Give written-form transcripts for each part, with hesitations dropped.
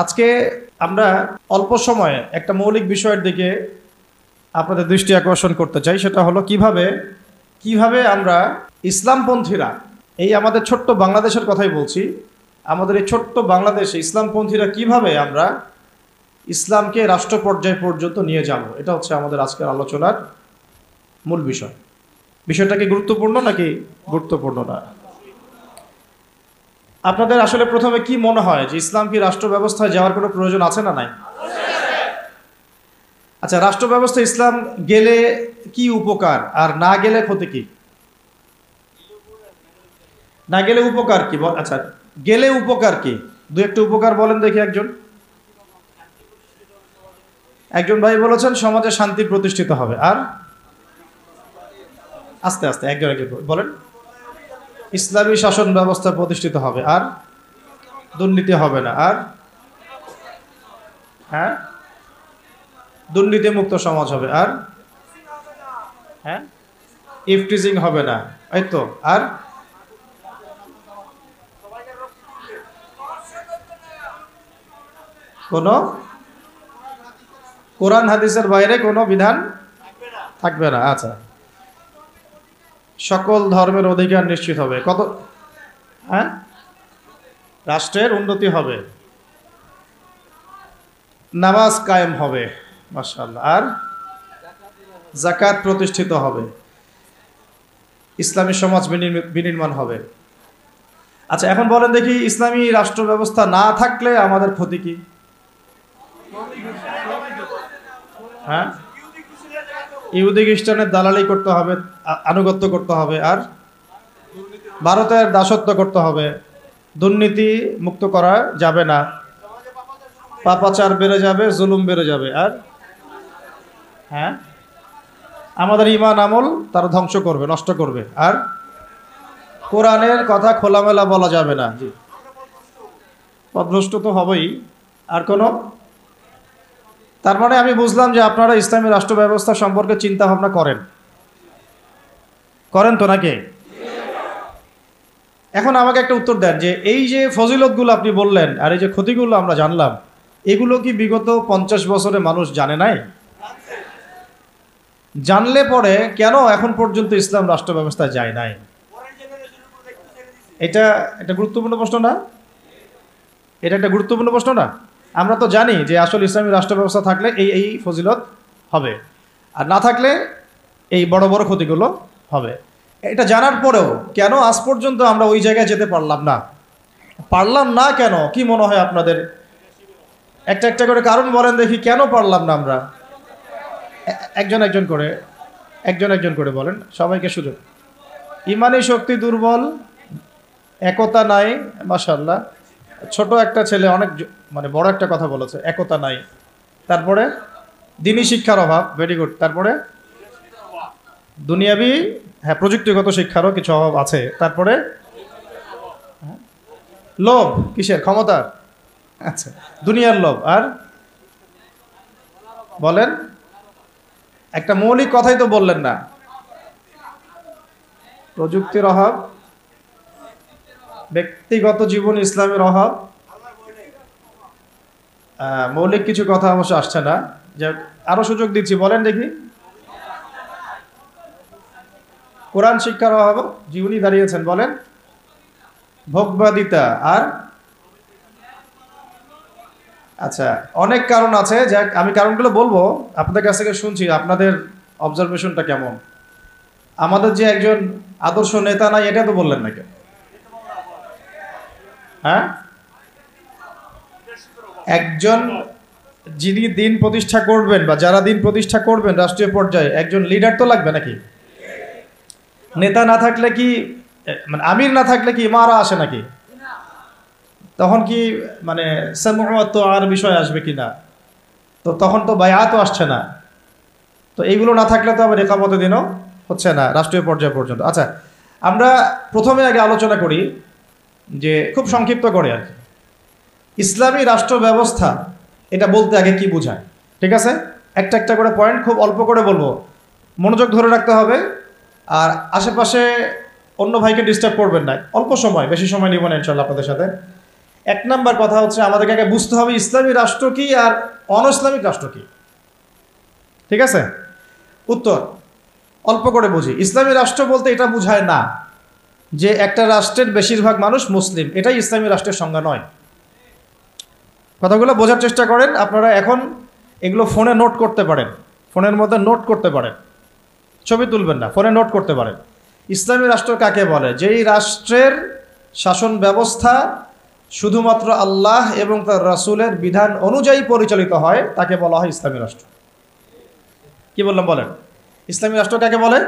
আজকে আমরা অল্প সময়ে একটা মৌলিক বিষয়ের দিকে আপনাদের দৃষ্টি আকর্ষণ করতে চাই। সেটা হলো কিভাবে আমরা ইসলামপন্থীরা, এই আমাদের ছোট্ট বাংলাদেশের কথাই বলছি, আমাদের এই ছোট্ট বাংলাদেশে ইসলামপন্থীরা কিভাবে আমরা ইসলামকে রাষ্ট্র পর্যায় পর্যন্ত নিয়ে যাব। এটা হচ্ছে আমাদের আজকের আলোচনার মূল বিষয়। বিষয়টা কি গুরুত্বপূর্ণ নাকি গুরুত্বপূর্ণ না? আপনাদের আসলে প্রথমে কি মনে হয় যে ইসলাম কি রাষ্ট্র ব্যবস্থায় যাওয়ার কোনো প্রয়োজন আছে না নাই? আচ্ছা, রাষ্ট্র ব্যবস্থা ইসলাম গেলে কি উপকার আর না গেলে ক্ষতি কি? না গেলে উপকার কি? আচ্ছা, গেলে উপকার কি? দু একটা উপকার বলেন দেখি। একজন ভাই বলেছেন সমাজে শান্তি প্রতিষ্ঠিত হবে। আর আস্তে আস্তে একজন বলেন। ইসলামী শাসন ব্যবস্থা প্রতিষ্ঠিত হবে। আর দুর্নীতি হবে না। আর হ্যাঁ, দুর্নীতি মুক্ত সমাজ হবে। আর হ্যাঁ, ইফটিজিং হবে না। এই তো। আর কোন কোরআন হাদিসের বাইরে কোনো বিধান থাকবে না। আচ্ছা, সকল ধর্মের অধিকার নিশ্চিত হবে। কত? হ্যাঁ, রাষ্ট্রের উন্নতি হবে, নামাজ কায়েম হবে, মাশাআল্লাহ। আর যাকাত প্রতিষ্ঠিত হবে, ইসলামী সমাজ বিনির্মাণ হবে। আচ্ছা, এখন বলেন দেখি, ইসলামী রাষ্ট্র ব্যবস্থা না থাকলে আমাদের ক্ষতি কি? হ্যাঁ, ইহুদি খ্রিস্টানের দালালি করতে হবে, আনুগত্য করতে হবে। আর ভারতের দাসত্ব করতে হবে, দুর্নীতি মুক্ত করা যাবে না, পাপাচার বেড়ে যাবে, জুলুম বেড়ে যাবে। আর হ্যাঁ, আমাদের ঈমান আমল তারা ধ্বংস করবে, নষ্ট করবে। আর কোরআনের কথা খোলামেলা বলা যাবে না। জি, পথভ্রষ্ট তো হবেই। আর কোনো? তার মানে আমি বুঝলাম যে আপনারা ইসলামী রাষ্ট্র ব্যবস্থা সম্পর্কে চিন্তা ভাবনা করেন তো নাকি? এখন আমাকে একটা উত্তর দেন যে এই যে ফজিলতগুলো আপনি বললেন আর এই যে ক্ষতিগুলো আমরা জানলাম, এগুলো কি বিগত 50 বছরে মানুষ জানে নাই? জানলে পরে কেন এখন পর্যন্ত ইসলাম রাষ্ট্র ব্যবস্থায় যায় নাই? এটা একটা গুরুত্বপূর্ণ প্রশ্ন না? এটা একটা গুরুত্বপূর্ণ প্রশ্ন না? আমরা তো জানি যে আসলে ইসলামী রাষ্ট্র ব্যবস্থা থাকলে এই ফজিলত হবে, আর না থাকলে এই বড় বড় ক্ষতিগুলো হবে। এটা জানার পরেও কেন আজ পর্যন্ত আমরা ওই জায়গায় যেতে পারলাম না? কেন? কি মনে হয় আপনাদের? একটা করে কারণ বলেন দেখি, কেন পারলাম না আমরা? একজন একজন করে বলেন, সবাইকে সুযোগ। ইমানি শক্তি দুর্বল, একতা নাই। মাশাআল্লাহ, ছোট একটা ছেলে অনেক মানে বড় একটা কথা বলেছে, একতা নাই। তারপরে দ্বীনি শিক্ষার অভাব, ভেরি গুড। তারপরে দুনিয়াবি, হ্যাঁ, প্রযুক্তিগত শিক্ষারও কিছু অভাব আছে। তারপরে লোভ, কিসের? ক্ষমতার। আচ্ছা, দুনিয়ার লোভ। আর বলেন, একটা মৌলিক কথাই তো বললেন না। প্রযুক্তির অভাব, ব্যক্তিগত জীবন ইসলামের অভাব, মৌলিক কিছু কথা অবশ্য আসছে না। যে আরো সুযোগ দিচ্ছি, বলেন দেখি। কোরআন শিক্ষার অভাব, জীবনী দাঁড়িয়েছেন, বলেন। ভোগবাদিতা। আর আচ্ছা, অনেক কারণ আছে, যাক আমি কারণগুলো বলবো, আপনাদের কাছ থেকে শুনছি আপনাদের অবজারভেশনটা কেমন। আমাদের যে একজন আদর্শ নেতা নাই, এটা তো বললেন না কেন? হ্যাঁ, একজন যিনি দিন প্রতিষ্ঠা করবেন বা যারা দিন প্রতিষ্ঠা করবেন রাষ্ট্রীয় পর্যায়ে, একজন লিডার তো লাগবে নাকি? নেতা না থাকলে কি, মানে আমির না থাকলে কি ইমারা আসে নাকি? তখন কি মানে সামউত আর বিষয় আসবে কিনা? তো তখন তো বায়াতও আসছে না। তো এইগুলো না থাকলে তো আবার ইকামতের দিনও হচ্ছে না রাষ্ট্রীয় পর্যায় পর্যন্ত। আচ্ছা, আমরা প্রথমে আগে আলোচনা করি যে খুব সংক্ষিপ্ত করে আর কি, ইসলামী রাষ্ট্র ব্যবস্থা এটা বলতে আগে কি বোঝায়। ঠিক আছে, একটা করে পয়েন্ট খুব অল্প করে বলবো, মনোযোগ ধরে রাখতে হবে। আর আশেপাশে অন্য ভাইকে ডিস্টার্ব করবেন না, অল্প সময়, বেশি সময় নিব না ইনশাল্লাহ আপনাদের সাথে। এক নাম্বার কথা হচ্ছে আমাদেরকে আগে বুঝতে হবে ইসলামী রাষ্ট্র কি আর অন ইসলামিক রাষ্ট্র কি। ঠিক আছে? উত্তর অল্প করে বুঝি। ইসলামী রাষ্ট্র বলতে এটা বোঝায় না যে একটা রাষ্ট্রের বেশিরভাগ মানুষ মুসলিম, এটাই ইসলামী রাষ্ট্রের সংজ্ঞা নয়। কথাগুলো বোঝার চেষ্টা করেন। আপনারা এখন এগুলো ফোনে নোট করতে পারেন, ফোনের মধ্যে নোট করতে পারেন, ছবি তুলবেন না, ফোনে নোট করতে পারেন। ইসলামী রাষ্ট্র কাকে বলে? যেই রাষ্ট্রের শাসন ব্যবস্থা শুধুমাত্র আল্লাহ এবং তার রাসূলের বিধান অনুযায়ী পরিচালিত হয় তাকে বলা হয় ইসলামী রাষ্ট্র। কি বললাম বলেন? ইসলামী রাষ্ট্র কাকে বলে?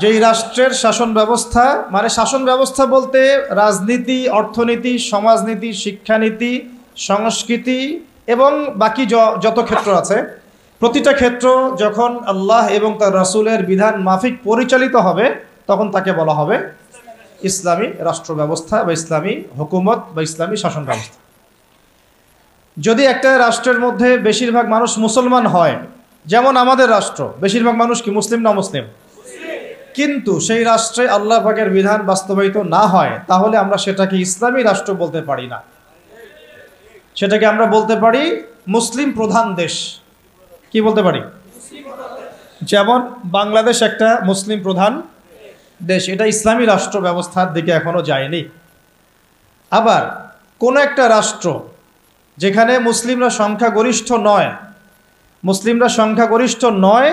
যেই রাষ্ট্রের শাসন ব্যবস্থা, মানে শাসন ব্যবস্থা বলতে রাজনীতি, অর্থনীতি, সমাজনীতি, শিক্ষানীতি, সংস্কৃতি এবং বাকি যত ক্ষেত্র আছে, প্রতিটা ক্ষেত্র যখন আল্লাহ এবং তার রাসূলের বিধান মাফিক পরিচালিত হবে তখন তাকে বলা হবে ইসলামী রাষ্ট্র ব্যবস্থা বা ইসলামী হুকুমত বা ইসলামী শাসন ব্যবস্থা। যদি একটা রাষ্ট্রের মধ্যে বেশিরভাগ মানুষ মুসলমান হয়, যেমন আমাদের রাষ্ট্র, বেশিরভাগ মানুষ কি মুসলিম না মুসলিম? কিন্তু সেই রাষ্ট্রে আল্লাহ পাকের বিধান বাস্তবায়িত না হয়, তাহলে আমরা সেটাকে ইসলামী রাষ্ট্র বলতে পারি না। সেটাকে আমরা বলতে পারি মুসলিম প্রধান দেশ। কি বলতে পারি? যেমন বাংলাদেশ একটা মুসলিম প্রধান দেশ, এটা ইসলামী রাষ্ট্র ব্যবস্থার দিকে এখনো যায়নি। আবার কোন একটা রাষ্ট্র যেখানে মুসলিমরা সংখ্যাগরিষ্ঠ নয়, মুসলিমরা সংখ্যাগরিষ্ঠ নয়,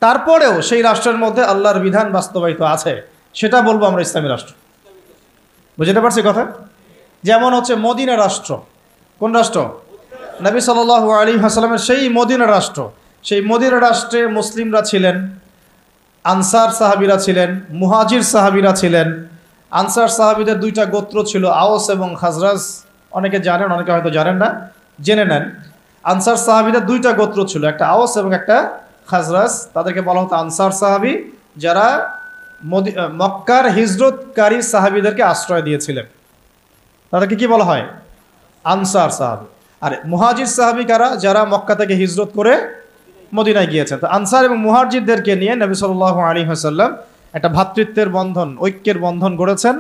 তারপরেও সেই রাষ্ট্রের মধ্যে আল্লাহর বিধান বাস্তবায়িত আছে, সেটা বলবো আমরা ইসলামী রাষ্ট্র। বুঝতে পারছি কথা? যেমন হচ্ছে মদিনা রাষ্ট্র। কোন রাষ্ট্র? নবী সাল্লাল্লাহু আলাইহি ওয়াসাল্লামের সেই মদিনা রাষ্ট্র। সেই মদিনা রাষ্ট্রে মুসলিমরা ছিলেন, আনসার সাহাবীরা ছিলেন, মুহাজির সাহাবীরা ছিলেন। আনসার সাহাবীদের দুইটা গোত্র ছিল, আওস এবং খাজরাজ। অনেকে জানেন, অনেকে হয়তো জানেন না, জেনে নেন। আনসার সাহাবীদের দুইটা গোত্র ছিল, একটা আওস এবং একটা খাজরাজ। তাদেরকে বলা হতো আনসার সাহাবী, যারা মক্কার হিজরতকারী সাহাবীদেরকে আশ্রয় দিয়েছিলেন। তাদেরকে কি বলা হয়? আনসার সাহাবী। আর মুহাজির সাহাবী কারা? যারা মক্কা থেকে হিজরত করে মদিনায় গিয়েছেন। তো আনসার এবং মুহাজিরদেরকে নিয়ে নবী সাল্লাল্লাহু আলাইহি ওয়াসাল্লাম একটা ভ্রাতৃত্বের বন্ধন, ঐক্যের বন্ধন গড়েছেন।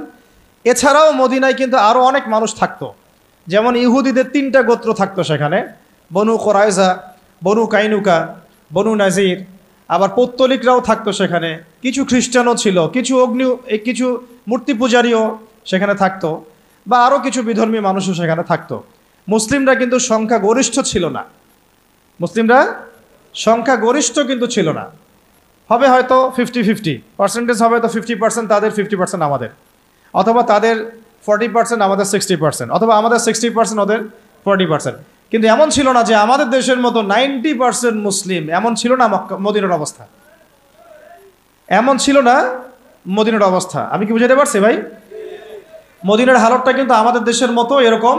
এছাড়াও মদিনায় কিন্তু আরও অনেক মানুষ থাকতো। যেমন ইহুদিদের তিনটা গোত্র থাকতো সেখানে, বনু কোরাইজা, বনু কাইনুকা, বনু নাজির। আবার পৌত্তলিকরাও থাকতো সেখানে, কিছু খ্রিস্টানও ছিল, কিছু মূর্তি পূজারীও সেখানে থাকতো, বা আরও কিছু বিধর্মী মানুষও সেখানে থাকতো। মুসলিমরা কিন্তু সংখ্যাগরিষ্ঠ ছিল না, মুসলিমরা সংখ্যাগরিষ্ঠ কিন্তু ছিল না। হবে হয়তো 50-50 পার্সেন্টেজ, হবে তো 50% তাদের, 50% আমাদের, অথবা তাদের 40% আমাদের 60%, অথবা আমাদের 60% ওদের 40%। কিন্তু এমন ছিল না যে আমাদের দেশের মতো 90% মুসলিম, এমন ছিল না মদিনার অবস্থা, এমন ছিল না মদিনার অবস্থা। আমি কি বুঝাতে পারছি ভাই? মদিনার হালতটা কিন্তু আমাদের দেশের মতো এরকম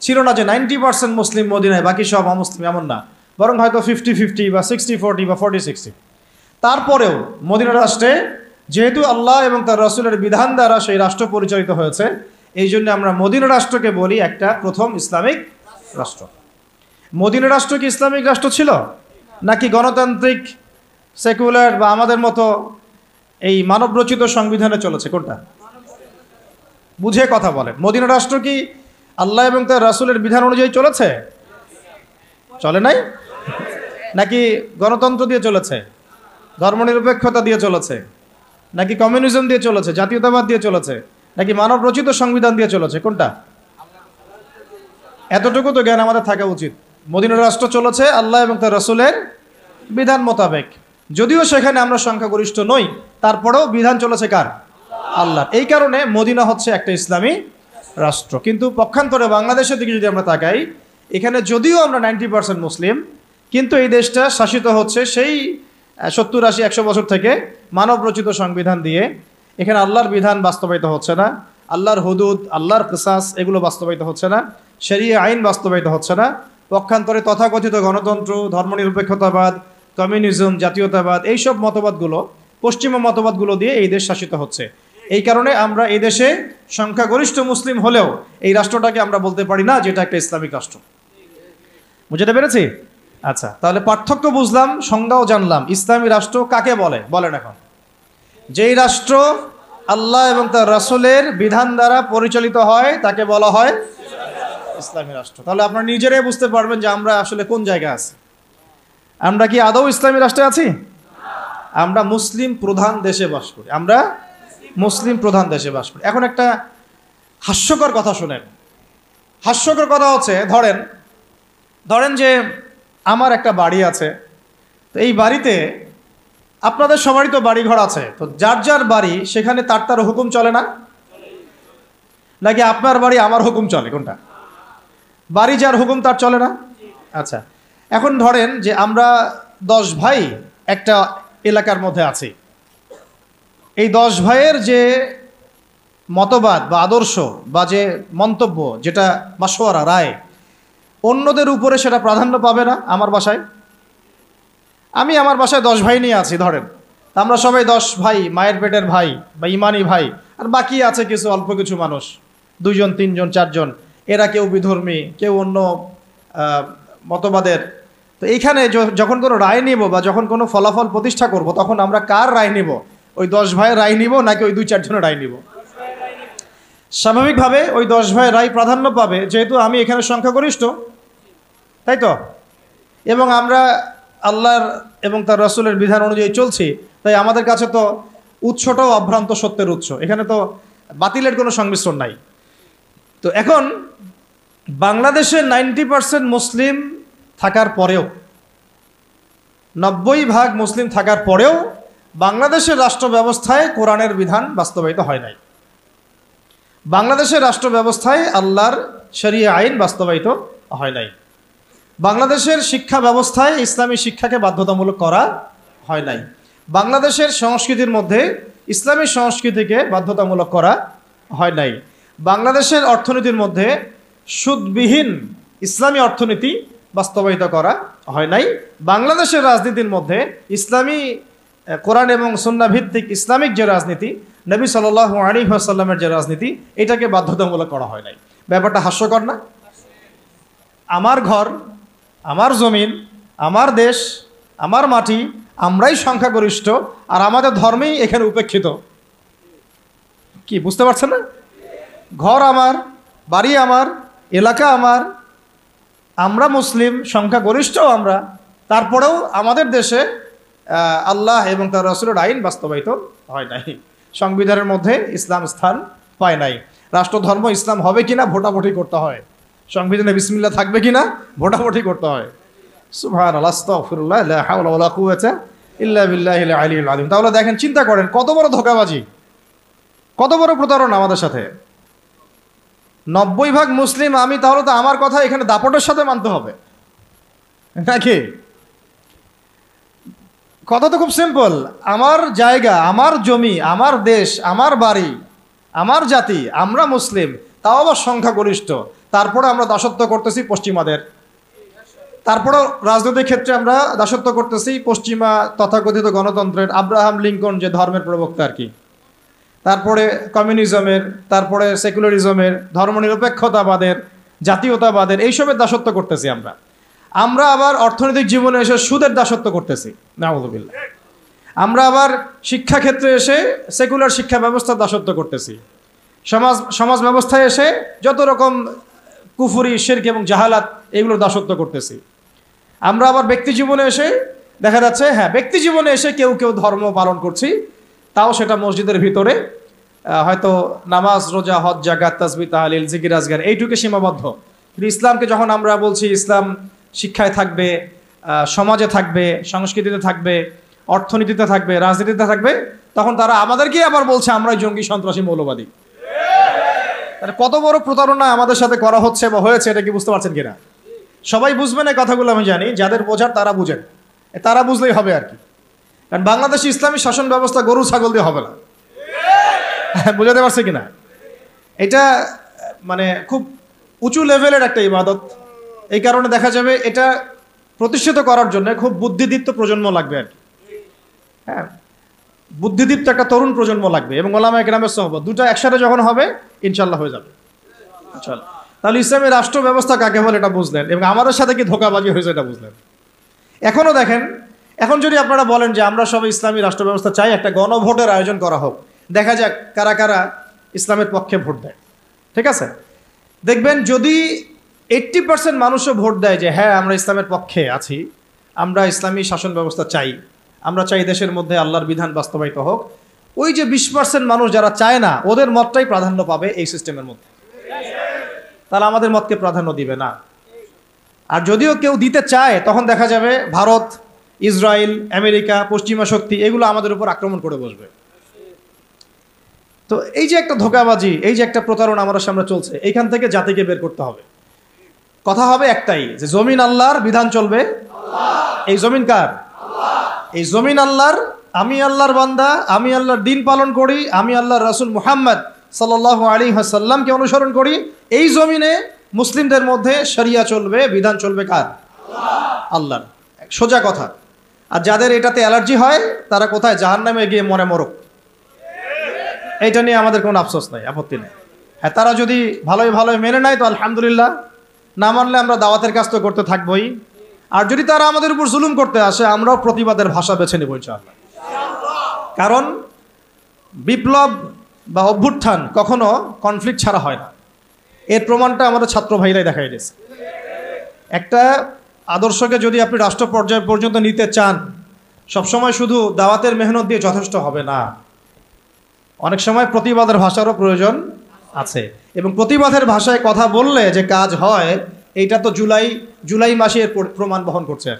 ছিল না যে 90% মুসলিম মদিনায়, বাকি সব অমুসলিম, এমন না। বরং হয়তো 50-50 বা 60-40 বা 40-60। তারপরেও মদিনা রাষ্ট্রে যেহেতু আল্লাহ এবং তার রাসূলের বিধান দ্বারা সেই রাষ্ট্র পরিচালিত হয়েছে, এই জন্য আমরা মদিনা রাষ্ট্রকে বলি একটা প্রথম ইসলামিক রাষ্ট্র। মদিনা রাষ্ট্র কি ইসলামিক রাষ্ট্র ছিল, নাকি গণতান্ত্রিক, সেকুলার বা আমাদের মতো এই মানবরচিত সংবিধানে চলেছে? কোনটা? বুঝে কথা বলে। মদিনা রাষ্ট্র কি আল্লাহ এবং তার রাসূলের বিধান অনুযায়ী চলেছে? চলে নাই? নাকি গণতন্ত্র দিয়ে চলেছে, ধর্মনিরপেক্ষতা দিয়ে চলেছে, নাকি কমিউনিজম দিয়ে চলেছে, জাতীয়তাবাদ দিয়ে চলেছে, নাকি মানব রচিত সংবিধান দিয়ে চলেছে? কোনটা? এতটুকু তো জ্ঞান আমাদের থাকা উচিত। মদিনা রাষ্ট্র চলেছে আল্লাহ এবং তার রাসূলের বিধান মোতাবেক। যদিও সেখানে আমরা সংখ্যাগরিষ্ঠ নই, তারপরেও বিধান চলেছে কার? আল্লাহ। এই কারণে মদিনা হচ্ছে একটা ইসলামী রাষ্ট্র। কিন্তু পক্ষান্তরে বাংলাদেশের দিকে যদি আমরা তাকাই, এখানে যদিও আমরা 90% মুসলিম, কিন্তু এই দেশটা শাসিত হচ্ছে সেই 70-80-100 বছর থেকে মানব রচিত সংবিধান দিয়ে। এখানে আল্লাহর বিধান বাস্তবায়িত হচ্ছে না, আল্লাহর হুদুদ, আল্লাহর কিসাস, এগুলো বাস্তবায়িত হচ্ছে না, শরিয়া আইন বাস্তবায়িত হচ্ছে না। পক্ষান্তরে তথাকথিত গণতন্ত্র, ধর্মনিরপেক্ষতাবাদ, কমিউনিজম, জাতীয়তাবাদ, এইসব মতবাদগুলো, পশ্চিমা মতবাদগুলো দিয়ে এই দেশ শাসিত হচ্ছে। এই কারণে আমরা এই দেশে সংখ্যাগরিষ্ঠ মুসলিম হলেও এই রাষ্ট্রটাকে আমরা বলতে পারি না যেটা একটা ইসলামিক রাষ্ট্র। বুঝতে পেরেছি? আচ্ছা, তাহলে পার্থক্য বুঝলাম, সংজ্ঞাও জানলাম। ইসলামী রাষ্ট্র কাকে বলে? বলেন এখন। যেই রাষ্ট্র আল্লাহ এবং তার রাসূলের বিধান দ্বারা পরিচালিত হয় তাকে বলা হয় ইসলামী রাষ্ট্র। তাহলে আপনারা নিজেরাই বুঝতে পারবেন যে আমরা আসলে কোন জায়গায় আছি। আমরা কি আদৌ ইসলামী রাষ্ট্রে আছি? আমরা মুসলিম প্রধান দেশে বাস করি। আমরা মুসলিম প্রধান দেশে বাস করি। এখন একটা হাস্যকর কথা শুনেন। হাস্যকর কথা হচ্ছে, ধরেন যে আমার একটা বাড়ি আছে, তো এই বাড়িতে আপনাদের সবারই তো বাড়ি ঘর আছে, তো যার যার বাড়ি সেখানে তার হুকুম চলে না, নাকি আপনার বাড়ি আমার হুকুম চলে? কোনটা? বাড়ি যার হুকুম তার চলে না? আচ্ছা, এখন ধরেন যে আমরা 10 ভাই একটা এলাকার মধ্যে আছি। এই 10 ভাইয়ের যে মতবাদ বা আদর্শ বা যে মন্তব্য, যেটা মাশওয়ারা রায়, অন্যদের উপরে সেটা প্রাধান্য পাবে না। আমার বাসায় আমি আমার বাসায় 10 ভাই নিয়ে আছি ধরেন, তা আমরা সবাই 10 ভাই, মায়ের পেটের ভাই বা ইমানি ভাই, আর বাকি আছে কিছু অল্প কিছু মানুষ, 2 জন 3 জন 4 জন, এরা কেউ বিধর্মী, কেউ অন্য মতবাদের। তো এইখানে যখন কোনো রায় নিব বা যখন কোনো ফলাফল প্রতিষ্ঠা করব, তখন আমরা কার রায় নিব? ওই 10 ভাইয়ের রায় নিব নাকি ওই 2-4 জনের রায় নিব? স্বাভাবিকভাবে ওই 10 ভাইয়ের রায় প্রাধান্য পাবে, যেহেতু আমি এখানে সংখ্যাগরিষ্ঠ, তাই তো? এবং আমরা আল্লাহর এবং তার রাসূলের বিধান অনুযায়ী চলছি, তাই আমাদের কাছে তো উৎসটাও অভ্রান্ত সত্যের উৎস, এখানে তো বাতিলের কোনো সংমিশ্রণ নাই। তো এখন বাংলাদেশে 90% মুসলিম থাকার পরেও, 90% মুসলিম থাকার পরেও বাংলাদেশের রাষ্ট্র ব্যবস্থায় কোরআনের বিধান বাস্তবায়িত হয় নাই। বাংলাদেশের রাষ্ট্র ব্যবস্থায় আল্লাহর শরিয়া আইন বাস্তবায়িত হয় নাই। বাংলাদেশের শিক্ষা ব্যবস্থায় ইসলামী শিক্ষাকে বাধ্যতামূলক করা হয় নাই। বাংলাদেশের সংস্কৃতির মধ্যে ইসলামী সংস্কৃতিকে বাধ্যতামূলক করা হয় নাই। বাংলাদেশের অর্থনীতির মধ্যে সুদবিহীন ইসলামী অর্থনীতি বাস্তবায়িত করা হয় নাই। বাংলাদেশের রাজনীতির মধ্যে ইসলামী কোরআন এবং সুন্নাহ ভিত্তিক ইসলামিক যে রাজনীতি, নবী সাল্লাল্লাহু আলাইহি ওয়াসাল্লামের যে রাজনীতি, এটাকে বাধ্যতামূলক করা হয় নাই। ব্যাপারটা হাস্যকর না? আমার ঘর, আমার জমিন, আমার দেশ, আমার মাটি, আমরাই সংখ্যাগরিষ্ঠ, আর আমাদের ধর্মেই এখানে উপেক্ষিত। কি বুঝতে পারছেন না? ঘর আমার, বাড়ি আমার, এলাকা আমার, আমরা মুসলিম, সংখ্যাগরিষ্ঠও আমরা, তারপরেও আমাদের দেশে আল্লাহ এবং তার রাসূলের আইন বাস্তবায়িত হয় নাই। সংবিধানের মধ্যে ইসলাম স্থান পায় নাই। রাষ্ট্রধর্ম ইসলাম হবে কিনা ভোটাভুটি করতে হয়। সংবিধানে বিসমিল্লাহ থাকবে কিনা ভোটাভুটি করতে হয়। সুবহানাল্লাহ, আস্তাগফিরুল্লাহ, লা হাওলা ওয়ালা কুওয়াতা ইল্লা বিল্লাহিল আলিয়্যিল আযীম। তাহলে দেখেন, চিন্তা করেন কত বড় ধোঁকাবাজি, কত বড় প্রতারণা আমাদের সাথে। 90% মুসলিম আমি, তাহলে তো আমার কথা এখানে দাপটের সাথে মানতে হবে নাকি? কথা তো খুব সিম্পল। আমার জায়গা, আমার জমি, আমার দেশ, আমার বাড়ি, আমার জাতি, আমরা মুসলিম, তাও আবার সংখ্যাগরিষ্ঠ, তারপরে আমরা দাসত্ব করতেছি পশ্চিমাদের। তারপরেও রাজনৈতিক ক্ষেত্রে আমরা দাসত্ব করতেছি পশ্চিমা তথাকথিত গণতন্ত্রের, আব্রাহাম লিঙ্কন যে ধর্মের প্রবক্তা আর কি, তারপরে কমিউনিজমের, তারপরে সেকুলারিজমের, ধর্মনিরপেক্ষতাবাদের, জাতীয়তাবাদের, এইসবের দাসত্ব করতেছি আমরা। আমরা আবার অর্থনৈতিক জীবনে এসে সুদের দাসত্ব করতেছি, নাউযুবিল্লাহ। আমরা আবার শিক্ষাক্ষেত্রে এসে সেকুলার শিক্ষা ব্যবস্থার দাসত্ব করতেছি। সমাজ ব্যবস্থায় এসে যত রকম কুফরি, শিরক এবং জাহালাত, এগুলোর দাসত্ব করতেছি। আমরা আবার ব্যক্তি জীবনে এসে দেখা যাচ্ছে, হ্যাঁ, ব্যক্তি জীবনে এসে কেউ কেউ ধর্ম পালন করছি, তাও সেটা মসজিদের ভিতরে, হয়তো নামাজ, রোজা, হজ, জাকাত, তাসবিহ, তাহলিল, জিকির, আজগার, এইটুকু সীমাবদ্ধ। কিন্তু ইসলামকে যখন আমরা বলছি ইসলাম শিক্ষায় থাকবে, সমাজে থাকবে, সংস্কৃতিতে থাকবে, অর্থনীতিতে থাকবে, রাজনীতিতে থাকবে, তখন তারা আমাদেরকেই আবার বলছে আমরাই জঙ্গি, সন্ত্রাসী, মৌলবাদী। তাহলে কত বড় প্রতারণা আমাদের সাথে করা হচ্ছে বা হয়েছে, এটা কি বুঝতে পারছেন কিনা? সবাই বুঝবেন এই কথাগুলো, আমি জানি। যাদের বোঝার তারা বুঝেন, তারা বুঝলেই হবে আর কি। কারণ বাংলাদেশে ইসলামী শাসন ব্যবস্থা গরু ছাগল দিয়ে হবে না। বুঝাতে পারছে কিনা? এটা মানে খুব উঁচু লেভেলের একটা ইবাদত। এই কারণে দেখা যাবে এটা প্রতিষ্ঠিত করার জন্য খুব বুদ্ধিদীপ্ত প্রজন্ম লাগবে আর কি। হ্যাঁ, বুদ্ধিদীপ্ত একটা তরুণ প্রজন্ম লাগবে, এবং ওলামায়ে কেরামের সোহবত, দুটো একসাথে যখন হবে ইনশাল্লাহ হয়ে যাবে ইনশাল্লাহ। তাহলে ইসলামী রাষ্ট্র ব্যবস্থা কাকে বলে এটা বুঝলেন, এবং আমাদের সাথে কি ধোঁকাবাজি হয়েছে এটা বুঝলেন। এখনও দেখেন, এখন যদি আপনারা বলেন যে আমরা সবাই ইসলামী রাষ্ট্র ব্যবস্থা চাই, একটা গণভোটের আয়োজন করা হোক, দেখা যাক কারা কারা ইসলামের পক্ষে ভোট দেয়। ঠিক আছে, দেখবেন যদি 80% মানুষও ভোট দেয় যে হ্যাঁ আমরা ইসলামের পক্ষে আছি, আমরা ইসলামী শাসন ব্যবস্থা চাই, আমরা চাই দেশের মধ্যে আল্লাহর বিধান বাস্তবায়িত হোক, ওই যে 20% মানুষ যারা চায় না, ওদের মতটাই প্রাধান্য পাবে এই সিস্টেমের মধ্যে, তাহলে আমাদের মতকে প্রাধান্য দিবে না। আর যদিও কেউ দিতে চায়, তখন দেখা যাবে ভারত, ইসরায়েল, আমেরিকা, পশ্চিমা শক্তি এগুলো আমাদের উপর আক্রমণ করে বসবে। তো এই যে একটা ধোঁকাবাজি, এই যে একটা প্রতারণা আমাদের সামনে চলছে, এইখান থেকে জাতিকে বের করতে হবে। কথা হবে একটাই, যে জমিন আল্লাহর, বিধান চলবে। এই জমিন কার? এই জমিন আল্লাহর। আমি আল্লাহর বান্দা, আমি আল্লাহর দিন পালন করি, আমি আল্লাহর রাসূল মুহাম্মদ সাল্লাল্লাহু আলাইহি ওয়াসাল্লামকে অনুসরণ করি। এই জমিনে মুসলিমদের মধ্যে শরিয়া চলবে, বিধান চলবে কার? আল্লাহর। সোজা কথা। আর যাদের এটাতে অ্যালার্জি হয় তারা কোথায়? জাহান্নামে গিয়ে মরে মরক। এইটা নিয়ে আমাদের কোনো আফসোস নাই, আপত্তি নেই। হ্যাঁ, তারা যদি ভালোই ভালোই মেনে নেয় তো আলহামদুলিল্লাহ, না মানলে আমরা দাওয়াতের কাজ তো করতে থাকবোই। আর যদি তারা আমাদের উপর জুলুম করতে আসে, আমরাও প্রতিবাদের ভাষা বেছে নেব ইনশাআল্লাহ। কারণ বিপ্লব বা অভ্যুত্থান কখনো কনফ্লিক্ট ছাড়া হয় না। এর প্রমাণটা আমাদের ছাত্র ভাইরাই দেখাই দিয়েছে। একটা আদর্শকে যদি আপনি রাষ্ট্র পর্যায় পর্যন্ত নিতে চান, সবসময় শুধু দাওয়াতের মেহনত দিয়ে যথেষ্ট হবে না, অনেক সময় প্রতিবাদের ভাষারও প্রয়োজন আছে। এবং প্রতিবাদের ভাষায় কথা বললে যে কাজ হয়, এইটা তো জুলাই মাসে এর প্রমাণ বহন করছে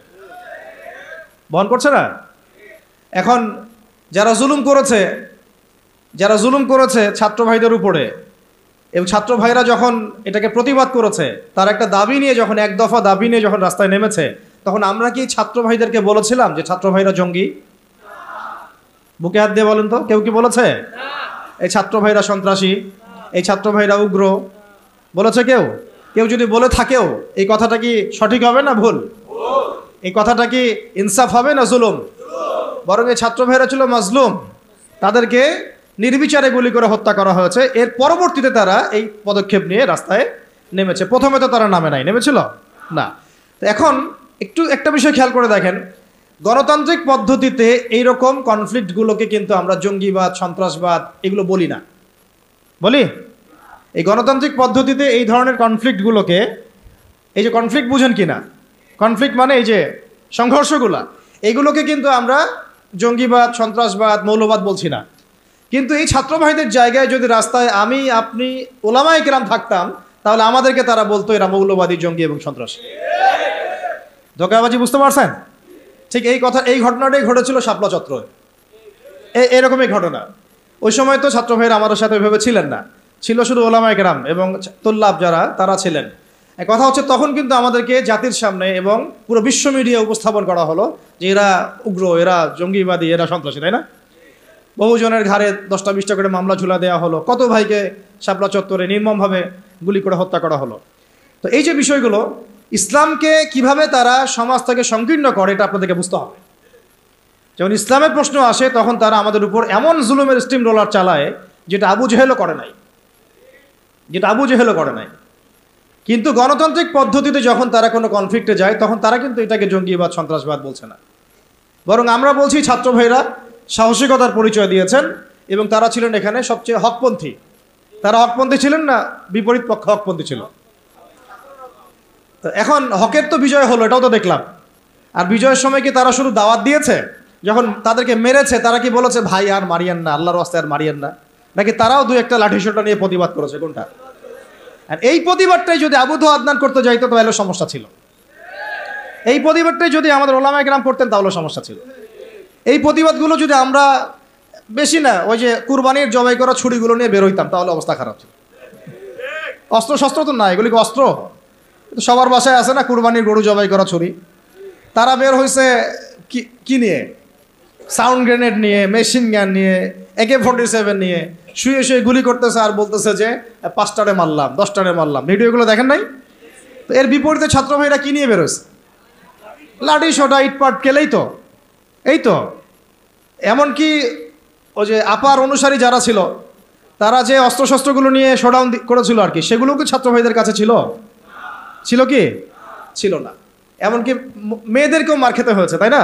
না? এখন যারা জুলুম করেছে ছাত্র ভাইদের উপরে, এবং ছাত্র ভাইরা যখন এটাকে প্রতিবাদ করেছে, তার একটা দাবি নিয়ে যখন, এক দফা দাবি নিয়ে যখন রাস্তায় নেমেছে, তখন আমরা কি ছাত্র ভাইদেরকে বলেছিলাম যে ছাত্র ভাইরা জঙ্গি? বুকে হাত দিয়ে বলেন তো, কেউ কি বলেছে এই ছাত্র ভাইরা সন্ত্রাসী, এই ছাত্র ভাইরা উগ্র? বলেছে কেউ? কেউ যদি বলে থাকেও, এই কথাটা কি সঠিক হবে না ভুল? এই কথাটা কি ইনসাফ হবে না জুলুম? বরং এই ছাত্র ভাইরা ছিল মাজলুম, তাদেরকে নির্বিচারে গুলি করে হত্যা করা হয়েছে। এর পরবর্তীতে তারা এই পদক্ষেপ নিয়ে রাস্তায় নেমেছে। প্রথমে তো তারা নামে নাই, নেমেছিল না। তো এখন একটা বিষয় খেয়াল করে দেখেন, গণতান্ত্রিক পদ্ধতিতে এইরকম কনফ্লিক্টগুলোকে কিন্তু আমরা জঙ্গিবাদ, সন্ত্রাসবাদ এগুলো বলি না। বলি? এই গণতান্ত্রিক পদ্ধতিতে এই ধরনের কনফ্লিক্টগুলোকে, এই যে কনফ্লিক্ট বুঝেন কি না? কনফ্লিক্ট মানে এই যে সংঘর্ষগুলা, এইগুলোকে কিন্তু আমরা জঙ্গিবাদ, সন্ত্রাসবাদ, মৌলবাদ বলছি না। কিন্তু এই ছাত্র ভাইদের জায়গায় যদি রাস্তায় আমি, আপনি, ওলামায়ে কেরাম থাকতাম, তাহলে আমাদেরকে তারা বলতো এরা মৌলবাদী, জঙ্গি এবং সন্ত্রাসী। ধোঁকাবাজি বুঝতে পারছেন? ঠিক এই ঘটনাটাই ঘটেছিল শাপলা চত্বরে। এরকমই ঘটনা। ওই সময় তো ছাত্র ভাইরা আমাদের সাথে ভেবে ছিলেন না, ছিল শুধু ওলামায়ে কেরাম এবং তুল্লাব যারা, তারা ছিলেন। কথা হচ্ছে তখন কিন্তু আমাদেরকে জাতির সামনে এবং পুরো বিশ্ব মিডিয়া উপস্থাপন করা হলো যে এরা উগ্র, এরা জঙ্গিবাদী, এরা সন্ত্রাসী, তাই না? বহুজনের ঘাড়ে 10টা-20টা করে মামলা ঝুলা দেওয়া হলো, কত ভাইকে শাপলা চত্বরে নির্মমভাবে গুলি করে হত্যা করা হলো। তো এই যে বিষয়গুলো, ইসলামকে কিভাবে তারা সমাজ থেকে সংকীর্ণ করে, এটা আপনাদেরকে বুঝতে হবে। যখন ইসলামের প্রশ্ন আসে, তখন তারা আমাদের উপর এমন জুলুমের স্টিম রোলার চালায় যেটা আবু জেহেলও করে নাই। কিন্তু গণতান্ত্রিক পদ্ধতিতে যখন তারা কোনো কনফ্লিক্টে যায়, তখন তারা কিন্তু এটাকে জঙ্গিবাদ, সন্ত্রাসবাদ বলছে না। বরং আমরা বলছি ছাত্র ভাইরা সাহসিকতার পরিচয় দিয়েছেন এবং তারা ছিলেন এখানে সবচেয়ে হকপন্থী। তারা হকপন্থী ছিলেন না বিপরীত পক্ষ হকপন্থী ছিল? তো এখন হকের তো বিজয় হলো, এটাও তো দেখলাম। আর বিজয়ের সময় কি তারা শুধু দাওয়াত দিয়েছে? যখন তাদেরকে মেরেছে, তারা কি বলেছে ভাই আর মারিয়েন না, আল্লাহর রাস্তায় আর মারিয়েন না? নাকি তারাও দু একটা লাঠিসোঁটা নিয়ে প্রতিবাদ করেছে? কোনটা? আর এই প্রতিবাদটাই যদি আবু আদনান করতে যাইতো তাহলে সমস্যা ছিল। এই প্রতিবাদটাই যদি আমাদের ওলামায়ে কেরাম করতেন তাহলে সমস্যা ছিল। এই প্রতিবাদগুলো যদি আমরা বেশি না, ওই যে কুরবানির জবাই করা ছুরিগুলো নিয়ে বের হইতাম, তাহলে অবস্থা খারাপ ছিল। অস্ত্র শস্ত্র তো না, এগুলি কি অস্ত্র? সবার বাসায় আছে না কুরবানির গরু জবাই করা ছুরি? তারা বের হয়েছে কি নিয়ে? সাউন্ড গ্রেনেড নিয়ে, মেশিন গান নিয়ে, AK-47 নিয়ে শুয়ে শুয়ে গুলি করতেছে আর বলতেছে যে 5টারে মারলাম, 10টারে মারলাম। ভিডিওগুলো দেখেন নাই? তো এর বিপরীতে ছাত্র ভাইরা কি নিয়ে বেরোছে? লাঠি সোটা, ইটপাট কেলেই তো। এই তো এমনকি ওই যে আপার অনুসারী যারা ছিল, তারা যে অস্ত্রশস্ত্রগুলো নিয়ে শোডাউন করেছিল আর কি, সেগুলোও কি ছাত্র ভাইদের কাছে ছিল কি? ছিল না। এমনকি মেয়েদেরকেও মার খেতে হয়েছে, তাই না?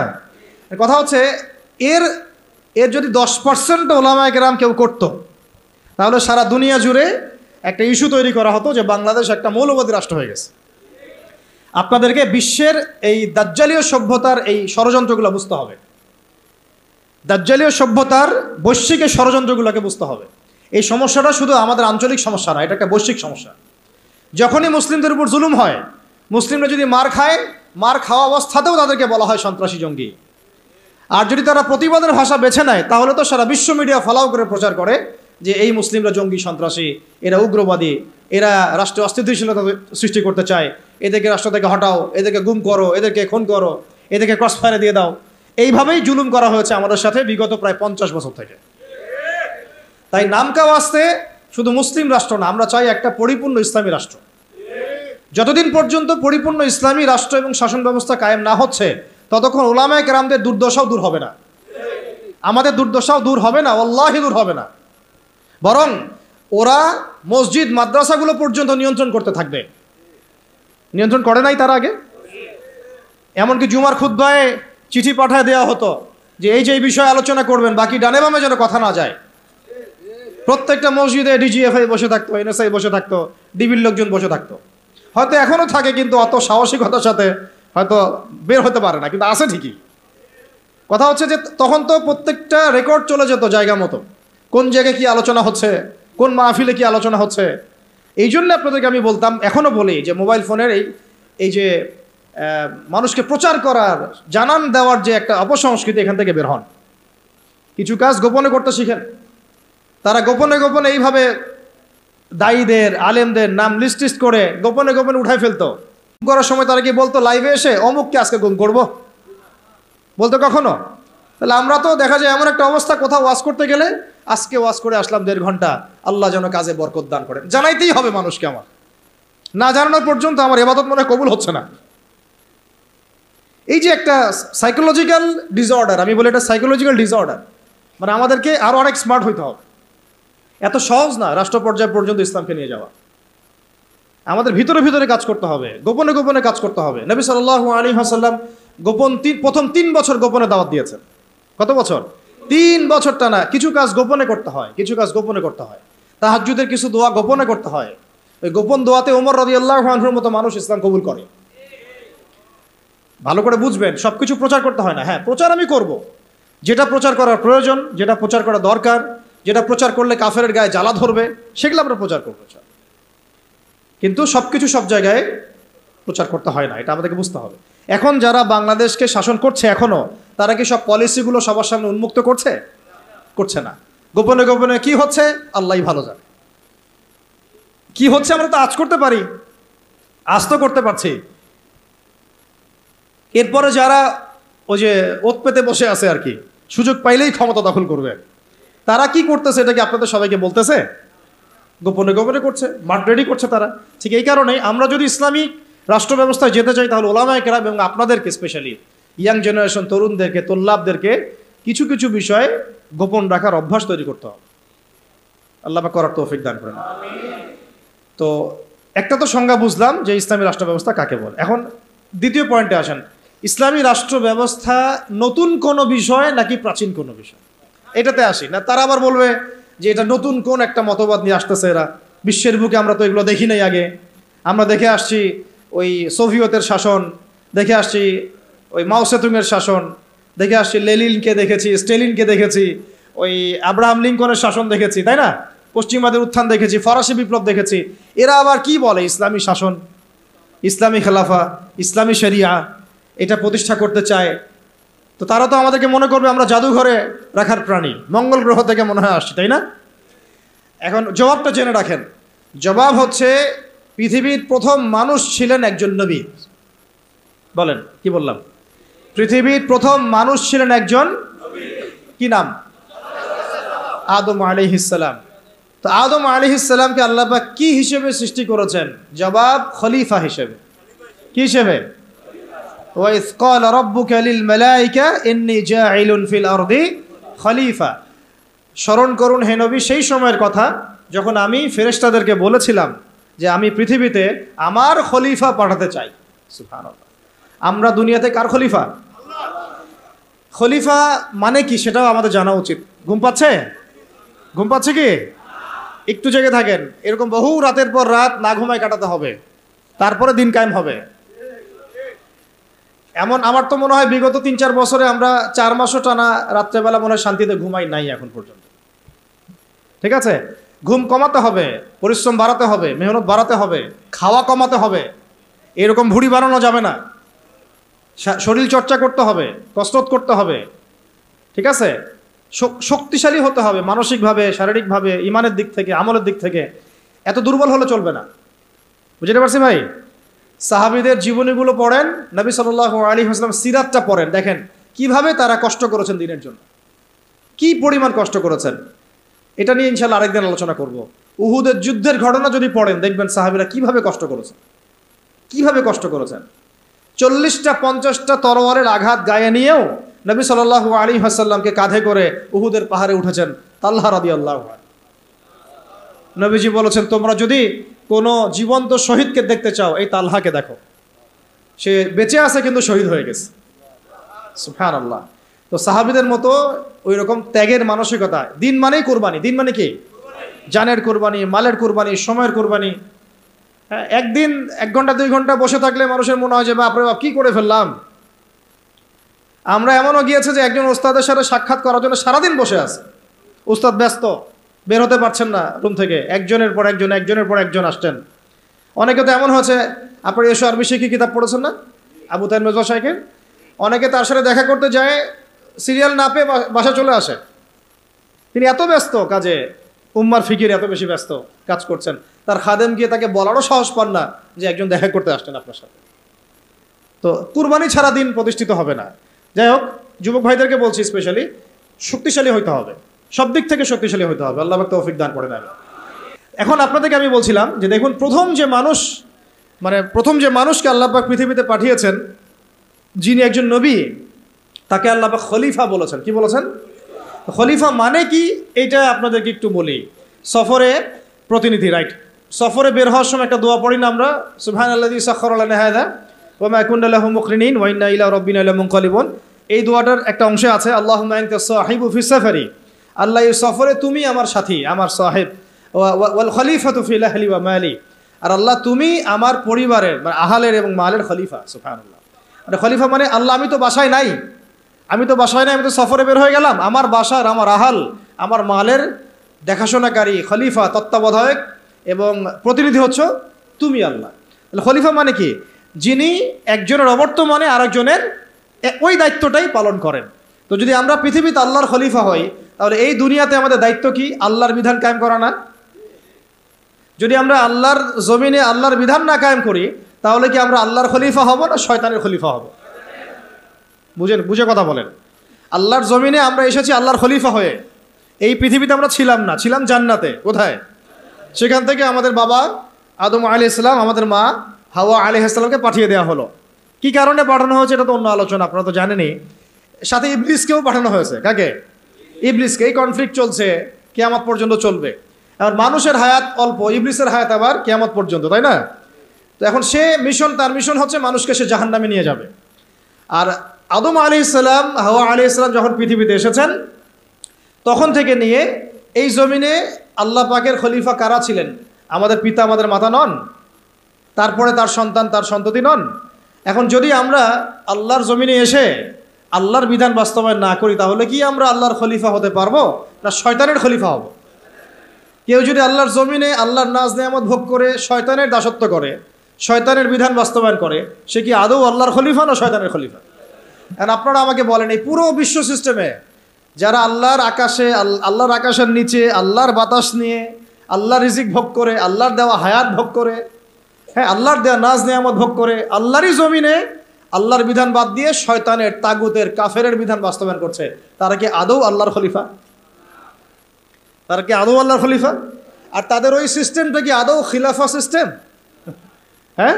কথা হচ্ছে এর এর যদি 10% ওলামায়ে কেরাম কেউ করতো, তাহলে সারা দুনিয়া জুড়ে একটা ইস্যু তৈরি করা হতো যে বাংলাদেশ একটা মৌলবাদী রাষ্ট্র হয়ে গেছে। আপনাদেরকে বিশ্বের এই দাজ্জালীয় সভ্যতার এই ষড়যন্ত্রগুলো বুঝতে হবে, দাজ্জালীয় সভ্যতার বৈশ্বিক এই ষড়যন্ত্রগুলোকে বুঝতে হবে। এই সমস্যাটা শুধু আমাদের আঞ্চলিক সমস্যা না, এটা একটা বৈশ্বিক সমস্যা। যখনই মুসলিমদের উপর জুলুম হয়, মুসলিমরা যদি মার খায়, মার খাওয়া অবস্থাতেও তাদেরকে বলা হয় সন্ত্রাসী জঙ্গি। আর যদি তারা প্রতিবাদের ভাষা বেছে নেয়, তাহলে তো সারা বিশ্ব মিডিয়া ফলাও করে প্রচার করে যে এই মুসলিমরা জঙ্গি, সন্ত্রাসী, এরা উগ্রবাদী, এরা রাষ্ট্রে অস্থিতিশীলতা সৃষ্টি করতে চায়, এদেরকে রাষ্ট্র থেকে হটাও, এদেরকে গুম করো, এদেরকে খুন করো, এদেরকে ক্রস ফায়ারে দিয়ে দাও। এইভাবেই জুলুম করা হয়েছে আমাদের সাথে বিগত প্রায় 50 বছর থেকে। তাই নামকা ওয়াস্তে শুধু মুসলিম রাষ্ট্র না, আমরা চাই একটা পরিপূর্ণ ইসলামী রাষ্ট্র। যতদিন পর্যন্ত পরিপূর্ণ ইসলামী রাষ্ট্র এবং শাসন ব্যবস্থা কায়েম না হচ্ছে, ততক্ষণ উলামায়ে কেরামদের দুর্দশাও দূর হবে না, আমাদের দুর্দশাও দূর হবে না, আল্লাহি দূর হবে না। বরং ওরা মসজিদ মাদ্রাসাগুলো পর্যন্ত নিয়ন্ত্রণ করতে থাকবে। নিয়ন্ত্রণ করে নাই তার আগে? এমনকি জুমার খুতবায় চিঠি পাঠায় দেওয়া হতো যে এই যে এই বিষয়ে আলোচনা করবেন, বাকি ডানে বামে যেন কথা না যায়। প্রত্যেকটা মসজিদে ডিজিএফআই বসে থাকতো, এনএসআই বসে থাকতো, ডিবির লোকজন বসে থাকতো। হয়তো এখনও থাকে, কিন্তু অত সাহসিকতার সাথে হয়তো বের হতে পারে না, কিন্তু আছে ঠিকই। কথা হচ্ছে যে তখন তো প্রত্যেকটা রেকর্ড চলে যেত জায়গা মতো, কোন জায়গায় কি আলোচনা হচ্ছে, কোন মাহফিলে কি আলোচনা হচ্ছে। এই জন্য আপনাদেরকে আমি বলতাম, এখনও বলি যে মোবাইল ফোনের এই যে মানুষকে প্রচার করার, জানান দেওয়ার যে একটা অপসংস্কৃতি, এখান থেকে বের হন। কিছু কাজ গোপনে করতে শিখেন। তারা গোপনে গোপনে এইভাবে দায়ীদের, আলেমদের নাম লিস্ট করে গোপনে গোপনে উঠায় ফেলতো। করার সময় তারা কি বলতো লাইভে এসে অমুককে আজকে গুম করবো? বলতো কখনো? তাহলে আমরা তো দেখা যায় এমন একটা অবস্থা, কোথাও ওয়াজ করতে গেলে আজকে ওয়াজ করে আসলাম 1.5 ঘন্টা, আল্লাহ যেন কাজে বরকত দান করেন। জানাইতেই হবে মানুষকে, আমার না জানানোর পর্যন্ত আমার ইবাদত মনে কবুল হচ্ছে না। এই যে একটা সাইকোলজিক্যাল ডিসঅর্ডার, আমি বলি এটা সাইকোলজিক্যাল ডিসঅর্ডার। মানে আমাদেরকে আরও অনেক স্মার্ট হইতে হবে। এত সহজ না রাষ্ট্র পর্যায় পর্যন্ত ইসলামকে নিয়ে যাওয়া। আমাদের ভিতরে ভিতরে কাজ করতে হবে, গোপনে গোপনে কাজ করতে হবে। নবী সাল্লাল্লাহু আলাইহি ওয়াসাল্লাম প্রথম 3 বছর গোপনে দাওয়াত দিয়েছেন। কত বছর? 3 বছর টানা। কিছু কাজ গোপনে করতে হয়, কিছু কাজ গোপনে করতে হয়। তাহাজ্জুদের কিছু দোয়া গোপনে করতে হয়। ওই গোপন দোয়াতে ওমর রাদিয়াল্লাহু আনহুর মতো মানুষ ইসলাম কবুল করে। ভালো করে বুঝবেন, সব কিছু প্রচার করতে হয় না। হ্যাঁ, প্রচার আমি করব, যেটা প্রচার করার প্রয়োজন, যেটা প্রচার করা দরকার, যেটা প্রচার করলে কাফেরের গায়ে জ্বালা ধরবে, সেগুলো আমরা প্রচার করবো। কিন্তু সব কিছু সব জায়গায় প্রচার করতে হয় না, এটা আমাদেরকে বুঝতে হবে। এখন যারা বাংলাদেশকে শাসন করছে এখনও, তারা কি সব পলিসিগুলো সবার সামনে উন্মুক্ত করছে? করছে না। গোপনে গোপনে কি হচ্ছে আল্লাহই ভালো জানে। কি হচ্ছে আমরা তো আজ করতে পারি, আজ তো করতে পারছি। এরপরে যারা ওই যে ওত পেতে বসে আছে আর কি, সুযোগ পাইলেই ক্ষমতা দখল করবে, তারা কি করতেছে এটা কি আপনাদের সবাইকে বলতেছে? গোপনে গোপনে করছে, মাঠ রেডি করছে তারা। ঠিক এই কারণেই আমরা যদি ইসলামিক রাষ্ট্র ব্যবস্থায় যেতে চাই, তাহলে ওলামায়ে কেরাম এবং আপনাদেরকে, স্পেশালি ইয়াং জেনারেশন, তরুণদেরকে, তোল্লাবদেরকে কিছু কিছু বিষয়ে গোপন রাখার অভ্যাস তৈরি করতে হবে। আল্লাহ পাক করার তৌফিক দান করেন। তো একটা তো সংজ্ঞা বুঝলাম যে ইসলামী রাষ্ট্র ব্যবস্থা কাকে বলে। এখন দ্বিতীয় পয়েন্টে আসেন, ইসলামী রাষ্ট্র ব্যবস্থা নতুন কোনো বিষয় নাকি প্রাচীন কোনো বিষয়, এটাতে আসি না। তারা আবার বলবে যে এটা নতুন কোন একটা মতবাদ নিয়ে আসতেছে এরা, বিশ্বের বুকে আমরা তো এগুলো দেখি নাই আগে। আমরা দেখে আসছি ওই সোভিয়েতের শাসন, দেখে আসছি ওই মাও সেতুংয়ের শাসন, দেখে আসছি লেনিনকে দেখেছি, স্টেলিনকে দেখেছি, ওই আব্রাহাম লিঙ্কনের শাসন দেখেছি, তাই না? পশ্চিমাদের উত্থান দেখেছি, ফরাসি বিপ্লব দেখেছি। এরা আবার কি বলে ইসলামী শাসন, ইসলামী খেলাফা, ইসলামী শরিয়া এটা প্রতিষ্ঠা করতে চায়। তো তারা তো আমাদেরকে মনে করবে আমরা জাদুঘরে রাখার প্রাণী, মঙ্গল গ্রহ থেকে মনে হয় আসছি, তাই না? এখন জবাবটা জেনে রাখেন। জবাব হচ্ছে, পৃথিবীর প্রথম মানুষ ছিলেন একজন নবী। বলেন, কি বললাম? পৃথিবীর প্রথম মানুষ ছিলেন একজন, কি নাম? আদম আলাইহিস সালাম। তো আদম আলাইহিস সালামকে আল্লাহ পাক কি হিসেবে সৃষ্টি করেছেন? জবাব, খলিফা হিসেবে। কি হিসেবে? ওয়াইজ ক্বালা রাব্বুকা লিল মালাইকা ইন্নী জাইলুন ফিল আরদি খলিফা। স্মরণ করুন হে নবী সেই সময়ের কথা যখন আমি ফেরেশতাদেরকে বলেছিলাম যে আমি পৃথিবীতে আমার খলিফা পাঠাতে চাই। সুবহানাল্লাহ। আমরা দুনিয়াতে কার খলিফা? খলিফা মানে কি সেটাও আমাদের জানা উচিত। ঘুম পাচ্ছে? ঘুম পাচ্ছে কি? একটু জেগে থাকেন। এরকম বহু রাতের পর রাত না ঘুমায় কাটাতে হবে, তারপরে দিন কায়েম হবে। এমন আমার তো মনে হয় বিগত ৩-৪ বছরে আমরা 4 মাসও টানা রাত্রেবেলা মনে হয় শান্তিতে ঘুমাই নাই এখন পর্যন্ত। ঠিক আছে, ঘুম কমাতে হবে, পরিশ্রম বাড়াতে হবে, মেহনত বাড়াতে হবে, খাওয়া কমাতে হবে। এরকম ভুঁড়ি বাড়ানো যাবে না, শরীর চর্চা করতে হবে, কসরত করতে হবে। ঠিক আছে, শক্তিশালী হতে হবে মানসিকভাবে, শারীরিকভাবে, ইমানের দিক থেকে, আমলের দিক থেকে। এত দুর্বল হলে চলবে না। বুঝতে পারছি ভাই? সাহাবীদের জীবনীগুলো পড়েন, নবী সাল্লাল্লাহু আলাইহি ওয়াসাল্লাম সিরাতটা পড়েন, দেখেন কিভাবে তারা কষ্ট করেছেন দিনের জন্য, কি পরিমাণ কষ্ট করেছেন। এটা নিয়ে ইনশাআল্লাহ আরেকদিন আলোচনা করব। উহুদের যুদ্ধের ঘটনা যদি পড়েন দেখবেন সাহাবীরা কিভাবে কষ্ট করেছেন, কিভাবে কষ্ট করেছেন। 40টা 50টা তরোয়ারের আঘাত গায়ে নিয়েও নবী সাল্লাল্লাহু আলাইহি ওয়াসাল্লামকে কাঁধে করে উহুদের পাহাড়ে উঠেছেন তালহা রাদিয়াল্লাহু আনহু। নবীজি বলেছেন, তোমরা যদি কোনো জীবন্ত শহীদকে দেখতে চাও এই তালহাকে দেখো, সে বেঁচে আছে কিন্তু শহীদ হয়ে গেছে। সুবহানাল্লাহ। তো সাহাবীদের মতো ওই রকম ত্যাগের মানসিকতা। দিন মানেই কোরবানি। দিন মানে কি? জানের কোরবানি, মালের কোরবানি, সময়ের কোরবানি। হ্যাঁ, একদিন 1 ঘন্টা 2 ঘন্টা বসে থাকলে মানুষের মনে হয় যে বাপরে বাপ কি করে ফেললাম। আমরা এমনও গিয়েছে যে একজন ওস্তাদের সাথে সাক্ষাৎ করার জন্য সারাদিন বসে আছে, ওস্তাদ ব্যস্ত, বের হতে পারছেন না রুম থেকে, একজনের পর একজন, একজনের পর একজন আসছেন। অনেকে তো এমন হয়েছে, আপনার এসো আরবি শিখি কিতাব পড়েছেন না আবু তাহের মেজবা সাহেবের? অনেকে তার সাথে দেখা করতে যায়, সিরিয়াল না পেয়ে বাসা চলে আসে। তিনি এত ব্যস্ত কাজে, উম্মার ফিকির এত বেশি ব্যস্ত কাজ করছেন, তার খাদেম গিয়ে তাকে বলারও সাহস পান না যে একজন দেখা করতে আসছেন আপনার সাথে। তো কুরবানি ছাড়া দিন প্রতিষ্ঠিত হবে না। যাই হোক, যুবক ভাইদেরকে বলছি স্পেশালি শক্তিশালী হইতে হবে, সব দিক থেকে শক্তিশালী হইতে হবে। আল্লাহ পাক তৌফিক দান করেন। এখন আপনাদেরকে আমি বলছিলাম যে দেখুন, প্রথম যে মানুষকে আল্লাহ পাক পৃথিবীতে পাঠিয়েছেন, যিনি একজন নবী, তাকে আল্লাহ পাক খলিফা বলেছেন। কি বলেছেন? খলিফা মানে কি এইটা আপনাদেরকে একটু বলি। সফরে প্রতিনিধি, রাইট? সফরে বের হওয়ার সময় একটা দোয়া পড়ি না আমরা, সুবহানাল্লাযী সাখখারা লানা হাযা ওয়া মা কুন্না লাহু মুকরিনিন ওয়া ইন্না ইলা রাব্বিনা লামুনকালিবুন। এই দোয়াটার একটা অংশে আছে আল্লাহুম্মা আনতা সাহিবু ফিস সাফারি, আল্লাহ এই সফরে তুমি আমার সাথী, আমার সাহেব, ওয়াল খলিফাতু ফিল আহলি ওয়া মালি, আর আল্লাহ তুমি আমার পরিবারের মানে আহলের এবং মালের খলিফা। সুবহানাল্লাহ। মানে খলিফা মানে আল্লাহ আমি তো বাসায় নাই, আমি তো সফরে বের হয়ে গেলাম, আমার বাসার, আমার আহাল, আমার মালের দেখাশোনাকারী খলিফা, তত্ত্বাবধায়ক এবং প্রতিনিধি হচ্ছ তুমি আল্লাহ। খলিফা মানে কি? যিনি একজনের অবর্তমানে আরেকজনের ওই দায়িত্বটাই পালন করেন। তো যদি আমরা পৃথিবীতে আল্লাহর খলিফা হই, তাহলে এই দুনিয়াতে আমাদের দায়িত্ব কি? আল্লাহর বিধান কায়েম করা না? যদি আমরা আল্লাহর জমিনে আল্লাহর বিধান না কায়েম করি, তাহলে কি আমরা আল্লাহর খলিফা হব না শয়তানের খলিফা হব? বুঝে কথা বলেন। আল্লাহর জমিনে আমরা এসেছি আল্লাহর খলিফা হয়ে। এই পৃথিবীতে আমরা ছিলাম না, ছিলাম জান্নাতে। কোথায়? সেখান থেকে আমাদের বাবা আদম আলাইহিস সালাম, আমাদের মা হাওয়া আলাইহিস সালামকে পাঠিয়ে দেওয়া হলো। কি কারণে পাঠানো হয়েছে এটা তো অন্য আলোচনা, আপনারা তো জানেনই। সাথে ইবলিসকেও পাঠানো হয়েছে। কাকে? ইবলিসকে। এই কনফ্লিক্ট চলছে, কিয়ামত পর্যন্ত চলবে। আর মানুষের হায়াত অল্প, ইবলিসের হায়াত আবার কিয়ামত পর্যন্ত, তাই না? তো এখন তার মিশন হচ্ছে মানুষকে সে জাহান্নামে নিয়ে যাবে। আর আদম আলাইহিস সালাম, হাওয়া আলাইহিস সালাম যখন পৃথিবীতে এসেছেন, তখন থেকে নিয়ে এই জমিনে আল্লাহ পাকের খলিফা কারা ছিলেন? আমাদের পিতা, আমাদের মাতা নন? তারপরে তার সন্তান, তার সন্ততি নন? এখন যদি আমরা আল্লাহর জমিনে এসে আল্লাহর বিধান বাস্তবায়ন না করি, তাহলে কি আমরা আল্লাহর খলিফা হতে পারবো না শয়তানের খলিফা হব? কেউ যদি আল্লাহর জমিনে আল্লাহর নাজ নেয়ামত ভোগ করে শয়তানের দাসত্ব করে, শয়তানের বিধান বাস্তবায়ন করে, সে কি আদৌ আল্লাহর খলিফা না শয়তানের খলিফা? এখন আপনারা আমাকে বলেন, এই পুরো বিশ্ব সিস্টেমে যারা আল্লাহর আকাশের নিচে আল্লাহর বাতাস নিয়ে আল্লাহর রিজিক ভোগ করে, আল্লাহর দেওয়া হায়াত ভোগ করে, হ্যাঁ, আল্লাহর দেওয়া নাজ নেয়ামত ভোগ করে, আল্লাহরই জমিনে আল্লাহর বিধান বাদ দিয়ে শয়তানের, তাগুতের, কাফেরের বিধান বাস্তবায়ন করছে, তারা কি আদৌ আল্লাহর খলিফা? তারা কি আদৌ আল্লাহর খলিফা? আর তাদের ওই সিস্টেমটা কি আদৌ খিলাফা সিস্টেম? হ্যাঁ,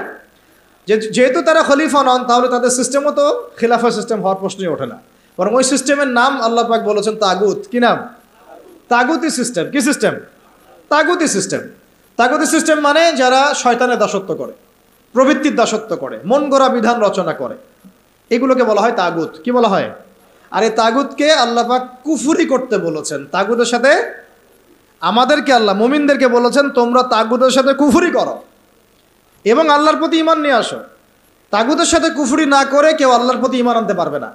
যেহেতু তারা খলিফা নন, তাহলে তাদের সিস্টেমও তো খিলাফা সিস্টেম হওয়ার প্রশ্নই ওঠে না। বরং ওই সিস্টেমের নাম আল্লাহ পাক বলেছেন তাগুত। কি নাম? তাগুতি সিস্টেম। কি সিস্টেম? তাগুতি সিস্টেম। তাগুতি সিস্টেম মানে যারা শয়তানের দাসত্ব করে, প্রবৃত্তির দাসত্ব করে, মন গড়া বিধান রচনা করে, এগুলোকে বলা হয় তাগুত। কি বলা হয়? আর এই তাগুতকে আল্লাহ পাক কুফরি করতে বলেছেন। তাগুতের সাথে আমাদেরকে আল্লাহ মুমিনদেরকে বলেছেন তোমরা তাগুতের সাথে কুফরি করো এবং আল্লাহর প্রতি ঈমান নিয়ে আসো। তাগুতের সাথে কুফরি না করে কেউ আল্লাহর প্রতি ঈমান আনতে পারবে না।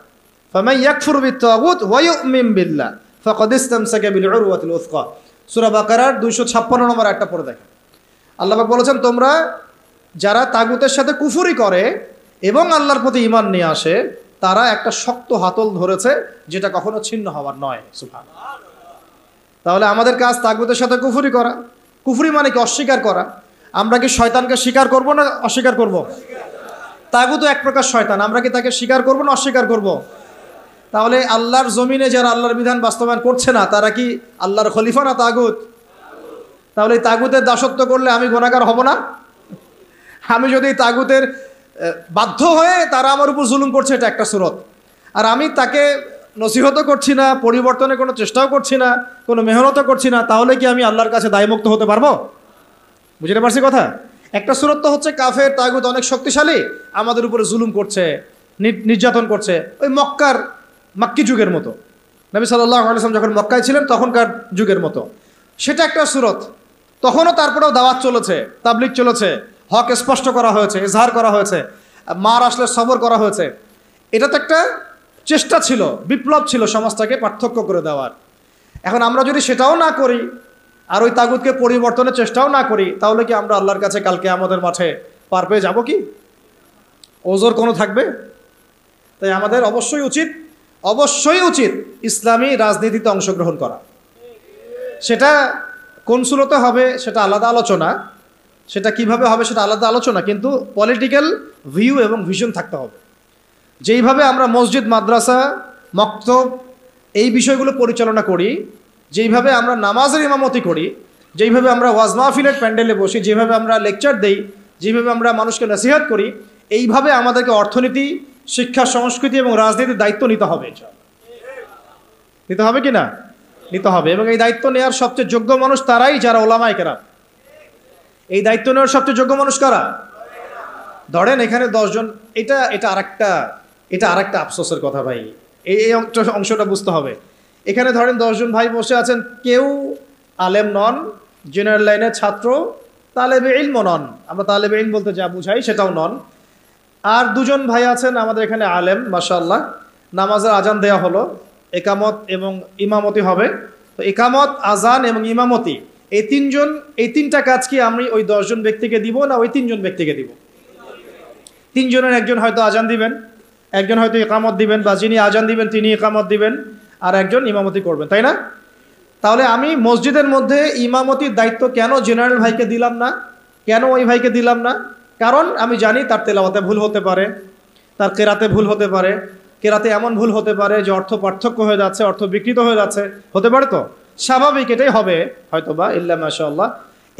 ফামান ইয়াকফুর বিত-তাগুত ওয়া ইউমিন বিল্লাহ ফাকাদ ইসতামসাকা বিল উরওয়াতিল উসকা, সূরা বাকারার 256 নম্বর আয়াতটা পড়ে দেখেন। আল্লাহ পাক বলেছেন তোমরা যারা তাগুতের সাথে কুফরি করে এবং আল্লাহর প্রতি ঈমান নিয়ে আসে তারা একটা শক্ত হাতল ধরেছে যেটা কখনো ছিন্ন হওয়ার নয়। সুবহানাল্লাহ। তাহলে আমাদের কাজ তাগুতের সাথে কুফরি করা। কুফরি মানে কি? অস্বীকার করা। আমরা কি শয়তানকে স্বীকার করব না অস্বীকার করব? তাগুত এক প্রকার শয়তান, আমরা কি তাকে স্বীকার করব না অস্বীকার করব? তাহলে আল্লাহর জমিনে যারা আল্লাহর বিধান বাস্তবায়ন করছে না তারা কি আল্লাহর খলিফা না তাগুত? তাহলে এই তাগুতের দাসত্ব করলে আমি গুনাহগার হব না? আমি যদি তাগুতের বাধ্য হয়ে তারা আমার উপর জুলুম করছে এটা একটা সুরত, আর আমি তাকে নসিহতও করছি না, পরিবর্তনের কোনো চেষ্টাও করছি না, কোনো মেহনতও করছি না, তাহলে কি আমি আল্লাহর কাছে দায়মুক্ত হতে পারবো? বুঝতে পারছি কথা? একটা সুরত তো হচ্ছে কাফের তাগুত অনেক শক্তিশালী, আমাদের উপরে জুলুম করছে, নির্যাতন করছে, ওই মাক্কি যুগের মতো, নবী সাল্লাল্লাহু আলাইহি ওয়াসাল্লাম যখন মক্কায় ছিলেন তখনকার যুগের মতো, সেটা একটা সুরত। তখনও তারপরেও দাওয়াত চলেছে, তাবলিগ চলেছে, হক স্পষ্ট করা হয়েছে, ইজহার করা হয়েছে, মার আসলে সবর করা হয়েছে। এটা তো একটা চেষ্টা ছিল, বিপ্লব ছিল সমাজটাকে পার্থক্য করে দেওয়ার। এখন আমরা যদি সেটাও না করি আর ওই তাগুতকে পরিবর্তনের চেষ্টাও না করি তাহলে কি আমরা আল্লাহর কাছে কালকে আমাদের মাঠে পার পেয়ে যাবো কি? ওজোর কোনো থাকবে? তাই আমাদের অবশ্যই উচিত ইসলামী রাজনীতিতে অংশগ্রহণ করা। সেটা কোন সুরতে হবে সেটা আলাদা আলোচনা, সেটা কিভাবে হবে সেটা আলাদা আলোচনা, কিন্তু পলিটিক্যাল ভিউ এবং ভিশন থাকতে হবে। যেইভাবে আমরা মসজিদ, মাদ্রাসা, মক্তব এই বিষয়গুলো পরিচালনা করি, যেইভাবে আমরা নামাজের ইমামতি করি, যেইভাবে আমরা ওয়াজ মাহফিলের প্যান্ডেলে বসি, যেভাবে আমরা লেকচার দেই, যেভাবে আমরা মানুষকে নসিহত করি, এইভাবে আমাদেরকে অর্থনীতি, শিক্ষা, সংস্কৃতি এবং রাজনীতির দায়িত্ব নিতে হবে। নিতে হবে কি না? নিতে হবে। এবং এই দায়িত্ব নেওয়ার সবচেয়ে যোগ্য মানুষ তারাই যারা ওলামায়ে কেরাম। এই দায়িত্ব নেওয়ার সবচেয়ে যোগ্য মানুষ কারা? ধরেন এখানে 10 জন, এটা আরেকটা আফসোসের কথা ভাই, এই অংশটা বুঝতে হবে। এখানে ধরেন 10 জন ভাই বসে আছেন, কেউ আলেম নন, জেনারেল লাইনের ছাত্র, তালেবে ইলম নন, আমরা তালেবে ইলম বলতে যা বুঝাই সেটাও নন। আর 2 জন ভাই আছেন আমাদের এখানে আলেম, মাশাআল্লাহ, নামাজের আজান দেওয়া হলো, একামত এবং ইমামতি হবে। তো একামত, আজান এবং ইমামতি এই 3টা কাজ কি আমি ওই 10 জন ব্যক্তিকে দিব না ওই 3 জন ব্যক্তিকে দিব? 3 জনের একজন হয়তো আজান দিবেন, একজন হয়তো একামত দিবেন, বা যিনি আজান দিবেন তিনি একামত দিবেন, আর একজন ইমামতি করবেন, তাই না? তাহলে আমি মসজিদের মধ্যে ইমামতির দায়িত্ব কেন জেনারেল ভাইকে দিলাম না? কেন ওই ভাইকে দিলাম না? কারণ আমি জানি তার তেলাওয়াতে ভুল হতে পারে, তার কেরাতে ভুল হতে পারে, কেরাতে এমন ভুল হতে পারে যে অর্থ পার্থক্য হয়ে যাচ্ছে, অর্থ বিকৃত হয়ে যাচ্ছে, হতে পারে। তো স্বাভাবিক, এটাই হবে হয়তো বা, ইল্লা মাশাআল্লাহ।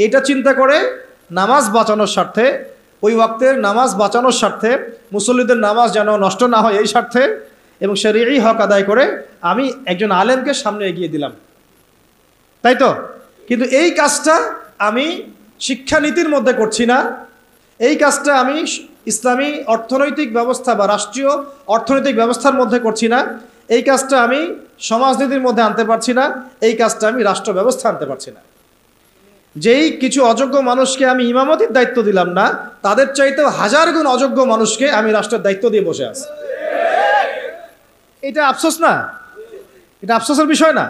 এটা চিন্তা করে নামাজ বাঁচানোর স্বার্থে, ওই ওয়াক্তের নামাজ বাঁচানোর স্বার্থে, মুসল্লিদের নামাজ যেন নষ্ট না হয় এই স্বার্থে, এবং শরীয়ী হক আদায় করে আমি একজন আলেমকে সামনে এগিয়ে দিলাম, তাই তো? কিন্তু এই কাজটা আমি শিক্ষানীতির মধ্যে করছি না, এই কাজটা আমি ইসলামী অর্থনৈতিক ব্যবস্থা বা রাষ্ট্রীয় অর্থনৈতিক ব্যবস্থার মধ্যে করছি না, এই কাজটা আমি সমাজনীতির মধ্যে আনতে পারছি না, এই কাজটা আমি রাষ্ট্র ব্যবস্থা আনতে পারছি না। যেই কিছু অযোগ্য মানুষকে আমি ইমামতির দায়িত্ব দিলাম না, তাদের চাইতেও 1000 গুণ অযোগ্য মানুষকে আমি রাষ্ট্রের দায়িত্ব দিয়ে বসে আছি। এটা আফসোস না? এটা আফসোসের বিষয় না?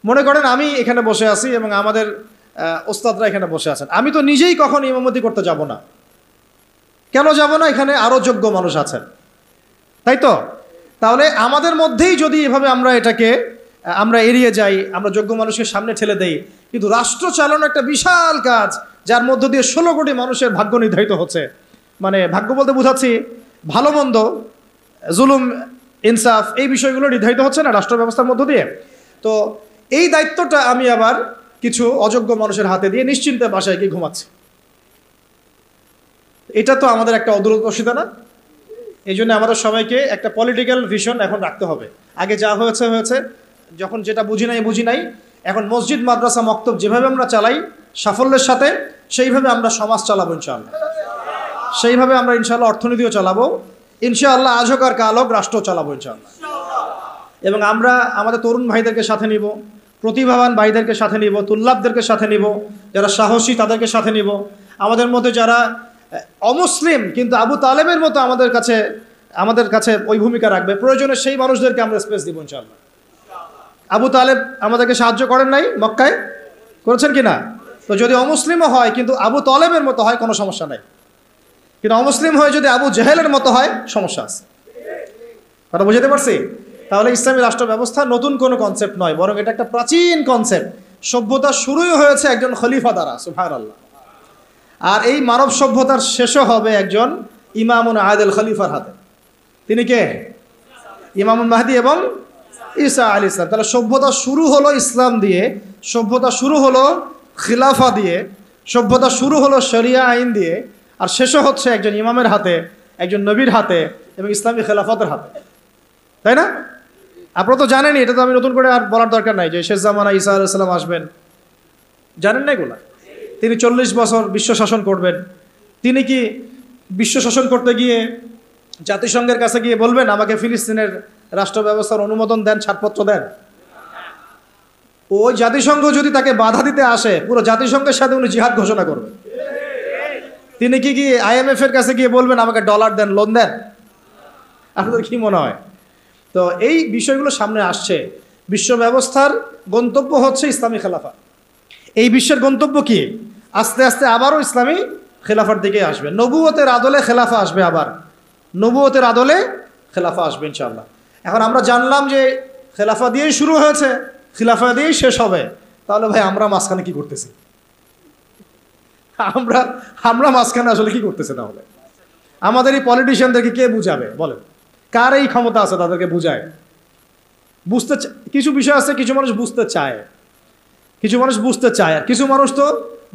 মনে করেন আমি এখানে বসে আছি এবং আমাদের ওস্তাদরা এখানে বসে আছেন, আমি তো নিজেই কখন ইমামতি করতে যাব না। কেন যাব না? এখানে আরও যোগ্য মানুষ আছেন, তাই তো? তাহলে আমাদের মধ্যেই যদি এভাবে আমরা এড়িয়ে যাই, আমরা যোগ্য মানুষের সামনে ঠেলে দেই, কিন্তু রাষ্ট্র চালানো একটা বিশাল কাজ, যার মধ্য দিয়ে 16 কোটি মানুষের ভাগ্য নির্ধারিত হচ্ছে। মানে ভাগ্য বলতে বোঝাচ্ছি ভালো মন্দ, জুলুম, ইনসাফ, এই বিষয়গুলো নির্ধারিত হচ্ছে না রাষ্ট্র ব্যবস্থার মধ্য দিয়ে। তো এই দায়িত্বটা আমি আবার কিছু অযোগ্য মানুষের হাতে দিয়ে নিশ্চিন্তে বাসায় গিয়ে ঘুমাচ্ছি। এটা তো আমাদের একটা অদূরদর্শিতা না? এই জন্য আমাদের সবাইকে একটা পলিটিক্যাল ভিশন এখন রাখতে হবে। আগে যা হয়েছে, যখন যেটা বুঝি নাই, এখন মসজিদ, মাদ্রাসা, মক্তব যেভাবে আমরা চালাই সাফল্যের সাথে, সেইভাবে আমরা সমাজ চালাবো ইনশাআল্লাহ, সেইভাবে আমরা ইনশাআল্লাহ অর্থনীতিও চালাবো ইনশাআল্লাহ, আজ হোক আর কাল হোক রাষ্ট্র চালাবো ইনশাআল্লাহ। এবং আমরা আমাদের তরুণ ভাইদেরকে সাথে নিব, প্রতিভাবান ভাইদেরকে সাথে নিব, তুল্লাবদেরকে সাথে নিব, যারা সাহসী তাদেরকে সাথে নিব। আমাদের মধ্যে যারা অমুসলিম কিন্তু আবু তালেবের মতো আমাদের কাছে ওই ভূমিকা রাখবে, প্রয়োজনে সেই মানুষদেরকে আমরা স্পেস দিব ইনশাআল্লাহ। আবু তালেব আমাদেরকে সাহায্য করেন নাই মক্কায়? করেছেন কি না? তো যদি অমুসলিমও হয় কিন্তু আবু তালেবের মতো হয়, কোনো সমস্যা নাই। কিন্তু অমুসলিম হয়ে যদি আবু জেহেলের মতো হয়, সমস্যা আছে। কথা বুঝতে পারছি? তাহলে ইসলামী রাষ্ট্র ব্যবস্থা নতুন কোনো কনসেপ্ট নয়, বরং এটা একটা প্রাচীন কনসেপ্ট। সভ্যতা শুরুই হয়েছে একজন খলিফা দ্বারা, সুবহানাল্লাহ। আর এই মানব সভ্যতার শেষও হবে একজন ইমামুন আদিল খলিফার হাতে। তিনি কে? ইমামুল মাহদি এবং ঈসা আলাইহিস সালাম। তাহলে সভ্যতা শুরু হলো ইসলাম দিয়ে, সভ্যতা শুরু হলো খিলাফা দিয়ে, সভ্যতা শুরু হলো শরিয়া আইন দিয়ে, আর শেষও হচ্ছে একজন ইমামের হাতে, একজন নবীর হাতে এবং ইসলামী খেলাফতের হাতে। তাই না? আপনারা তো জানেনই, এটা তো আমি নতুন করে আর বলার দরকার নাই যে শেষ জামানা ঈসা আলাইহিস সালাম আসবেন। জানেন না এগুলা? তিনি 40 বছর বিশ্ব শাসন করবেন। তিনি কি বিশ্ব শাসন করতে গিয়ে জাতিসংঘের কাছে গিয়ে বলবেন আমাকে ফিলিস্তিনের রাষ্ট্র ব্যবস্থার অনুমোদন দেন, ছাড়পত্র দেন? ওই জাতিসংঘ যদি তাকে বাধা দিতে আসে, পুরো জাতিসংঘের সাথে উনি জিহাদ ঘোষণা করবেন। তিনি কি IMF এর কাছে গিয়ে বলবেন আমাকে ডলার দেন, লোন দেন? আপনাদের কি মনে হয়? তো এই বিষয়গুলো সামনে আসছে। বিশ্ব ব্যবস্থার গন্তব্য হচ্ছে ইসলামী খেলাফা। এই বিশ্বের গন্তব্য কি? আস্তে আস্তে আবারও ইসলামী খেলাফার দিকে আসবে। নবুয়তের আদলে খেলাফা আসবে, আবার নবুয়তের আদলে খেলাফা আসবে ইনশাআল্লাহ। এখন আমরা জানলাম যে খেলাফা দিয়েই শুরু হয়েছে, খিলাফা দিয়েই শেষ হবে। তাহলে ভাই আমরা মাঝখানে কি করতেছি? আমরা মাঝখানে আসলে কি করতেছে? তাহলে আমাদের এই পলিটিশিয়ানদেরকে কে বুঝাবে বলেন? কার এই ক্ষমতা আছে তাদেরকে বুঝায়? কিছু বিষয় আছে, কিছু মানুষ বুঝতে চায়, কিছু মানুষ বুঝতে চায়, আর কিছু মানুষ তো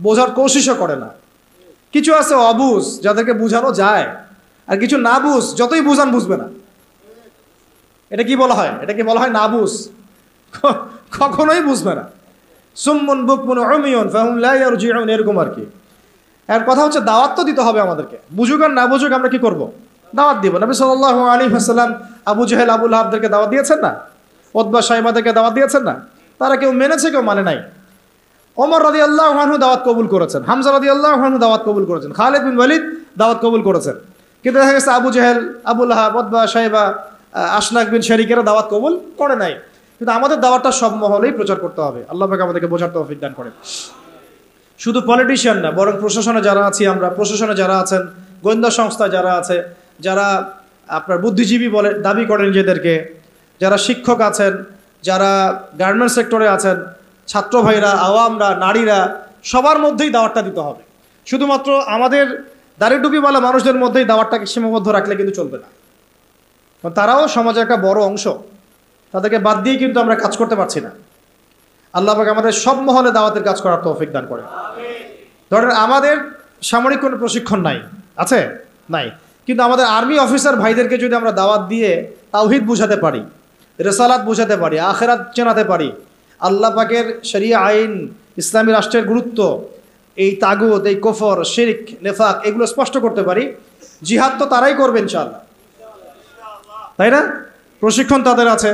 বোঝার কোশিশও করে না। কিছু আছে অবুঝ, যাদেরকে বুঝানো যায়, আর কিছু না বুঝ, যতই বুঝান বুঝবে না। এটা কি বলা হয়? এটা কি বলা হয় না বুঝ? কখনোই বুঝবে না। সুম্মুন বুকমুন উমিয়ুন ফাহুম লা ইয়ারজিউন, এরকম আর কি। এর কথা হচ্ছে দাওয়াত তো দিতে হবে আমাদেরকে, বুঝুক আর না বুঝুক আমরা কি করব? দাওয়াত দিব। নবী সাল্লাল্লাহু আলাইহি ওয়াসাল্লাম আবু জেহেল, আবু লাহাবদেরকে দাওয়াত দিয়েছেন না? উতবা সাইবাদেরকে দাওয়াত দিয়েছেন না? তারা কেউ মেনেছে, কেউ মানে নাই। ওমর রাদিয়াল্লাহু আনহু দাওয়াত কবুল করেছেন, হামজা রাদিয়াল্লাহু আনহু দাওয়াত কবুল করেছেন, খালিদ বিন ওয়ালিদ দাওয়াত কবুল করেছেন। কিন্তু দেখা গেছে আবু জেহেল, আবু লাহাব, উতবা সাইবা, আশনাক বিন শারিকেরা দাওয়াত কবুল করে নাই। কিন্তু আমাদের দাওয়াতটা সব মহলেই প্রচার করতে হবে। আল্লাহ পাক আমাদেরকে বোঝার তৌফিক দান করেন। শুধু পলিটিশিয়ান না, বরং প্রশাসনে যারা আছি আমরা, প্রশাসনে যারা আছেন, গোয়েন্দা সংস্থা যারা আছে, যারা আপনার বুদ্ধিজীবী বলে দাবি করেন নিজেদেরকে, যারা শিক্ষক আছেন, যারা গার্মেন্টস সেক্টরে আছেন, ছাত্র ভাইরা, আওয়ামরা, নারীরা, সবার মধ্যেই দাওয়াতটা দিতে হবে। শুধুমাত্র আমাদের দাড়ি টুপিওয়ালা মানুষদের মধ্যেই দাওয়াতটাকে সীমাবদ্ধ রাখলে কিন্তু চলবে না। তারাও সমাজের একটা বড় অংশ, তাদেরকে বাদ দিয়ে কিন্তু আমরা কাজ করতে পারছি না। আল্লাহ পাক আমাদের সব মহলে দাওয়াতের কাজ করার তৌফিক দান করে। ধরেন আমাদের সামরিক কোনো প্রশিক্ষণ নাই, আছে? নাই। কিন্তু আমাদের আর্মি অফিসার ভাইদেরকে যদি আমরা দাওয়াত দিয়ে তাওহীদ বুঝাতে পারি, রিসালাত বুঝাতে পারি, আখিরাত চেনাতে পারি, আল্লাহ পাকের শরিয়া আইন, ইসলামী রাষ্ট্রের গুরুত্ব, এই তাগুত, এই কুফর, শিরক, নেফাক, এগুলো স্পষ্ট করতে পারি, জিহাদ তো তারাই করবে ইনশাআল্লাহ। তাই না? প্রশিক্ষণ তাদের আছে,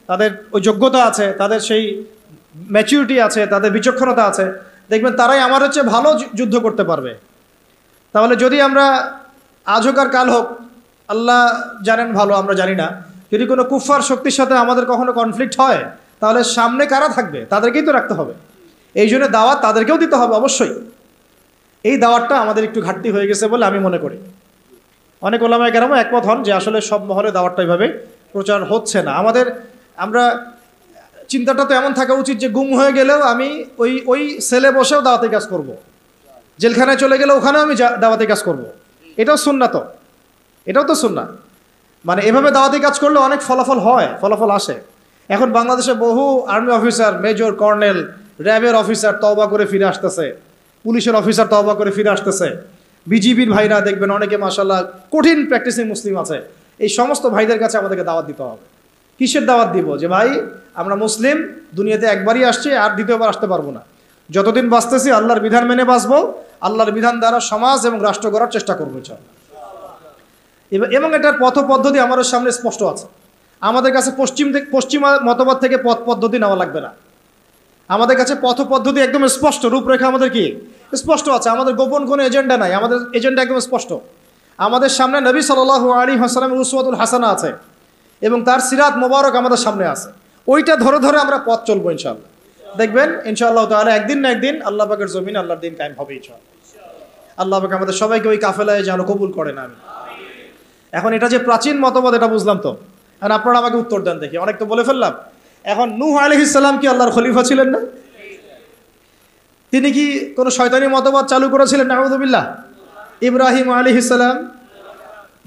তাদের ওই যোগ্যতা আছে, তাদের সেই ম্যাচুরিটি আছে, তাদের বিচক্ষণতা আছে, দেখবেন তারাই আমার হচ্ছে ভালো যুদ্ধ করতে পারবে। তাহলে যদি আমরা আজ হোক আর কাল হোক, আল্লাহ জানেন ভালো, আমরা জানি না, যদি কোনো কুফার শক্তির সাথে আমাদের কখনো কনফ্লিক্ট হয়, তাহলে সামনে কারা থাকবে? তাদেরকেই তো রাখতে হবে। এই জন্য দাওয়াত তাদেরকেও দিতে হবে অবশ্যই। এই দাওয়াতটা আমাদের একটু ঘাটতি হয়ে গেছে বলে আমি মনে করি। অনেক ওলামায়ে কেরাম একমত হন যে আসলে সব মহলে দাওয়াতটা এইভাবে প্রচার হচ্ছে না। আমরা চিন্তাটা তো এমন থাকা উচিত যে গুম হয়ে গেলেও আমি ওই সেলে বসেও দাওয়াতি কাজ করব, জেলখানায় চলে গেলে ওখানেও আমি দাওয়াতি কাজ করব। এটাও সুন্নাত, এটাও তো সুন্নাহ। মানে এভাবে দাওয়াতি কাজ করলে অনেক ফলাফল হয়, ফলাফল আসে। এখন বাংলাদেশে বহু আর্মি অফিসার, মেজর, কর্নেল, র্যাবের অফিসার তওবা করে ফিরে আসতেছে, পুলিশের অফিসার তওবা করে ফিরে আসতেছে, বিজিবির ভাইরা দেখবেন অনেকে মাশাআল্লাহ কঠিন প্র্যাকটিসিং মুসলিম আছে। এই সমস্ত ভাইদের কাছে আমাদেরকে দাওয়াত দিতে হবে। কিসের দাওয়াত দিব? যে ভাই আমরা মুসলিম, দুনিয়াতে একবারই আসছি, আর দ্বিতীয়বার আসতে পারবো না। যতদিন বাঁচতেছি আল্লাহর বিধান মেনে বাঁচবো, আল্লাহর বিধান দ্বারা সমাজ এবং রাষ্ট্র গড়ার চেষ্টা করবো ইনশাআল্লাহ। এবং এটার পথ পদ্ধতি আমাদের সামনে স্পষ্ট আছে। আমাদের কাছে পশ্চিমা মতবাদ থেকে পথ পদ্ধতি নেওয়া লাগবে না। আমাদের কাছে পথ পদ্ধতি একদম স্পষ্ট, রূপরেখা আমাদের কি স্পষ্ট আছে। আমাদের গোপন কোনো এজেন্ডা নাই, আমাদের এজেন্ডা একদম স্পষ্ট। আমাদের সামনে নবী সাল্লাল্লাহু আলাইহি ওয়াসাল্লামের উসওয়াতুল হাসানা আছে এবং তার সিরাত মোবারক আমাদের সামনে আছে। ওইটা ধরে ধরে আমরা পথ চলবো ইনশাআল্লাহ। দেখবেন ইনশাআল্লাহ তাআলা একদিন না একদিন আল্লাহ পাকের জমিনে আল্লাহর দিন কায়েম হবে ইনশাআল্লাহ। আল্লাহ পাক আমাদের সবাইকে ওই কাফেলায় যেন কবুল করেন। আমি এখন এটা যে প্রাচীন মতবাদ এটা বুঝলাম তো, এখন আপনারা আমাকে উত্তর দেন দেখি। অনেক তো বলে ফেললাম। এখন নূহ আলাইহিস সালাম কি আল্লাহর খলিফা ছিলেন না? তিনি কি কোনো শয়তানি মতবাদ চালু করেছিলেন? নাউযুবিল্লাহ। ইব্রাহিম আলাইহিস সালাম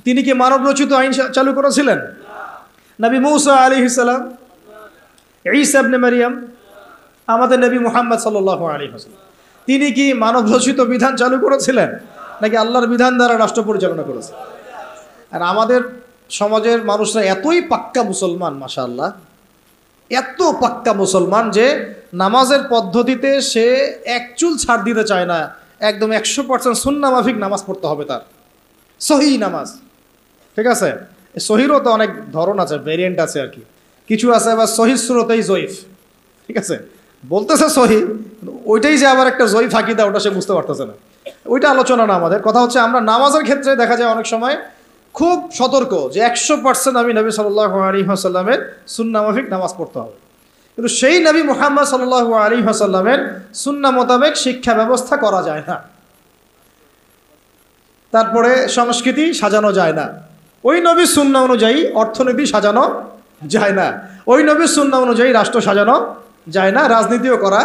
তিনি কি মানব রচিত আইন চালু করেছিলেন? নবী মূসা আলাইহিস সালাম, ঈসা ইবনে মারইয়াম, আমাদের নবী মুহাম্মদ সাল্লাল্লাহু আলাইহি ওয়াসাল্লাম তিনি কি মানব রচিত বিধান চালু করেছিলেন নাকি আল্লাহর বিধান দ্বারা রাষ্ট্র পরিচালনা করেছেন? আর আমাদের সমাজের মানুষরা এতই পাক্কা মুসলমান, মাশাআল্লাহ, এত পাক্কা মুসলমান যে নামাজের পদ্ধতিতে সে এক চুল ছাড় দিতে চায় না। একদম 100% সুন্নাহ মাফিক নামাজ পড়তে হবে তার, সহি নামাজ। ঠিক আছে, সহিরও তো অনেক ধরন আছে, ভেরিয়েন্ট আছে আর কি। কিছু আছে আবার সহি সুরতেই জয়ীফ। ঠিক আছে, বলতেছে সহি, ওইটাই যে আবার একটা জয়ীফ আকিদা, ওটা সে বুঝতে পারতেছে না। ওইটা আলোচনা না আমাদের। কথা হচ্ছে আমরা নামাজের ক্ষেত্রে দেখা যায় অনেক সময় খুব সতর্ক যে 100% আমি নবী সাল্লাল্লাহু আলাইহি ওয়াসাল্লামের সুন্নাহ মাফিক নামাজ পড়তে হবে। কিন্তু সেই নবী মুহাম্মদ সাল্লাল্লাহু আলাইহি ওয়াসাল্লামের সুন্নাহ মোতাবেক শিক্ষা ব্যবস্থা করা যায় না। তারপরে সংস্কৃতি সাজানো যায় না। ওই নবীর সুন্নাহ অনুযায়ী অর্থনীতি সাজানো যায় না। ওই নবীর সুন্নাহ অনুযায়ী রাষ্ট্র সাজানো যায় না, রাজনীতিও করা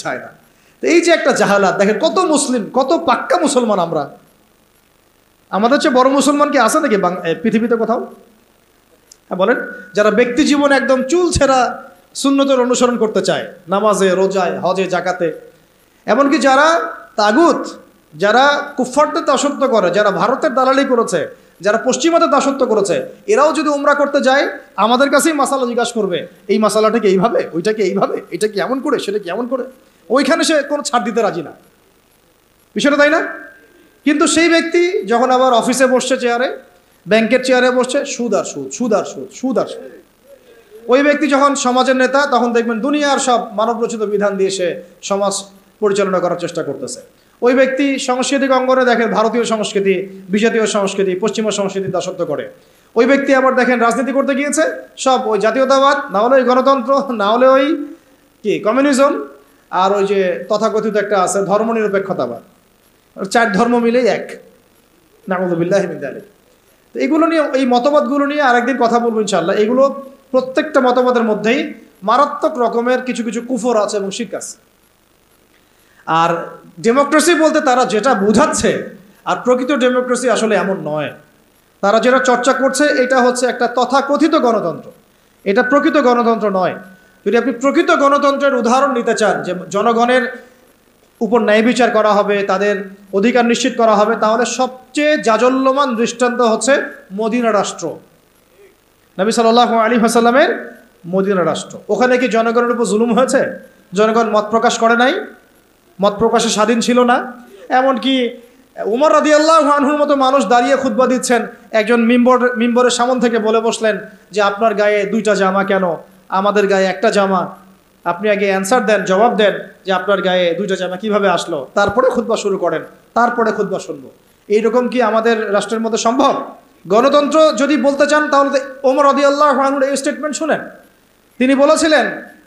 যায় না। তো এই যে একটা জাহালাত, দেখেন কত মুসলিম, কত পাক্কা মুসলমান আমরা। আমাদের চেয়ে বড় মুসলমান কি আছে নাকি পৃথিবীতে কোথাও? হ্যাঁ বলেন। যারা ব্যক্তি জীবনে একদম চুল ছেঁড়া সুন্নতের অনুসরণ করতে চায়, নামাজে, রোজায়, হজে, জাকাতে, এমনকি যারা তাগুত, যারা কুফফারদের দাসত্ব করে, যারা ভারতের দালালি করেছে, যারা পশ্চিমাদের দাসত্ব করেছে, এরাও যদি উমরা করতে যায় আমাদের কাছেই মাসালা জিজ্ঞাসা করবে, এই মাসালাটা কি এইভাবে, ওইটাকে এইভাবে, এটা কি এমন করে, সেটা কি এমন করে। ওইখানে সে কোনো ছাড় দিতে রাজি না। বিষয়টা তাই না? কিন্তু সেই ব্যক্তি যখন আবার অফিসে বসছে, চেয়ারে, ব্যাংকের চেয়ারে বসছে, সুদ আর সুদ, সুদ আর সুদ, সুদ আর সুদ। ওই ব্যক্তি যখন সমাজের নেতা, তখন দেখবেন দুনিয়ার সব মানবরচিত বিধান দিয়ে সে সমাজ পরিচালনা করার চেষ্টা করতেছে। ওই ব্যক্তি সাংস্কৃতিক অঙ্গনে দেখেন ভারতীয় সংস্কৃতি, বিজাতীয় সংস্কৃতি, পশ্চিমা সংস্কৃতি দাসত্ব করে। ওই ব্যক্তি আবার দেখেন রাজনীতি করতে গিয়েছে, সব ওই জাতীয়তাবাদ, না হলে ওই গণতন্ত্র, না হলে ওই কি কমিউনিজম, আর ওই যে তথাকথিত একটা আছে ধর্মনিরপেক্ষতাবাদ। 4 ধর্ম মিলেই এক। নাউযুবিল্লাহি মিন যালিক। তো এগুলো নিয়ে, এই মতবাদগুলো নিয়ে আরেকদিন কথা বলবো ইনশাআল্লাহ। এগুলো প্রত্যেকটা মতবাদের মধ্যেই মারাত্মক রকমের কিছু কিছু কুফর আছে এবং শিরক আছে। আর ডেমোক্রেসি বলতে তারা যেটা বুঝাচ্ছে, আর প্রকৃত ডেমোক্রেসি আসলে এমন নয়। তারা যেটা চর্চা করছে এটা হচ্ছে একটা তথাকথিত গণতন্ত্র, এটা প্রকৃত গণতন্ত্র নয়। যদি আপনি প্রকৃত গণতন্ত্রের উদাহরণ নিতে চান, যে জনগণের উপর ন্যায় বিচার করা হবে, তাদের অধিকার নিশ্চিত করা হবে, তাহলে সবচেয়ে জাজল্যমান দৃষ্টান্ত হচ্ছে মদিনা রাষ্ট্র, নবী সাল্লাল্লাহু আলাইহি ওয়াসাল্লামের মদিনা রাষ্ট্র। ওখানে কি জনগণের উপর জুলুম হয়েছে? জনগণ মত প্রকাশ করে নাই, মত প্রকাশে স্বাধীন ছিল না। এমনকি উমর রাদিয়াল্লাহু আনহুর মতো মানুষ দাঁড়িয়ে খুতবা দিচ্ছেন, একজন মিম্বরের সামনে থেকে বলে বসলেন যে আপনার গায়ে 2টা জামা কেন, আমাদের গায়ে একটা জামা। আপনি আগে অ্যান্সার দেন, জবাব দেন যে আপনার গায়ে 2টা জামা কিভাবে আসলো, তারপরে খুতবা শুরু করেন, তারপরে খুতবা শুনবো। এইরকম কি আমাদের রাষ্ট্রের মধ্যে সম্ভব? গণতন্ত্র যদি বলতে চান তাহলে ওমর রাদিয়াল্লাহু আনহুর এই স্টেটমেন্ট শুনেন। তিনি বলেছিলেন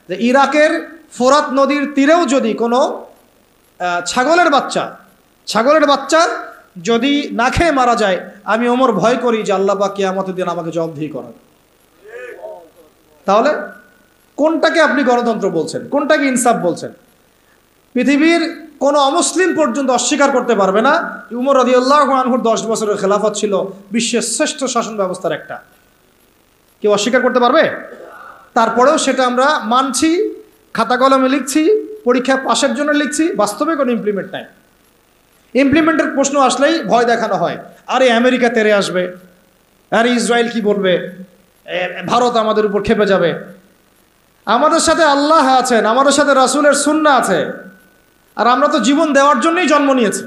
যে ইরাকের ফোরাত নদীর তীরেও যদি কোনো ছাগলের বাচ্চা যদি না খেয়ে মারা যায়, আমি ওমর ভয় করি যে আল্লাহ পাক কিয়ামতের দিন আমাকে জবাবদিহি করান। তাহলে কোনটাকে আপনি গণতন্ত্র বলছেন, কোনটাকে ইনসাফ বলছেন? পৃথিবীর কোনো অমুসলিম পর্যন্ত অস্বীকার করতে পারবে না উমর রাদিয়াল্লাহু আনহুর 10 বছরের খেলাফত ছিল বিশ্বের শ্রেষ্ঠ শাসন ব্যবস্থার একটা। কেউ অস্বীকার করতে পারবে? তারপরেও সেটা আমরা মানছি, খাতা কলমে লিখছি, পরীক্ষা পাশের জন্য লিখছি, বাস্তবে কোনো ইমপ্লিমেন্ট নাই। ইমপ্লিমেন্টের প্রশ্ন আসলেই ভয় দেখানো হয়, আরে আমেরিকা তেরে আসবে, আরে ইসরায়েল কি বলবে, ভারত আমাদের উপর খেপে যাবে। আমাদের সাথে আল্লাহ আছেন, আমাদের সাথে রাসূলের সুন্নাহ আছে, আর আমরা তো জীবন দেওয়ার জন্যই জন্ম নিয়েছি।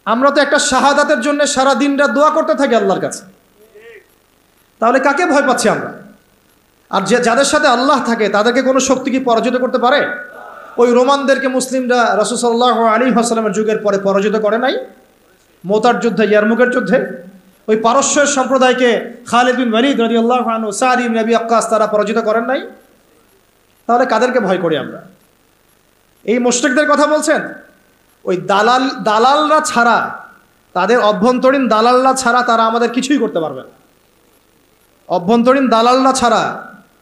আমরা তো একটা শাহাদাতের জন্য সারা দিন রাত দোয়া করতে থাকি আল্লাহর কাছে। তাহলে কাকে ভয় পাচ্ছি আমরা? আর যাদের সাথে আল্লাহ থাকে তাদেরকে কোনো শক্তি কি পরাজিত করতে পারে? ওই রোমানদেরকে মুসলিমরা রাসূল সাল্লাল্লাহু আলাইহি ওয়াসাল্লামের যুগের পরে পরাজিত করে নাই? মোতার যুদ্ধে, ইয়ারমুকের যুদ্ধে ওই পারস্যের সম্প্রদায়কে খালিদ বিন ওয়ালিদ রাদিয়াল্লাহু আনহু, সাদ ইবনে আবি ওয়াক্কাস তারা পরাজিত করেন নাই? তাহলে কাদেরকে ভয় করি আমরা? এই মুশরিকদের কথা বলছেন? ওই দালালরা ছাড়া, তাদের অভ্যন্তরীণ দালালরা ছাড়া তারা আমাদের কিছুই করতে পারবে না। অভ্যন্তরীণ দালালরা ছাড়া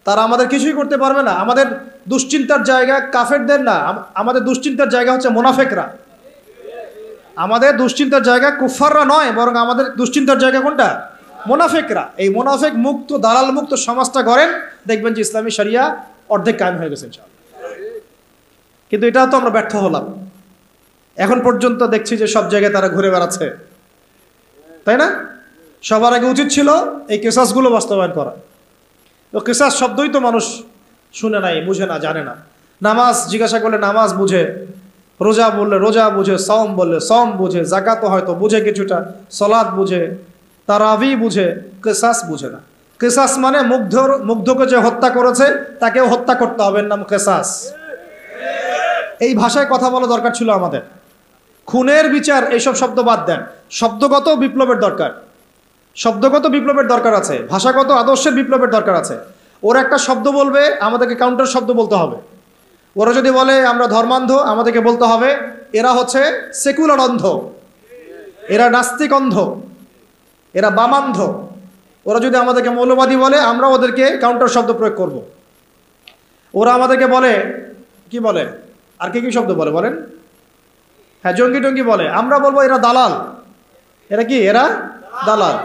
তারা আমাদের কিছুই করতে পারবে না। আমাদের দুশ্চিন্তার জায়গা কাফেরদের না, আমাদের দুশ্চিন্তার জায়গা হচ্ছে মুনাফিকরা। আমাদের দুশ্চিন্তার জায়গা কুফাররা নয়, বরং আমাদের দুশ্চিন্তার জায়গা কোনটা? মুনাফিকরা। এই মুনাফিক মুক্ত, দালাল মুক্ত সমাজটা গড়েন, দেখবেন যে ইসলামী শরিয়া অর্ধেক কায়েম হয়ে গেছে ইনশাআল্লাহ। কিন্তু এটাও তো আমরা ব্যর্থ হলাম। এখন পর্যন্ত দেখছি যে সব জায়গায় তারা ঘুরে বেড়াচ্ছে, তাই না? সবার আগে উচিত ছিল এই কেসাসগুলো বাস্তবায়ন করা। তো কেসাস শব্দই তো মানুষ শুনে নাই, বুঝে না, জানে না। নামাজ জিজ্ঞাসা করলে নামাজ বুঝে, রোজা বললে রোজা বুঝে, সওম বললে সওম বুঝে, যাকাত হয়তো বুঝে কিছুটা, সালাত বুঝে, তারাবি বুঝে, কেসাস বুঝে না। কেসাস মানে মুগ্ধকে যে হত্যা করেছে তাকেও হত্যা করতে হবে, নাম কেসাস। এই ভাষায় কথা বলা দরকার ছিল আমাদের। খুনের বিচার এইসব শব্দ বাদ দেন, শব্দগত বিপ্লবের দরকার, শব্দগত বিপ্লবের দরকার আছে, ভাষাগত আদর্শের বিপ্লবের দরকার আছে। ওরা একটা শব্দ বলবে, আমাদেরকে কাউন্টার শব্দ বলতে হবে। ওরা যদি বলে আমরা ধর্মান্ধ, আমাদেরকে বলতে হবে এরা হচ্ছে সেকুলার অন্ধ, এরা নাস্তিক অন্ধ, এরা বামান্ধ। ওরা যদি আমাদেরকে মৌলবাদী বলে, আমরা ওদেরকে কাউন্টার শব্দ প্রয়োগ করব। ওরা আমাদেরকে বলে কি বলে, আর কি কি শব্দ বলে বলেন? হ্যাঁ, জঙ্গি টঙ্গি বলে, আমরা বলবো এরা দালাল। এরা কি? এরা দালাল।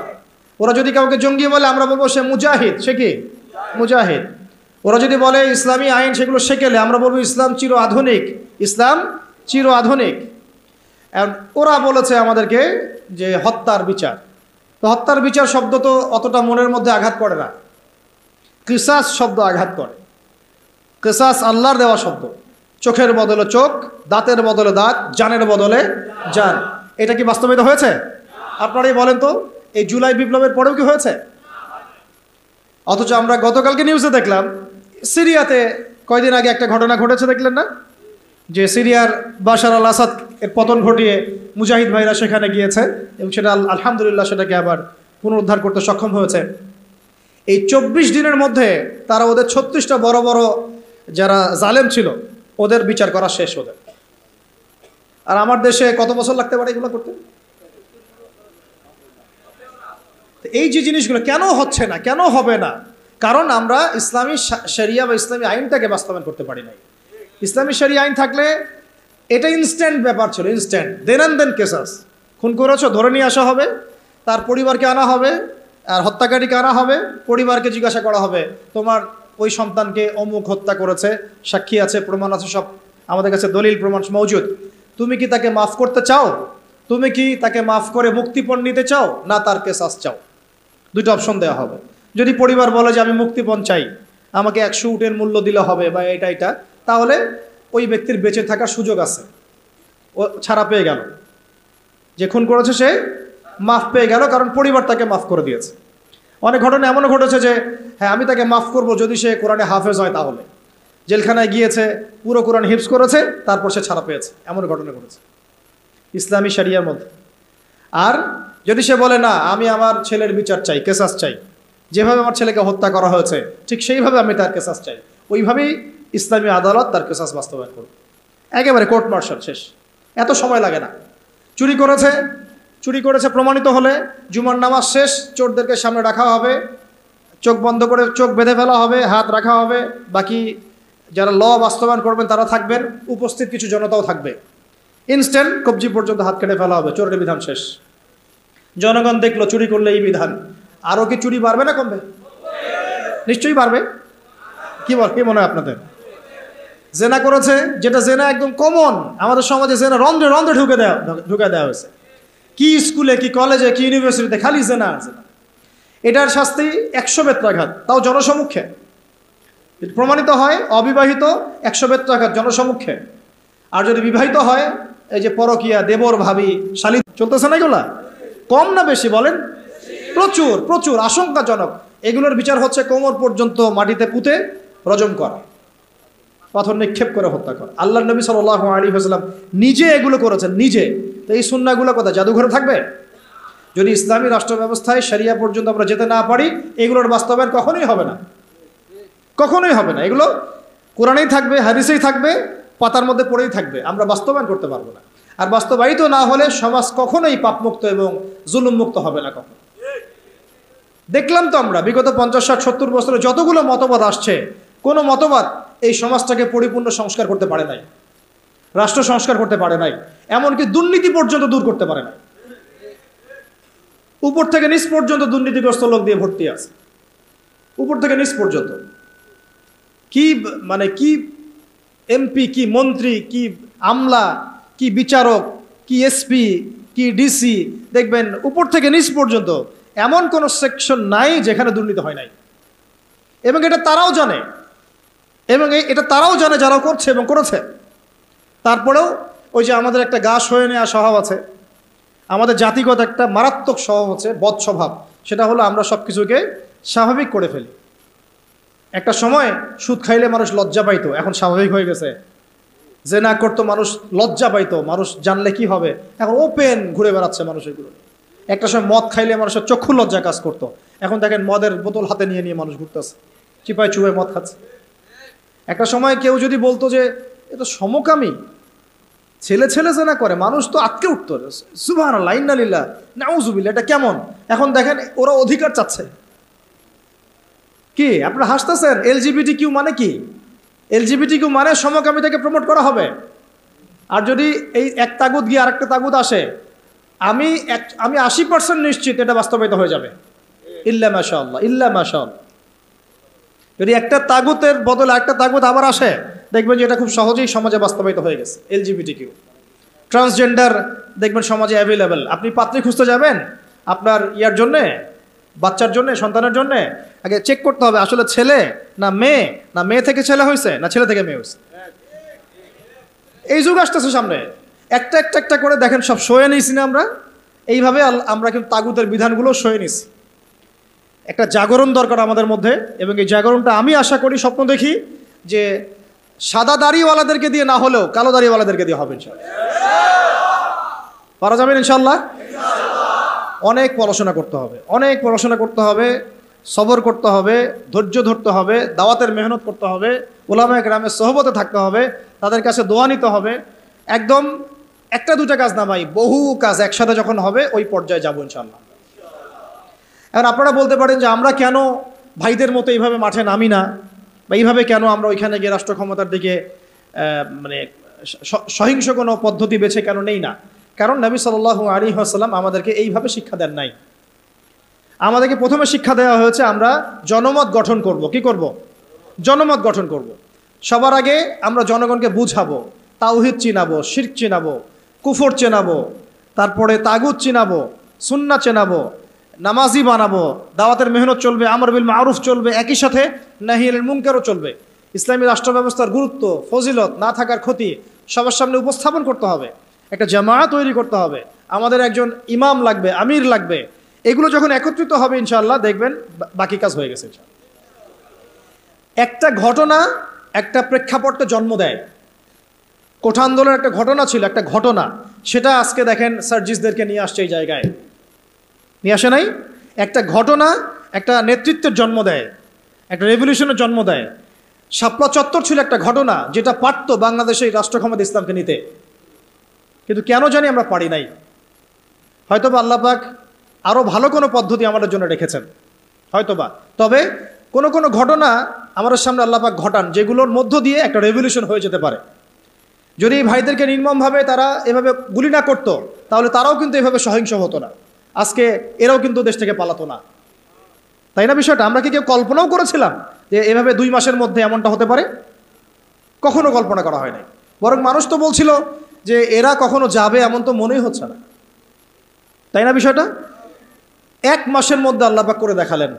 ওরা যদি কাউকে জঙ্গি বলে, আমরা বলবো সে মুজাহিদ। সে কি? মুজাহিদ। ওরা যদি বলে ইসলামী আইন সেগুলো শেখেলে, আমরা বলবো ইসলাম চির আধুনিক, ইসলাম চির আধুনিক। ওরা বলেছে আমাদেরকে যে হত্যার বিচার, তো হত্যার বিচার শব্দ তো অতটা মনের মধ্যে আঘাত করে না। কিসাস শব্দ আঘাত করে। কিসাস আল্লাহর দেওয়া শব্দ। চোখের বদলে চোখ, দাঁতের বদলে দাঁত, জানের বদলে জান। এটা কি বাস্তবায়িত হয়েছে? আপনারাই বলেন তো, এই জুলাই বিপ্লবের পরেও কি হয়েছে? অথচ আমরা গতকালকে নিউজে দেখলাম সিরিয়াতে কয়দিন আগে একটা ঘটনা ঘটেছে, দেখলেন না? যে সিরিয়ার বাশার আল আসাদ এর পতন ঘটিয়ে মুজাহিদ ভাইরা সেখানে গিয়েছে এবং সেটা আলহামদুলিল্লাহ সেটাকে আবার পুনরুদ্ধার করতে সক্ষম হয়েছে। এই 24 দিনের মধ্যে তারা ওদের 36টা বড় বড় যারা জালেম ছিল ওদের বিচার করা শেষ ওদের। আর আমার দেশে কত বছর লাগতে পারে এগুলো করতে? এই যে জিনিসগুলো কেন হচ্ছে না, কেন হবে না? কারণ আমরা ইসলামী শরিয়া বা ইসলামী আইনটাকে বাস্তবায়ন করতে পারি নাই। ইসলামী শরিয়া আইন থাকলে এটা ইনস্ট্যান্ট ব্যাপার ছিল, ইনস্ট্যান্ট, দেন অ্যান্ড দেন কেসাস। খুন করেছো, ধরে নিয়ে আসা হবে, তার পরিবারকে আনা হবে, আর হত্যাকারীকে আনা হবে, পরিবারকে জিজ্ঞাসা করা হবে তোমার ওই সন্তানকে অমুক হত্যা করেছে, সাক্ষী আছে, প্রমাণ আছে, সব আমাদের কাছে দলিল প্রমাণ মওজুদ। তুমি কি তাকে মাফ করতে চাও? তুমি কি তাকে মাফ করে মুক্তিপণ নিতে চাও, না তার কেসাস চাও? দুটো অপশন দেওয়া হবে। যদি পরিবার বলে যে আমি মুক্তিপণ চাই, আমাকে 100 উটের মূল্য দিলে হবে বা এটা, তাহলে ওই ব্যক্তির বেঁচে থাকার সুযোগ আছে, ও ছাড়া পেয়ে গেল। যে খুন করেছে সে মাফ পেয়ে গেল, কারণ পরিবার তাকে মাফ করে দিয়েছে। অনেক ঘটনা এমনও ঘটেছে যে হ্যাঁ আমি তাকে মাফ করব যদি সে কোরআনে হাফেজ হয়, তাহলে জেলখানায় গিয়েছে, পুরো কোরআন হিফজ করেছে, তারপর সে ছাড়া পেয়েছে। এমন ঘটনা ঘটেছে ইসলামী শরিয়ার মধ্যে। আর যদি সে বলে না আমি আমার ছেলের বিচার চাই, কেসাস চাই, যেভাবে আমার ছেলেকে হত্যা করা হয়েছে ঠিক সেইভাবে আমি তার কেসাস চাই, ওইভাবেই ইসলামী আদালত তার কেসাস বাস্তবায়ন করবে। একেবারে কোর্ট মার্শাল শেষ, এত সময় লাগে না। চুরি করেছে প্রমাণিত হলে জুমার নামাজ শেষ, চোরদেরকে সামনে রাখা হবে, চোখ বন্ধ করে চোখ বেঁধে ফেলা হবে, হাত রাখা হবে, বাকি যারা ল বাস্তবায়ন করবেন তারা থাকবেন, উপস্থিত কিছু জনতাও থাকবে। ইনস্ট্যান্ট কবজি পর্যন্ত হাত কেটে ফেলা হবে, চোরের বিধান শেষ। জনগণ দেখলো চুরি করলে এই বিধান, আরও কি চুরি বাড়বে না কমবে? নিশ্চয়ই বাড়বে। কি মনে হয় আপনাদের? জেনা করেছে, যেটা জেনা একদম কমন আমাদের সমাজে, জেনা রন্ধ্রে রন্ধ্রে ঢুকে দেওয়া হয়েছে। কি স্কুলে, কি কলেজে, কি ইউনিভার্সিটিতে খালি জেনা আর জেনা। এটার শাস্তি 100 বেত্রাঘাত, তাও জনসমক্ষে। প্রমাণিত হয় অবিবাহিত 100 বেত্রাঘাত জনসমক্ষে। আর যদি বিবাহিত হয়, এই যে পরকিয়া, দেবর ভাবি শালী চলতেছে না, এগুলা কম না বেশি বলেন? প্রচুর আশঙ্কাজনক। এগুলোর বিচার হচ্ছে কোমর পর্যন্ত মাটিতে পুঁতে রজম করা, পাথর নিক্ষেপ করে হত্যা করা। আল্লাহর নবী সাল্লাল্লাহু আলাইহি ওয়াসাল্লাম নিজে এগুলো করেছেন, নিজে। তো এই সুন্নাহগুলো কোথায়, জাদুঘরে থাকবে? যদি ইসলামী রাষ্ট্র ব্যবস্থায় শরিয়া পর্যন্ত আমরা যেতে না পারি, এগুলোর বাস্তবায়ন কখনোই হবে না, কখনোই হবে না। এগুলো কোরআনেই থাকবে, হাদিসেই থাকবে, পাতার মধ্যে পড়েই থাকবে, আমরা বাস্তবায়ন করতে পারবো না। আর বাস্তবায়িত না হলে সমাজ কখনোই পাপমুক্ত এবং জুলুমমুক্ত হবে না কখনো। দেখলাম তো আমরা বিগত 50, 60, 70 বছরে যতগুলো মতবাদ আসছে, কোনো মতবাদ এই সমাজটাকে পরিপূর্ণ সংস্কার করতে পারে নাই, রাষ্ট্র সংস্কার করতে পারে নাই, এমনকি দুর্নীতি পর্যন্ত দূর করতে পারে নাই। উপর থেকে নিচ পর্যন্ত দুর্নীতিগ্রস্ত লোক দিয়ে ভর্তি আছে, উপর থেকে নিচ পর্যন্ত। কি মানে কি এমপি, কি মন্ত্রী, কি আমলা, কি বিচারক, কি এসপি, কি ডিসি, দেখবেন উপর থেকে নিচ পর্যন্ত এমন কোনো সেকশন নাই যেখানে দুর্নীতি হয় নাই। এবং এটা তারাও জানে, এবং এটা তারাও জানে যারা করছে এবং করেছে। তারপরেও ওই যে আমাদের একটা গা সয়ে নেওয়া স্বভাব আছে, আমাদের জাতিগত একটা মারাত্মক স্বভাব হচ্ছে বদ স্বভাব, সেটা হলো আমরা সব কিছুকে স্বাভাবিক করে ফেলি। একটা সময় সুদ খাইলে মানুষ লজ্জা পাইতো, এখন স্বাভাবিক হয়ে গেছে। জেনা করতো মানুষ লজ্জা পাইতো, মানুষ জানলে কি হবে, এখন ওপেন ঘুরে বেড়াচ্ছে মানুষ এগুলো। একটা সময় মদ খাইলে মানুষের চক্ষু লজ্জা কাজ করতো, এখন দেখেন মদের বোতল হাতে নিয়ে নিয়ে মানুষ ঘুরতেছে, চিপায় চুপায় মদ খাচ্ছে। একটা সময় কেউ যদি বলতো যে এটা সমকামী, ছেলে ছেলে জেনা করে, মানুষ তো আটকে উঠতো, সুবহানাল্লাহ ইন্না লিল্লাহ নাউযুবিল্লাহ, এটা কেমন? এখন দেখেন ওরা অধিকার চাচ্ছে। কি আপনারা হাসতেছেন? LGBTQ মানে কি? LGBTQ মানে সমকামিতাকে প্রমোট করা হবে। আর যদি এই এক তাগুত গিয়ে আরেকটা তাগুত আসে, আমি 80% নিশ্চিত এটা বাস্তবায়িত হয়ে যাবে, ইল্লা মাশাআল্লাহ, ইল্লা মাশাআল্লাহ। যদি একটা তাগুতের বদলে একটা তাগুত আবার আসে, দেখবেন যে এটা খুব সহজেই সমাজে বাস্তবায়িত হয়ে গেছে। LGBTQ, ট্রান্সজেন্ডার দেখবেন সমাজে অ্যাভেলেবেল। আপনি পাত্রী খুঁজতে যাবেন আপনার ইয়ার জন্যে, বাচ্চার জন্যে, সন্তানের জন্যে, আগে চেক করতে হবে আসলে ছেলে না মেয়ে, না মেয়ে থেকে ছেলে হয়েছে, না ছেলে থেকে মেয়ে হয়েছে। এই যুগ আসতেছে সামনে, একটা একটা একটা করে দেখেন সব সয়ে নিয়েছি না আমরা। এইভাবে আমরা কিন্তু তাগুতের বিধানগুলো সয়ে নিছি। একটা জাগরণ দরকার আমাদের মধ্যে, এবং এই জাগরণটা আমি আশা করি, স্বপ্ন দেখি যে সাদা দাড়িওয়ালাদেরকে দিয়ে না হলেও কালো দাড়িওয়ালাদেরকে দিয়ে হবে ইনশাআল্লাহ। পারা যাবেন ইনশাআল্লাহ। অনেক পড়াশোনা করতে হবে, অনেক পড়াশোনা করতে হবে, সবর করতে হবে, ধৈর্য ধরতে হবে, দাওয়াতের মেহনত করতে হবে, উলামায়ে কেরামের সোহবতে থাকতে হবে, তাদের কাছে দোয়া নিতে হবে। একদম একটা দুটা কাজ না ভাই, বহু কাজ একসাথে যখন হবে ওই পর্যায়ে যাবো ইনশাআল্লাহ। এখন আপনারা বলতে পারেন যে আমরা কেন ভাইদের মতো এইভাবে মাঠে নামি না, বা এইভাবে কেন আমরা ওইখানে গিয়ে রাষ্ট্র ক্ষমতার দিকে মানে সহিংস কোনো পদ্ধতি বেছে কেন নেই না? কারণ নবী সাল্লাল্লাহু আলাইহি ওয়াসাল্লাম আমাদেরকে এইভাবে শিক্ষা দেন নাই। আমাদেরকে প্রথমে শিক্ষা দেওয়া হয়েছে আমরা জনমত গঠন করব। কি করব? জনমত গঠন করব। সবার আগে আমরা জনগণকে বুঝাবো, তাওহীদ চিনাবো, শিরক চিনাবো, কুফর চেনাবো, তারপরে তাগুত চিনাবো, সুন্নাহ চেনাবো, নামাজি বানাবো, দাওয়াতের মেহনত চলবে, আমর বিল মারুফ চলবে, একই সাথে নাহি আনিল মুনকারও চলবে। ইসলামী রাষ্ট্র ব্যবস্থার গুরুত্ব, ফজিলত, না থাকার ক্ষতি সবার সামনে উপস্থাপন করতে হবে। একটা জামায়াত তৈরি করতে হবে, আমাদের একজন ইমাম লাগবে, আমির লাগবে। এগুলো যখন একত্রিত হবে ইনশাআল্লাহ দেখবেন বাকি কাজ হয়ে গেছে। একটা ঘটনা একটা প্রেক্ষাপটে জন্ম দেয়। কোঠা আন্দোলনের একটা ঘটনা ছিল, একটা ঘটনা, সেটা আজকে দেখেন সার্জিসদেরকে নিয়ে আসছে এই জায়গায়, নিয়ে আসে নাই? একটা ঘটনা একটা নেতৃত্বের জন্ম দেয়, একটা রেভলিউশনের জন্ম দেয়। শাপলা চত্বর ছিল একটা ঘটনা যেটা পারত বাংলাদেশে রাষ্ট্র ক্ষমতা ইসলামকে নিতে, কিন্তু কেন জানি আমরা পারি নাই। হয়তোবা আল্লাহ পাক আরও ভালো কোনো পদ্ধতি আমাদের জন্য রেখেছেন হয়তোবা। তবে কোনো কোনো ঘটনা আমাদের সামনে আল্লাহ পাক ঘটান যেগুলোর মধ্য দিয়ে একটা রেভলিউশন হয়ে যেতে পারে। যদি ভাইদেরকে নির্মমভাবে তারা এভাবে গুলি না করতো, তাহলে তারাও কিন্তু এভাবে সহিংস হতো না, আজকে এরাও কিন্তু দেশ থেকে পালাতো না। তাই না বিষয়টা? আমরা কি কেউ কল্পনাও করেছিলাম যে এভাবে 2 মাসের মধ্যে এমনটা হতে পারে? কখনো কল্পনা করা হয় নাই। বরং মানুষ তো বলছিল যে এরা কখনো যাবে, এমন তো মনেই হচ্ছে না। তাই না বিষয়টা? 1 মাসের মধ্যে আল্লাহ পাক করে দেখালেন।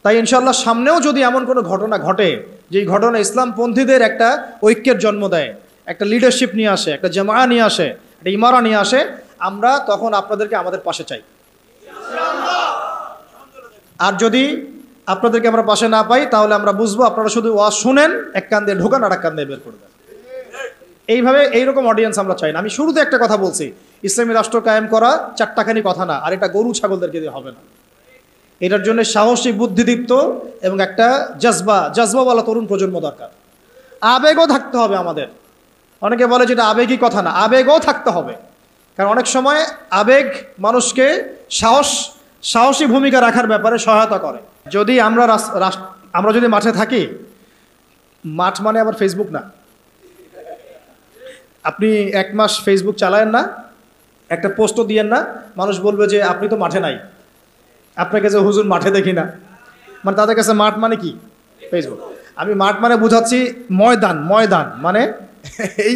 তাই ইনশাআল্লাহ সামনেও যদি এমন কোনো ঘটনা ঘটে, যেই ঘটনা ইসলামপন্থীদের একটা ঐক্যের জন্ম দেয়, একটা লিডারশিপ নিয়ে আসে, একটা জামায়া নিয়ে আসে, একটা ইমারা নিয়ে আসে, আমরা তখন আপনাদেরকে আমাদের পাশে চাই। আর যদি আপনাদেরকে আমরা পাশে না পাই, তাহলে আমরা বুঝবো আপনারা শুধু ওয়াজ শুনেন, এক কান দিয়ে ঢোকান আর এক কান দিয়ে বের করে দেন। এইভাবে এইরকম অডিয়েন্স আমরা চাই না। আমি শুরুতে একটা কথা বলছি, ইসলামী রাষ্ট্র কায়েম করা চারটাখানি কথা না, আর এটা গরু ছাগলদেরকে দিয়ে হবে না। এটার জন্য সাহসী, বুদ্ধিদীপ্ত এবং একটা জজবাওয়ালা তরুণ প্রজন্ম দরকার। আবেগও থাকতে হবে আমাদের। অনেকে বলে যেটা আবেগই কথা না, আবেগও থাকতে হবে। কারণ অনেক সময় আবেগ মানুষকে সাহসী ভূমিকা রাখার ব্যাপারে সহায়তা করে। যদি আমরা যদি মাঠে থাকি, মাঠ মানে আবার ফেসবুক না। আপনি 1 মাস ফেসবুক চালায়েন না, একটা পোস্টও দিয়েন না, মানুষ বলবে যে আপনি তো মাঠে নাই, আপনাকে যে হুজুর মাঠে দেখি না। মানে তাদের কাছে মাঠ মানে কি? ফেসবুক। আমি মাঠ মানে বুঝাচ্ছি ময়দান মানে এই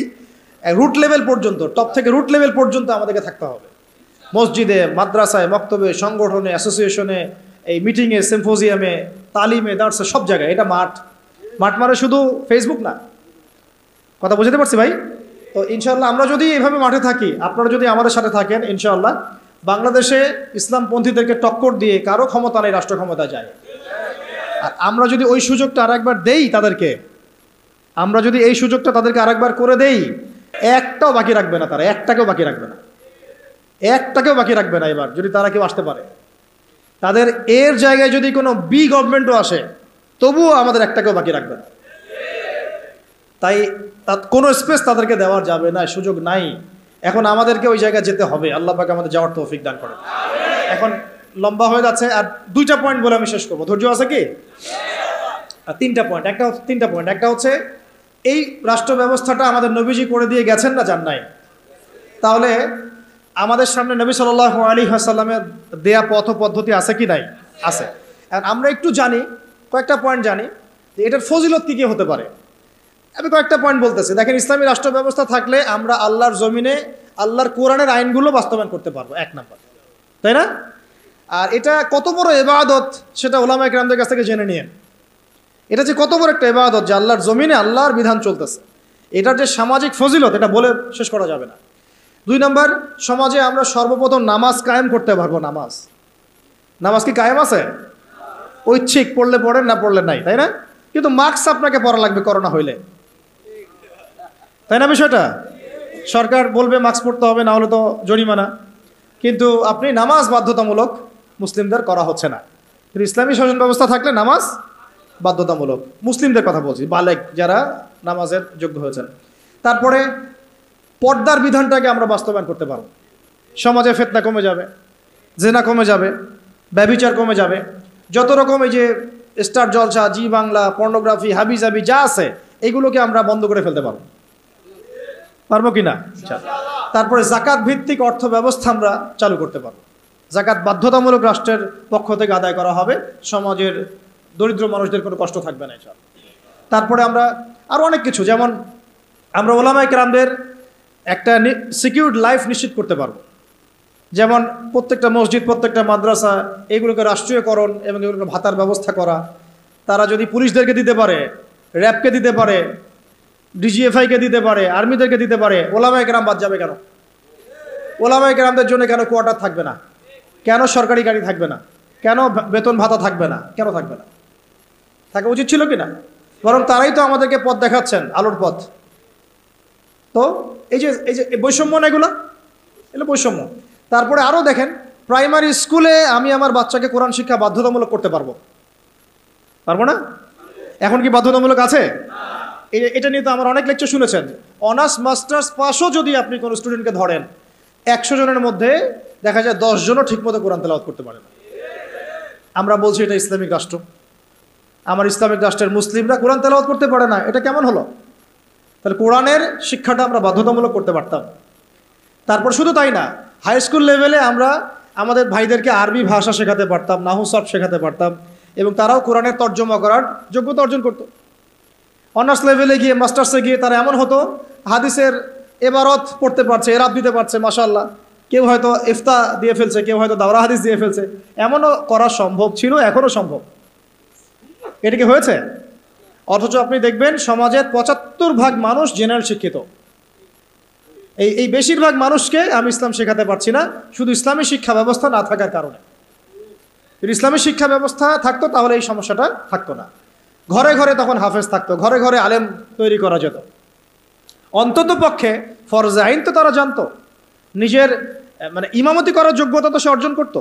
রুট লেভেল পর্যন্ত, টপ থেকে রুট লেভেল পর্যন্ত আমাদেরকে থাকতে হবে। মসজিদে, মাদ্রাসায়, মক্তবে, সংগঠনে, অ্যাসোসিয়েশনে, এই মিটিংয়ে, সিম্পোজিয়ামে, তালিমে, দার্সে, সব জায়গায় এটা মাঠ মানে শুধু ফেসবুক না। কথা বুঝতে পারছি ভাই? তো ইনশাআল্লাহ আমরা যদি এভাবে মাঠে থাকি, আপনারা যদি আমাদের সাথে থাকেন, ইনশাআল্লাহ বাংলাদেশে ইসলামপন্থীদেরকে টক্কর দিয়ে কারো ক্ষমতা নেই রাষ্ট্র ক্ষমতা যায়। আর আমরা যদি ওই সুযোগটা আরেকবার দেই তাদেরকে, আমরা যদি এই সুযোগটা তাদেরকে আরেকবার করে দেই, একটাও বাকি রাখবে না তারা, একটাকেও বাকি রাখবে না এবার যদি তারা কেউ আসতে পারে। তাদের এর জায়গায় যদি কোনো গভর্নমেন্টও আসে, তবুও আমাদের একটাকেও বাকি রাখবে না। তাই কোনো স্পেস তাদেরকে দেওয়া যাবে না, সুযোগ নাই। এখন আমাদেরকে ওই জায়গায় যেতে হবে। আল্লাহ পাক আমাদের যাওয়ার তৌফিক দান করেন। এখন লম্বা হয়ে যাচ্ছে, আর 2টা পয়েন্ট বলে আমি শেষ করবো। ধৈর্য আছে কি? আর 3টা পয়েন্ট। একটা হচ্ছে এই রাষ্ট্র ব্যবস্থাটা আমাদের নবীজি করে দিয়ে গেছেন না যান নাই? তাহলে আমাদের সামনে নবী সাল্লাল্লাহু আলাইহি ওয়াসাল্লামের দেয়া পথ পদ্ধতি আছে কি নাই? আছে। আর আমরা একটু জানি, কয়েকটা পয়েন্ট জানি যে এটার ফজিলত কী কী হতে পারে। আমি কয়েকটা পয়েন্ট বলতেছি। দেখেন, ইসলামী রাষ্ট্র ব্যবস্থা থাকলে আমরা আল্লাহর জমিনে আল্লাহর কোরআনের আইনগুলো বাস্তবায়ন করতে পারবো, 1 নাম্বার, তাই না? আর এটা কত বড় ইবাদত সেটা উলামায়ে কেরামদের কাছ থেকে জেনে নিয়েন। এটা যে কত বড় একটা ইবাদত যে আল্লাহর জমিনে আল্লাহর বিধান চলতেছে, এটার যে সামাজিক ফজিলত এটা বলে শেষ করা যাবে না। 2 নাম্বার, সমাজে আমরা সর্বপ্রথম নামাজ কায়েম করতে পারবো। নামাজ কি কায়েম আছে? ঐচ্ছিক, পড়লে পড়েন, না পড়লে নাই, তাই না? কিন্তু মাস্ক আপনাকে পড়া লাগবে করোনা হইলে, তাই না? বিষয়টা সরকার বলবে মাস্ক পড়তে হবে, না হলে তো জরিমানা। কিন্তু আপনি নামাজ বাধ্যতামূলক মুসলিমদের করা হচ্ছে না। কিন্তু ইসলামী শাসন ব্যবস্থা থাকলে নামাজ বাধ্যতামূলক, মুসলিমদের কথা বলছি, বালেগ যারা নামাজের যোগ্য হয়েছেন। তারপরে পর্দার বিধানটাকে আমরা বাস্তবায়ন করতে পারব। সমাজে ফিতনা কমে যাবে, জেনা কমে যাবে, ব্যভিচার কমে যাবে, যত রকম এই যে স্টার জলসা, জি বাংলা, পর্নোগ্রাফি, হাবিজাবি যা আছে, এইগুলোকে আমরা বন্ধ করে ফেলতে পারবো কি না? তারপরে জাকাত ভিত্তিক অর্থ ব্যবস্থা আমরা চালু করতে পারবো। জাকাত বাধ্যতামূলক রাষ্ট্রের পক্ষ থেকে আদায় করা হবে, সমাজের দরিদ্র মানুষদের কোনো কষ্ট থাকবে না। তারপরে আমরা আরও অনেক কিছু, যেমন আমরা উলামায়ে কেরামদের একটা সিকিউরড লাইফ নিশ্চিত করতে পারবো। যেমন প্রত্যেকটা মসজিদ, প্রত্যেকটা মাদ্রাসা, এগুলোকে রাষ্ট্রীয়করণ এবং এগুলোকে ভাতার ব্যবস্থা করা। তারা যদি পুলিশদেরকে দিতে পারে, র্যাবকে দিতে পারে, ডিজিএফআইকে দিতে পারে, আর্মিদেরকে দিতে পারে, উলামায়ে কেরাম বাদ যাবে কেন? উলামায়ে কেরামদের জন্য কেন কোয়ার্টার থাকবে না? কেন সরকারি গাড়ি থাকবে না? কেন বেতন ভাতা থাকবে না? কেন থাকবে না? থাকা উচিত ছিল কি না? বরং তারাই তো আমাদেরকে পথ দেখাচ্ছেন, আলোর পথ। তো এই যে বৈষম্য না, এগুলো বৈষম্য। তারপরে আরও দেখেন, প্রাইমারি স্কুলে আমি আমার বাচ্চাকে কোরআন শিক্ষা বাধ্যতামূলক করতে পারবো না? এখন কি বাধ্যতামূলক আছে? এটা নিয়ে তো আমার অনেক লেকচার শুনেছেন। অনার্স মাস্টার্স পাসও যদি আপনি কোনো স্টুডেন্টকে ধরেন, 100 জনের মধ্যে দেখা যায় 10 জনও ঠিকমতো কোরআন তেলাওয়াত করতে পারে না। আমরা বলছি এটা ইসলামিক রাষ্ট্র, আমার ইসলামিক রাষ্ট্রের মুসলিমরা কোরআন তেলাওয়াত করতে পারে না, এটা কেমন হলো? তাহলে কোরআনের শিক্ষাটা আমরা বাধ্যতামূলক করতে পারতাম। তারপর শুধু তাই না, হাই স্কুল লেভেলে আমরা আমাদের ভাইদেরকে আরবি ভাষা শেখাতে পারতাম, নাহু সরফ শেখাতে পারতাম, এবং তারাও কোরআনের তর্জমা করার যোগ্যতা অর্জন করত। অনার্স লেভেলে গিয়ে, মাস্টার্সে গিয়ে তারা এমন হতো, হাদিসের এবারত পড়তে পারছে, এরাব দিতে পারছে, মাশাআল্লাহ। কেউ হয়তো ইফতা দিয়ে ফেলছে, কেউ হয়তো দাওরা হাদিস দিয়ে ফেলছে। এমনও করা সম্ভব ছিল, এখনও সম্ভব। এটা কি হয়েছে? অথচ আপনি দেখবেন সমাজের 75% মানুষ জেনারেল শিক্ষিত। এই বেশিরভাগ মানুষকে আমি ইসলাম শেখাতে পারছি না, শুধু ইসলামী শিক্ষা ব্যবস্থা না থাকার কারণে। যদি ইসলামী শিক্ষা ব্যবস্থা থাকতো তাহলে এই সমস্যাটা থাকতো না। ঘরে ঘরে তখন হাফেজ থাকতো, ঘরে ঘরে আলেম তৈরি করা যেত। অন্তত পক্ষে ফরজে আইন তো তারা জানতো, নিজের মানে ইমামতি করার যোগ্যতা তো সে অর্জন করতো,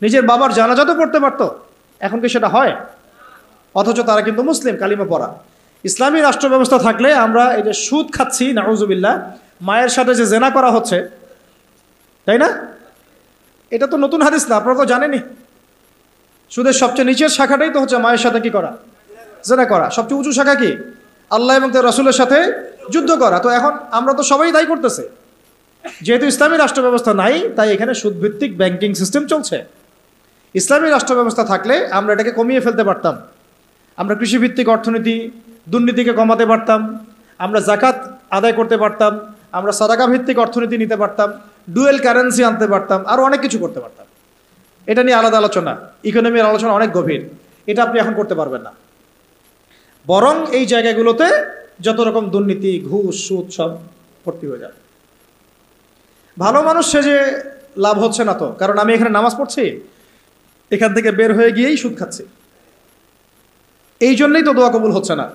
নিজের বাবার জানাজা তো পড়তে পারতো। এখন কি সেটা হয়? অথচ তারা কিন্তু মুসলিম, কালিমা পড়া। ইসলামী রাষ্ট্র ব্যবস্থা থাকলে আমরা এই যে সুদ খাচ্ছি, নাউজুবিল্লাহ, মায়ের সাথে যে জেনা করা হচ্ছে, তাই না? এটা তো নতুন হাদিস না, আপনারা তো জানেনই। সুদের সবচেয়ে নিচের শাখাটাই তো হচ্ছে মায়ের সাথে কি করা? জেনা করা। সবচেয়ে উঁচু শাখা কি? আল্লাহ এবং তার রাসূলের সাথে যুদ্ধ করা। তো এখন আমরা তো সবাই তাই করতেছে। যেহেতু ইসলামী রাষ্ট্র ব্যবস্থা নাই, তাই এখানে সুদভিত্তিক ব্যাংকিং সিস্টেম চলছে। ইসলামী রাষ্ট্র ব্যবস্থা থাকলে আমরা এটাকে কমিয়ে ফেলতে পারতাম। আমরা কৃষিভিত্তিক অর্থনীতি, দুর্নীতিকে কমাতে পারতাম, আমরা জাকাত আদায় করতে পারতাম, আমরা সাদাকা ভিত্তিক অর্থনীতি নিতে পারতাম, ডুয়েল কারেন্সি আনতে পারতাম, আরও অনেক কিছু করতে পারতাম। এটা নিয়ে আলাদা আলোচনা, ইকোনমির আলোচনা অনেক গভীর, এটা আপনি এখন করতে পারবেন না। বরং এই জায়গাগুলোতে যত রকম দুর্নীতি, ঘুষ, সুদ সব ভর্তি হয়ে যাবে। ভালো মানুষ সে যে লাভ হচ্ছে না তো, কারণ আমি এখানে নামাজ পড়ছি, এখান থেকে বের হয়ে গিয়েই সুদ খাচ্ছি, এই জন্যই তো দোয়া কবুল হচ্ছে না,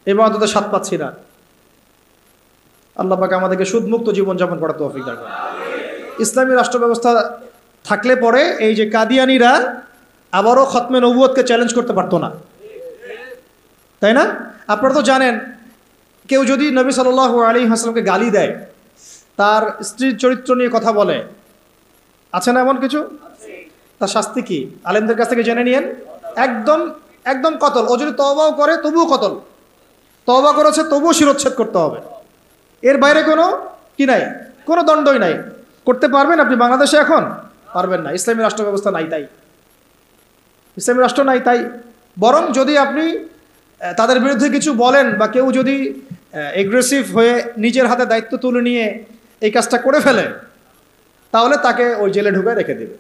ইবাদতের স্বাদ পাচ্ছি না। আল্লাহ পাক আমাদেরকে সুদমুক্ত জীবনযাপন করার তৌফিক দান করুন। ইসলামী রাষ্ট্র ব্যবস্থা থাকলে পরে এই যে কাদিয়ানিরা আবারও খতমে নবুয়তকে চ্যালেঞ্জ করতে পারতো না, তাই না? আপনারা তো জানেন, কেউ যদি নবী সাল্লাল্লাহু আলাইহি ওয়াসাল্লামকে গালি দেয়, তার স্ত্রীর চরিত্র নিয়ে কথা বলে, আছে না এমন কিছু? তার শাস্তি কি? আলেমদের কাছ থেকে জেনে নিয়েন। একদম একদম কতল। ও যদি তওবাও করে তবুও কতল, তওবা করেছে তবুও শিরোচ্ছেদ করতে হবে। এর বাইরে কোনো কি নাই, কোনো দণ্ডই নাই। করতে পারবেন আপনি বাংলাদেশে? এখন পারবেন না, ইসলামী রাষ্ট্র ব্যবস্থা নাই তাই, ইসলামী রাষ্ট্র নাই তাই। বরং যদি আপনি তাদের বিরুদ্ধে কিছু বলেন বা কেউ যদি এগ্রেসিভ হয়ে নিজের হাতে দায়িত্ব তুলে নিয়ে এই কাজটা করে ফেলে, তাহলে তাকে ওই জেলে ঢুকায় রেখে দেবে,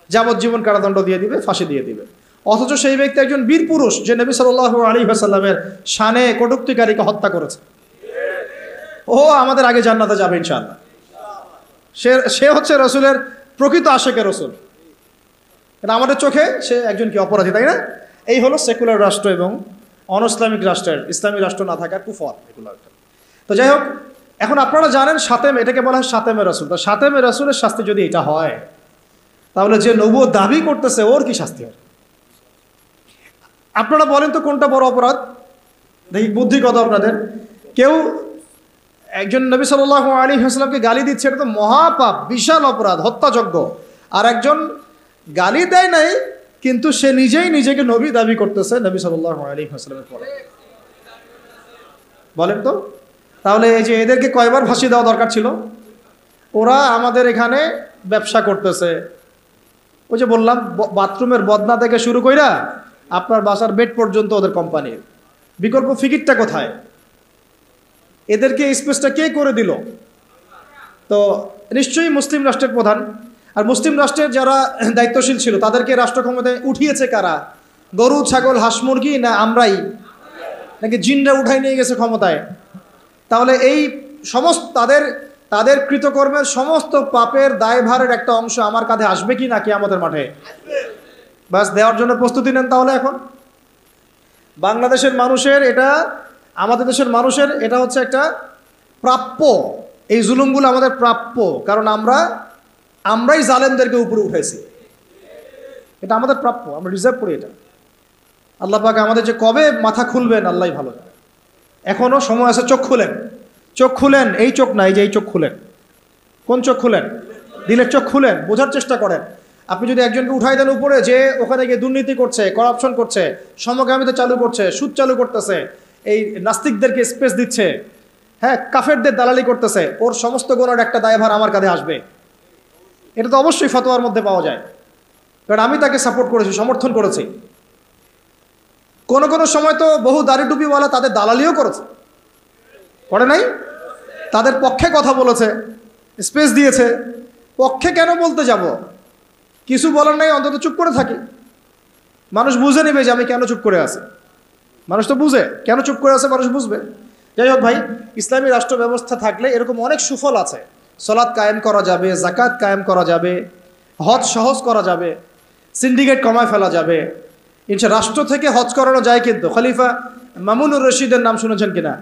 যাবজ্জীবন কারাদণ্ড দিয়ে দিবে, ফাঁসি দিয়ে দিবে। অথচ সেই ব্যক্তি একজন বীর পুরুষ, যে নবী সাল্লাল্লাহু আলাইহি ওয়াসাল্লামের শানে কটূক্তিকারীকে হত্যা করেছে, ও আমাদের আগে জান্নাতে যাবে ইনশাআল্লাহ। সে হচ্ছে রসুলের প্রকৃত আশেকের রসুল। এটা আমাদের চোখে সে একজন কি অপরাধী, তাই না? এই হলো সেকুলার রাষ্ট্র এবং অনইসলামিক রাষ্ট্রের, ইসলামী রাষ্ট্র না থাকার কুফর এগুলো। তো যাই হোক, এখন আপনারা জানেন সাতেম, এটাকে বলা হয় সাতেমে রসুল। তো সাতেমে রসুলের শাস্তি যদি এটা হয়, তাহলে যে নবুয়ত দাবি করতেছে ওর কি শাস্তি হয়? আপনারা বলেন তো কোনটা বড় অপরাধ? দেখি বুদ্ধি কত আপনাদের। কেউ একজন নবী সাল্লাল্লাহু আলাইহি ওয়াসাল্লামকে গালি দিচ্ছে, এটা তো মহাপাপ, বিশাল অপরাধ, হত্যাযজ্ঞ। আর একজন গালি দেয় নাই, কিন্তু সে নিজেই নিজেকে নবী দাবি করতেছে নবী সাল্লাল্লাহু আলাইহি ওয়াসাল্লামের পরে। বলেন তো, তাহলে এই যে এদেরকে কয়বার ফাঁসি দেওয়া দরকার ছিল? ওরা আমাদের এখানে ব্যবসা করতেছে, ওই যে বললাম, বাথরুমের বদনা থেকে শুরু কইরা আপনার বাসার বেড পর্যন্ত ওদের কোম্পানির। বিকল্প ফিকিরটা কোথায়? এদেরকে স্পেসটা কে করে দিল? তো নিশ্চয়ই মুসলিম রাষ্ট্রের প্রধান। আর মুসলিম রাষ্ট্রের যারা দায়িত্বশীল ছিল, তাদেরকে রাষ্ট্র ক্ষমতায় উঠিয়েছে কারা? গরু, ছাগল, হাঁস, মুরগি, না আমরাই, নাকি জিনরা উঠাই নিয়ে গেছে ক্ষমতায়? তাহলে এই সমস্ত তাদের কৃতকর্মের সমস্ত পাপের দায়ভারের একটা অংশ আমার কাঁধে আসবে কি না কিয়ামতের মাঠে? বাস দেওয়ার জন্য প্রস্তুতি নেন। তাহলে এখন বাংলাদেশের মানুষের এটা, আমাদের দেশের মানুষের এটা হচ্ছে একটা প্রাপ্য। এই জুলুমগুলো আমাদের প্রাপ্য, কারণ আমরাই জালেমদেরকে উপরে উঠেছি। এটা আমাদের প্রাপ্য, আমরা রিজার্ভ করি এটা। আল্লাহ পাক আমাদের যে কবে মাথা খুলবেন আল্লাহই ভালো জানে। এখনও সময় আছে, চোখ খুলেন, চোখ খুলেন। এই চোখ না, এই যে এই চোখ খুলেন। কোন চোখ খুলেন? দিলের চোখ খুলেন, বোঝার চেষ্টা করেন। আপনি যদি একজনকে উঠাই দেন উপরে, যে ওখানে গিয়ে দুর্নীতি করছে, করাপশন করছে, সমকামিতা চালু করছে, সুদ চালু করতেছে, এই নাস্তিকদেরকে স্পেস দিচ্ছে, হ্যাঁ, কাফেরদের দালালি করতেছে, ওর সমস্ত গুণের একটা দায়ভার আমার কাঁধে আসবে। এটা তো অবশ্যই ফতোয়ার মধ্যে পাওয়া যায়, কারণ আমি তাকে সাপোর্ট করেছি, সমর্থন করেছি। কোনো কোনো সময় তো বহু দাড়ি টুপিওয়ালা তাদের দালালিও করেছে, করে নাই? তাদের পক্ষে কথা বলেছে, স্পেস দিয়েছে। পক্ষে কেন বলতে যাব? কিছু বলার নাই, অন্তত চুপ করে থাকি। মানুষ বুঝে নেবে যে আমি কেন চুপ করে আছি। মানুষ তো বুঝে কেন চুপ করে আছে, মানুষ বুঝবে। যাই হোক ভাই, ইসলামী রাষ্ট্র ব্যবস্থা থাকলে এরকম অনেক সুফল আছে। সালাত কায়েম করা যাবে, যাকাত কায়েম করা যাবে, হজ সহজ করা যাবে, সিন্ডিকেট কমায় ফেলা যাবে, রাষ্ট্র থেকে হজ করানো যায়। কিন্তু খলিফা মামুনুর রশিদের নাম শুনেছেন কিনা,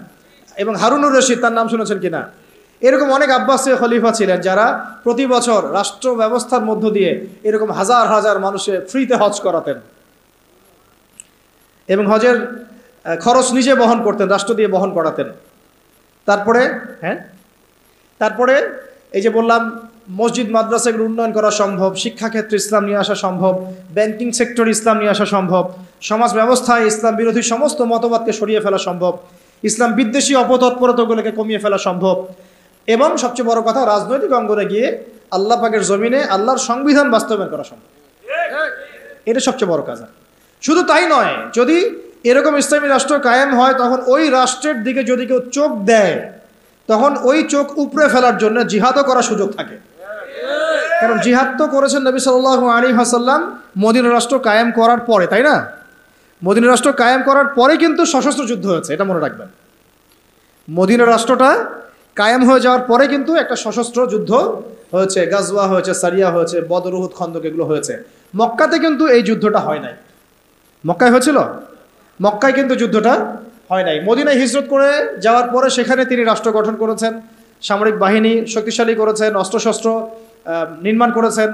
এবং হারুনুর রশিদ তার নাম শুনেছেন কিনা? এরকম অনেক আব্বাসীয় খলিফা ছিলেন যারা প্রতি বছর রাষ্ট্র ব্যবস্থার মধ্য দিয়ে এরকম হাজার হাজার মানুষের ফ্রিতে হজ করাতেন এবং হজের খরচ নিজে বহন করতেন, রাষ্ট্র দিয়ে বহন করাতেন। তারপরে এই যে বললাম, মসজিদ মাদ্রাসাগুলো উন্নয়ন করা সম্ভব, শিক্ষাক্ষেত্রে ইসলাম নিয়ে আসা সম্ভব, ব্যাংকিং সেক্টরে ইসলাম নিয়ে আসা সম্ভব, সমাজ ব্যবস্থায় ইসলাম বিরোধী সমস্ত মতবাদকে সরিয়ে ফেলা সম্ভব, ইসলাম বিদ্বেষী অপতৎপরতাগুলোকে কমিয়ে ফেলা সম্ভব, এবং সবচেয়ে বড় কথা, রাজনৈতিক অঙ্গনে গিয়ে আল্লাহ পাকের জমিনে আল্লাহর সংবিধান বাস্তবায়ন করা সম্ভব। এটা সবচেয়ে বড় কাজ। শুধু তাই নয়, যদি এরকম ইসলামী রাষ্ট্র কায়েম হয়, তখন ওই রাষ্ট্রের দিকে যদি কেউ চোখ দেয়, তখন ওই চোখ উপড়ে ফেলার জন্য জিহাদও করার সুযোগ থাকে। কারণ জিহাদ তো করেছেন নবী সাল্লাল্লাহু আলাইহি ওয়াসাল্লাম মদিনা রাষ্ট্র কায়েম করার পরে, তাই না? মদিনা রাষ্ট্র কায়েম করার পরে কিন্তু সশস্ত্র যুদ্ধ হয়েছে, এটা মনে রাখবেন। মদিনা রাষ্ট্রটা কায়েম হয়ে যাওয়ার পরে কিন্তু একটা সশস্ত্র যুদ্ধ হয়েছে, গাজওয়া হয়েছে, সারিয়া হয়েছে, বদর, উহুদ, খন্দক, এগুলো হয়েছে। মক্কাতে কিন্তু এই যুদ্ধটা হয় নাই। মক্কায় হয়েছিল? মক্কায় কিন্তু যুদ্ধটা হয় নাই। মদিনায় হিজরত করে যাওয়ার পরে সেখানে তিনি রাষ্ট্র গঠন করেছেন, সামরিক বাহিনী শক্তিশালী করেছেন, অস্ত্রশস্ত্র নির্মাণ করেছেন,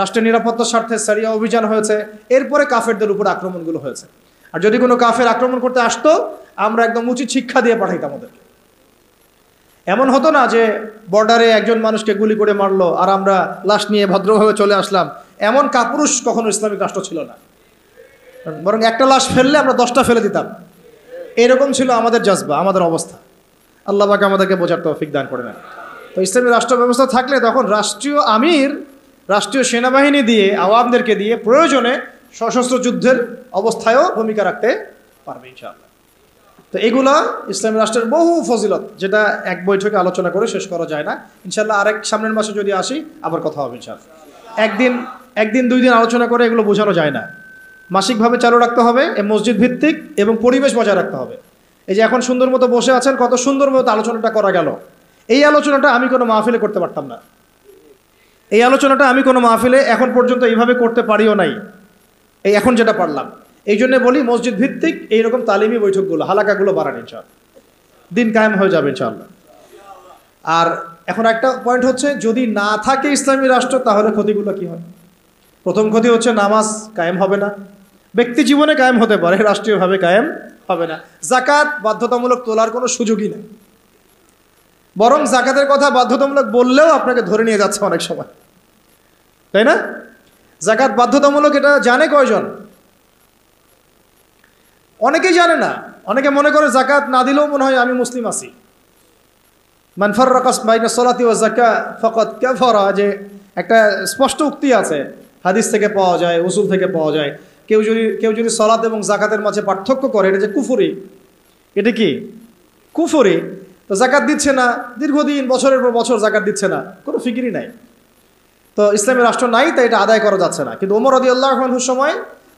রাষ্ট্রের নিরাপত্তার স্বার্থে সারিয়া অভিযান হয়েছে। এরপরে কাফেরদের উপর আক্রমণগুলো হয়েছে। আর যদি কোনো কাফের আক্রমণ করতে আসতো, আমরা একদম উচিত শিক্ষা দিয়ে পাঠাইতাম ওদেরকে। এমন হতো না যে বর্ডারে একজন মানুষকে গুলি করে মারলো আর আমরা লাশ নিয়ে ভদ্রভাবে চলে আসলাম। এমন কাপুরুষ কখনো ইসলামিক রাষ্ট্র ছিল না, বরং একটা লাশ ফেললে আমরা 10টা ফেলে দিতাম। এরকম ছিল আমাদের জজবা, আমাদের অবস্থা। আল্লাহ পাক আমাদেরকে বোঝার তৌফিক দান করে নেন। তো ইসলামী রাষ্ট্র ব্যবস্থা থাকলে তখন রাষ্ট্রীয় আমির রাষ্ট্রীয় সেনাবাহিনী দিয়ে, আওয়ামদেরকে দিয়ে প্রয়োজনে সশস্ত্র যুদ্ধের অবস্থায়ও ভূমিকা রাখতে পারবে ইনশাআল্লাহ। তো এগুলা ইসলামী রাষ্ট্রের বহু ফজিলত, যেটা এক বৈঠকে আলোচনা করে শেষ করা যায় না। ইনশাআল্লাহ আরেক সামনের মাসে যদি আসি আবার কথা হবে ইনশাআল্লাহ। একদিন 2 দিন আলোচনা করে এগুলো বোঝানো যায় না। মাসিকভাবে চালু রাখতে হবে, মসজিদ ভিত্তিক, এবং পরিবেশ বজায় রাখতে হবে। এই যে এখন সুন্দর মতো বসে আছেন, কত সুন্দর মতো আলোচনাটা করা গেল। এই আলোচনাটা আমি কোনো মাহফিলে করতে পারতাম না। এই আলোচনাটা আমি কোনো মাহফিলে এখন পর্যন্ত এইভাবে করতে পারিও নাই, এই এখন যেটা পারলাম। এই জন্য বলি, মসজিদ ভিত্তিক এইরকম তালিমি বৈঠকগুলো, হালাকাগুলো বাড়ান, ইনশাআল্লাহ দিন কায়েম হয়ে যাবে ইনশাআল্লাহ। আর এখন একটা পয়েন্ট হচ্ছে, যদি না থাকে ইসলামী রাষ্ট্র, তাহলে ক্ষতিগুলো কি হয়? প্রথম ক্ষতি হচ্ছে নামাজ কায়েম হবে না। ব্যক্তি জীবনে কায়েম হতে পারে, রাষ্ট্রীয়ভাবে কায়েম হবে না। যাকাত বাধ্যতামূলক তোলার কোনো সুযোগই নেই, বরং যাকাতের কথা বাধ্যতামূলক বললেও আপনাকে ধরে নিয়ে যাচ্ছে অনেক সময়, তাই না? যাকাত বাধ্যতামূলক, এটা জানে কয়জন? অনেকেই জানে না। অনেকে মনে করে যাকাত না দিলেও মনে হয় আমি মুসলিম আছি। মান ফাররাকা বাইনা সলাতি ওয়া যাকাত ফাকাদ কাফারা, যে একটা স্পষ্ট উক্তি আছে, হাদিস থেকে পাওয়া যায়, উসুল থেকে পাওয়া যায়। কেউ যদি সলাত এবং যাকাতের মাঝে পার্থক্য করে, এটা যে কুফরি। এটা কি কুফরি? তো যাকাত দিচ্ছে না, দীর্ঘদিন বছরের পর বছর যাকাত দিচ্ছে না, কোনো ফিকিরই নাই। তো ইসলামী রাষ্ট্র নাই, তাই এটা আদায় করা যাচ্ছে না। কিন্তু ওমর রাদিয়াল্লাহু আনহুর সময়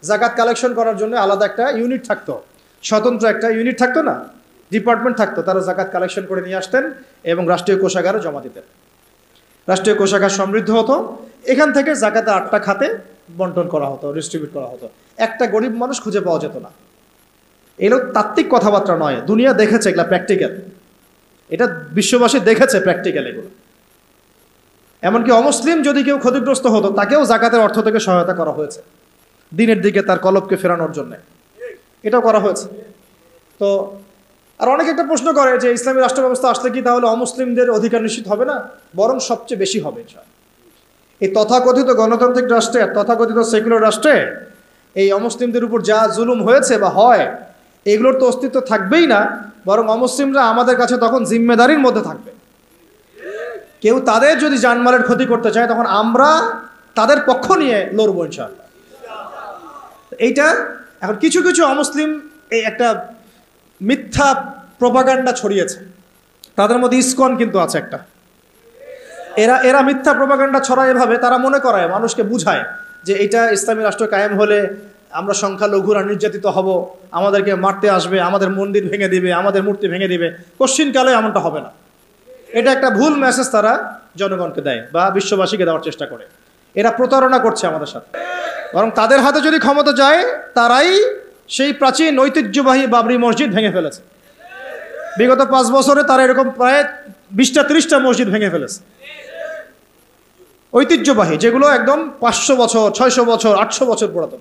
যাকাত কালেকশন করার জন্য আলাদা একটা ইউনিট থাকতো, স্বতন্ত্র একটা ইউনিট থাকতো না, ডিপার্টমেন্ট থাকতো। তারা যাকাত কালেকশন করে নিয়ে আসতেন এবং রাষ্ট্রীয় কোষাগারে জমা দিতেন। রাষ্ট্রীয় কোষাগার সমৃদ্ধ হতো। এখান থেকে যাকাতে 8টা খাতে বন্টন করা হতো, ডিস্ট্রিবিউট করা হতো। একটা গরিব মানুষ খুঁজে পাওয়া যেত না। এগুলো তাত্ত্বিক কথাবার্তা নয়, দুনিয়া দেখেছে, এগুলো প্র্যাকটিক্যাল। এটা বিশ্ববাসী দেখেছে প্র্যাকটিক্যাল এগুলো। এমনকি অমুসলিম যদি কেউ ক্ষতিগ্রস্ত হতো, তাকেও যাকাতের অর্থ থেকে সহায়তা করা হয়েছে, দিনের দিকে তার কলবকে ফেরানোর জন্য এটাও করা হয়েছে। তো আর অনেকে একটা প্রশ্ন করে যে ইসলামী রাষ্ট্র ব্যবস্থা আসলে কি তাহলে অমুসলিমদের অধিকার নিশ্চিত হবে না? বরং সবচেয়ে বেশি হবে। এই তথাকথিত গণতান্ত্রিক রাষ্ট্রে, তথাকথিত সেকুলার রাষ্ট্রে এই অমুসলিমদের উপর যা জুলুম হয়েছে বা হয়, এগুলোর তো অস্তিত্ব থাকবেই না, বরং অমুসলিমরা আমাদের কাছে তখন জিম্মেদারির মধ্যে থাকবে। কেউ তাদের যদি জানমালের ক্ষতি করতে চায়, তখন আমরা তাদের পক্ষ নিয়ে লড়বো ইনশাআল্লাহ। এইটা এখন কিছু কিছু অমুসলিম এই একটা মিথ্যা প্রপাগান্ডা ছড়িয়েছে, তাদের মধ্যে ইসকন কিন্তু আছে একটা। এরা মিথ্যা প্রপাগান্ডা ছড়ায় এভাবে, তারা মনে করায়, মানুষকে বুঝায় যে এটা ইসলামী রাষ্ট্র কায়েম হলে আমরা সংখ্যালঘুরা নির্যাতিত হব, আমাদেরকে মারতে আসবে, আমাদের মন্দির ভেঙে দিবে, আমাদের মূর্তি ভেঙে দিবে। কোশ্চিনকালে এমনটা হবে না। এটা একটা ভুল মেসেজ তারা জনগণকে দেয় বা বিশ্ববাসীকে দেওয়ার চেষ্টা করে। এরা প্রতারণা করছে আমাদের সাথে। বরং তাদের হাতে যদি ক্ষমতা যায়, তারাই সেই প্রাচীন ঐতিহ্যবাহী বাবরি মসজিদ ভেঙে ফেলেছে। বিগত 5 বছরে তারা এরকম প্রায় 20টা-30টা মসজিদ ভেঙে ফেলেছে, ঐতিহ্যবাহী, যেগুলো একদম 500 বছর, 600 বছর, 800 বছর পুরাতন।